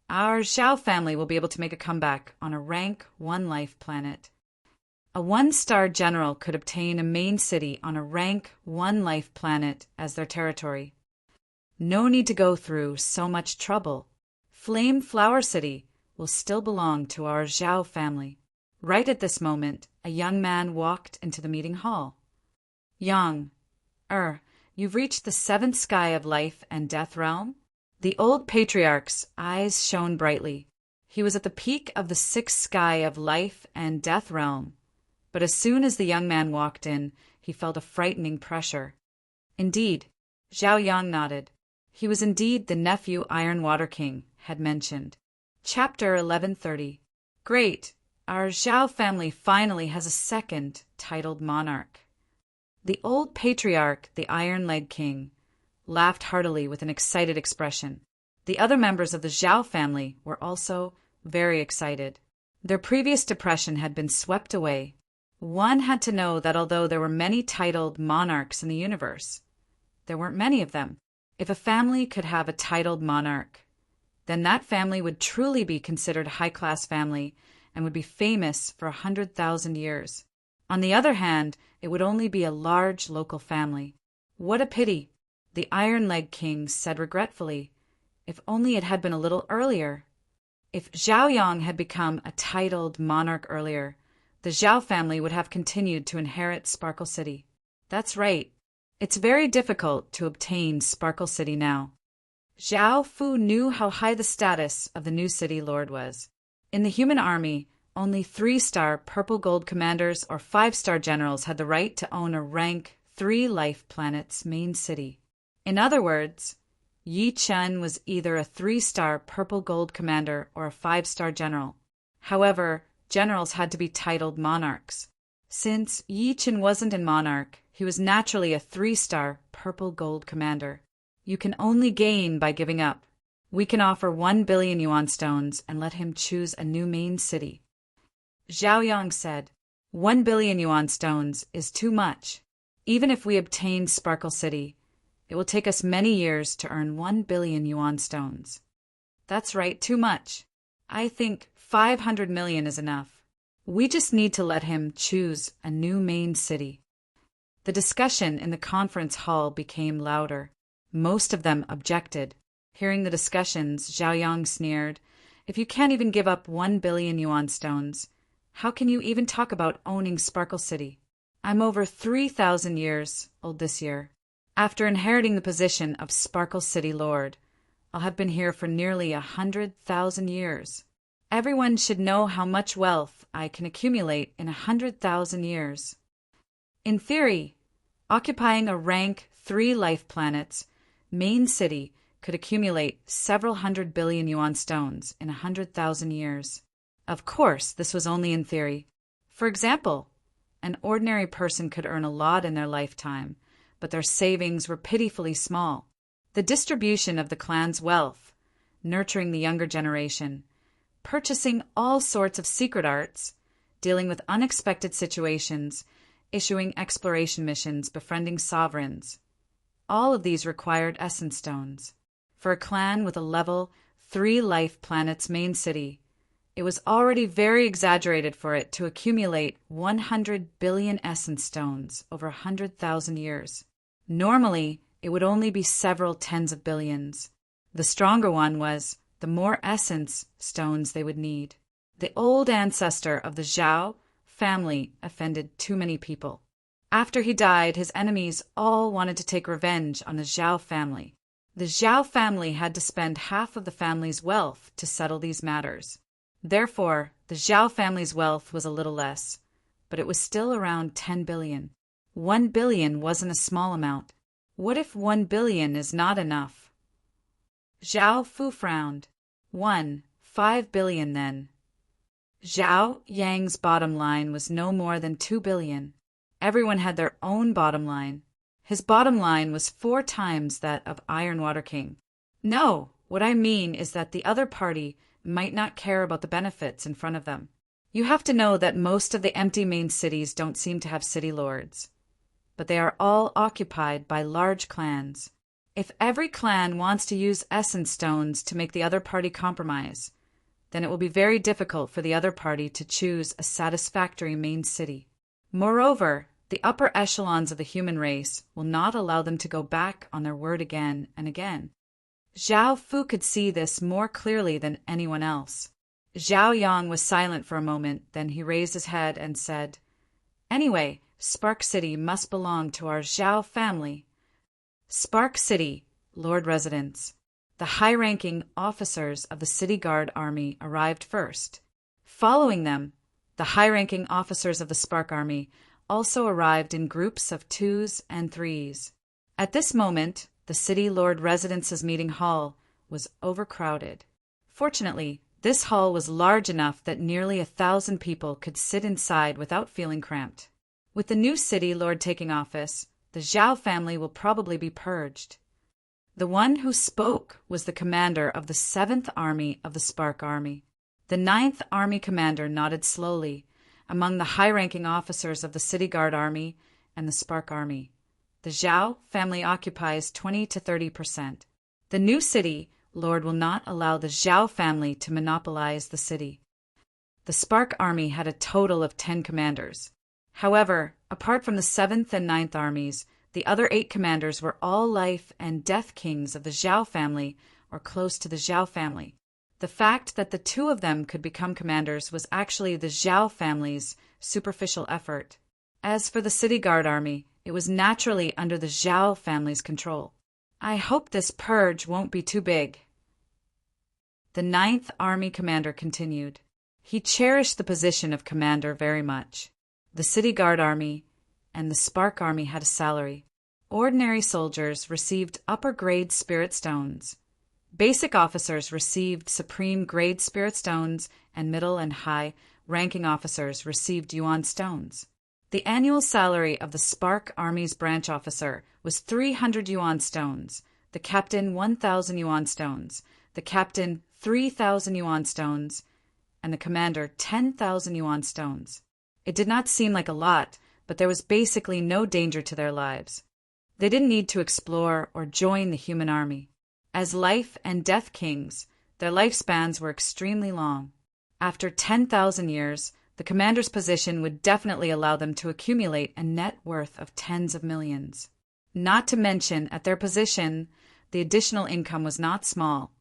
our Zhao family will be able to make a comeback on a rank 1 life planet. A one-star general could obtain a main city on a rank 1 life planet as their territory. No need to go through so much trouble. Flame Flower City will still belong to our Zhao family." Right at this moment, a young man walked into the meeting hall. "Yang, you've reached the seventh sky of life and death realm?" The old patriarch's eyes shone brightly. He was at the peak of the sixth sky of life and death realm. But as soon as the young man walked in, he felt a frightening pressure. Indeed, Zhao Yang nodded. He was indeed the nephew Iron Water King had mentioned. Chapter 1130. Great! Our Zhao family finally has a second titled monarch. The old patriarch, the Iron Leg King, laughed heartily with an excited expression. The other members of the Zhao family were also very excited. Their previous depression had been swept away. One had to know that although there were many titled monarchs in the universe, there weren't many of them. If a family could have a titled monarch, then that family would truly be considered a high-class family and would be famous for 100,000 years. On the other hand, it would only be a large local family. What a pity, the Iron Leg King said regretfully. If only it had been a little earlier. If Zhao Yang had become a titled monarch earlier, the Zhao family would have continued to inherit Sparkle City. That's right. It's very difficult to obtain Sparkle City now. Zhao Fu knew how high the status of the new city lord was. In the human army, only 3-star purple gold commanders or 5-star generals had the right to own a rank 3 life planet's main city. In other words, Yi Chen was either a 3-star purple gold commander or a 5-star general. However, generals had to be titled monarchs. Since Yi Chen wasn't in monarch, he was naturally a 3-star purple gold commander. You can only gain by giving up. We can offer 1 billion yuan stones and let him choose a new main city. Zhao Yang said, 1 billion yuan stones is too much. Even if we obtain Sparkle City, it will take us many years to earn 1 billion yuan stones. That's right, too much. I think 500 million is enough. We just need to let him choose a new main city. The discussion in the conference hall became louder. Most of them objected. Hearing the discussions, Zhao Yang sneered, "If you can't even give up 1 billion yuan stones, how can you even talk about owning Sparkle City? I'm over 3,000 years old this year. After inheriting the position of Sparkle City Lord, I'll have been here for nearly 100,000 years. Everyone should know how much wealth I can accumulate in 100,000 years. In theory, occupying a rank 3 life planet's main city could accumulate several 100 billion yuan stones in 100,000 years. Of course, this was only in theory. For example, an ordinary person could earn a lot in their lifetime, but their savings were pitifully small. The distribution of the clan's wealth, nurturing the younger generation, purchasing all sorts of secret arts, dealing with unexpected situations, issuing exploration missions, befriending sovereigns. All of these required essence stones. For a clan with a level 3 life planet's main city, it was already very exaggerated for it to accumulate 100 billion essence stones over 100,000 years. Normally, it would only be several tens of billions. The stronger one was, the more essence stones they would need. The old ancestor of the Zhao family offended too many people. After he died, his enemies all wanted to take revenge on the Zhao family. The Zhao family had to spend half of the family's wealth to settle these matters. Therefore, the Zhao family's wealth was a little less, but it was still around 10 billion. 1 billion wasn't a small amount. What if 1 billion is not enough? Zhao Fu frowned. 5 billion then. Zhao Yang's bottom line was no more than 2 billion. Everyone had their own bottom line. His bottom line was 4 times that of Iron Water King. No, what I mean is that the other party might not care about the benefits in front of them. You have to know that most of the empty main cities don't seem to have city lords, but they are all occupied by large clans. If every clan wants to use essence stones to make the other party compromise, then it will be very difficult for the other party to choose a satisfactory main city. Moreover, the upper echelons of the human race will not allow them to go back on their word again and again. Zhao Fu could see this more clearly than anyone else. Zhao Yang was silent for a moment, then he raised his head and said, "Anyway, Spark City must belong to our Zhao family." Spark City, Lord Residence. The high-ranking officers of the City Guard Army arrived first. Following them, the high-ranking officers of the Spark Army also arrived in groups of 2s and 3s. At this moment, the City Lord Residence's meeting hall was overcrowded. Fortunately, this hall was large enough that nearly 1,000 people could sit inside without feeling cramped. With the new City Lord taking office, the Zhao family will probably be purged. The one who spoke was the commander of the 7th Army of the Spark Army. The 9th Army commander nodded slowly among the high-ranking officers of the City Guard Army and the Spark Army. The Zhao family occupies 20 to 30%. The new City Lord will not allow the Zhao family to monopolize the city. The Spark Army had a total of 10 commanders. However, apart from the 7th and 9th armies, the other 8 commanders were all life and death kings of the Zhao family or close to the Zhao family. The fact that the 2 of them could become commanders was actually the Zhao family's superficial effort. As for the City Guard Army, it was naturally under the Zhao family's control. I hope this purge won't be too big. The 9th Army commander continued. He cherished the position of commander very much. The City Guard Army and the Spark Army had a salary. Ordinary soldiers received upper-grade spirit stones. Basic officers received supreme-grade spirit stones, and middle and high-ranking officers received yuan stones. The annual salary of the Spark Army's branch officer was 300 yuan stones, the captain 1,000 yuan stones, the captain 3,000 yuan stones, and the commander 10,000 yuan stones. It did not seem like a lot, but there was basically no danger to their lives. They didn't need to explore or join the human army. As life and death kings, their lifespans were extremely long. After 10,000 years, the commander's position would definitely allow them to accumulate a net worth of tens of millions. Not to mention, at their position, the additional income was not small,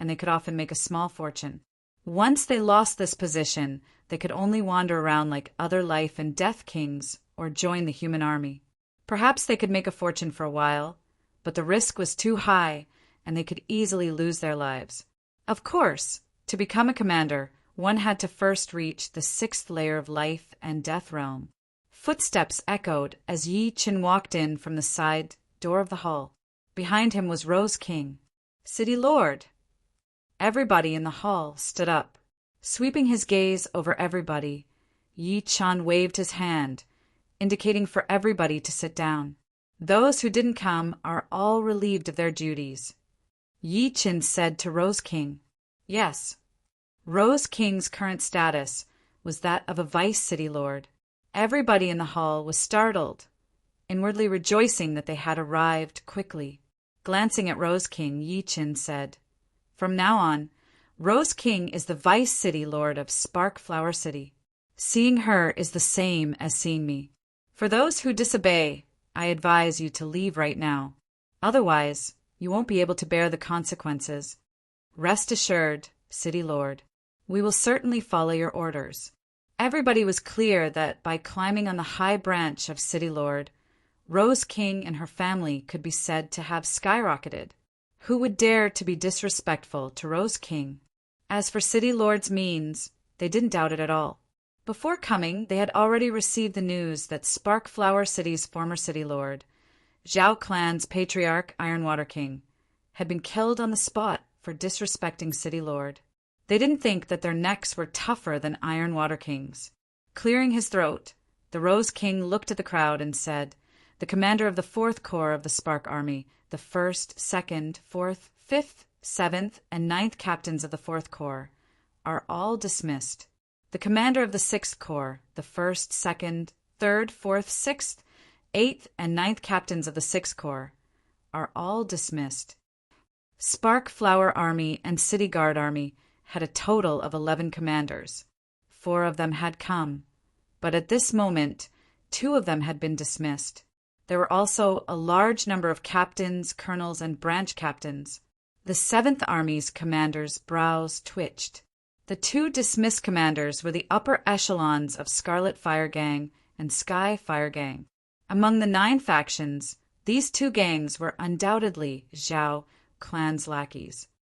and they could often make a small fortune. Once they lost this position, they could only wander around like other life and death kings or join the human army. Perhaps they could make a fortune for a while, but the risk was too high, and they could easily lose their lives. Of course, to become a commander, one had to first reach the 6th layer of life and death realm. Footsteps echoed as Yi Qin walked in from the side door of the hall. Behind him was Rose King. "City Lord." Everybody in the hall stood up. Sweeping his gaze over everybody, Yi Qin waved his hand, indicating for everybody to sit down. Those who didn't come are all relieved of their duties. Yi Qin said to Rose King. Yes. Rose King's current status was that of a vice city lord. Everybody in the hall was startled, inwardly rejoicing that they had arrived quickly. Glancing at Rose King, Yi Qin said, "From now on, Rose King is the vice city lord of Spark Flower City. Seeing her is the same as seeing me. For those who disobey, I advise you to leave right now. Otherwise, you won't be able to bear the consequences. Rest assured, City Lord, we will certainly follow your orders." Everybody was clear that by climbing on the high branch of City Lord, Rose King and her family could be said to have skyrocketed. Who would dare to be disrespectful to Rose King? As for City Lord's means, they didn't doubt it at all. Before coming, they had already received the news that Spark Flower City's former city lord, Zhao Clan's patriarch Ironwater King, had been killed on the spot for disrespecting city lord. They didn't think that their necks were tougher than Ironwater King's. Clearing his throat, the Rose King looked at the crowd and said, "The commander of the 4th Corps of the Spark Army, the 1st, 2nd, 4th, 5th, 7th, and 9th captains of the 4th Corps, are all dismissed. The commander of the 6th Corps, the 1st, 2nd, 3rd, 4th, 6th, 8th, and 9th captains of the 6th Corps, are all dismissed." Spark Flower Army and City Guard Army had a total of 11 commanders. 4 of them had come, but at this moment, 2 of them had been dismissed. There were also a large number of captains, colonels, and branch captains. The 7th Army's commanders' brows twitched. The 2 dismissed commanders were the upper echelons of Scarlet Fire Gang and Sky Fire Gang. Among the 9 factions, these 2 gangs were undoubtedly Zhao Clan's lackeys.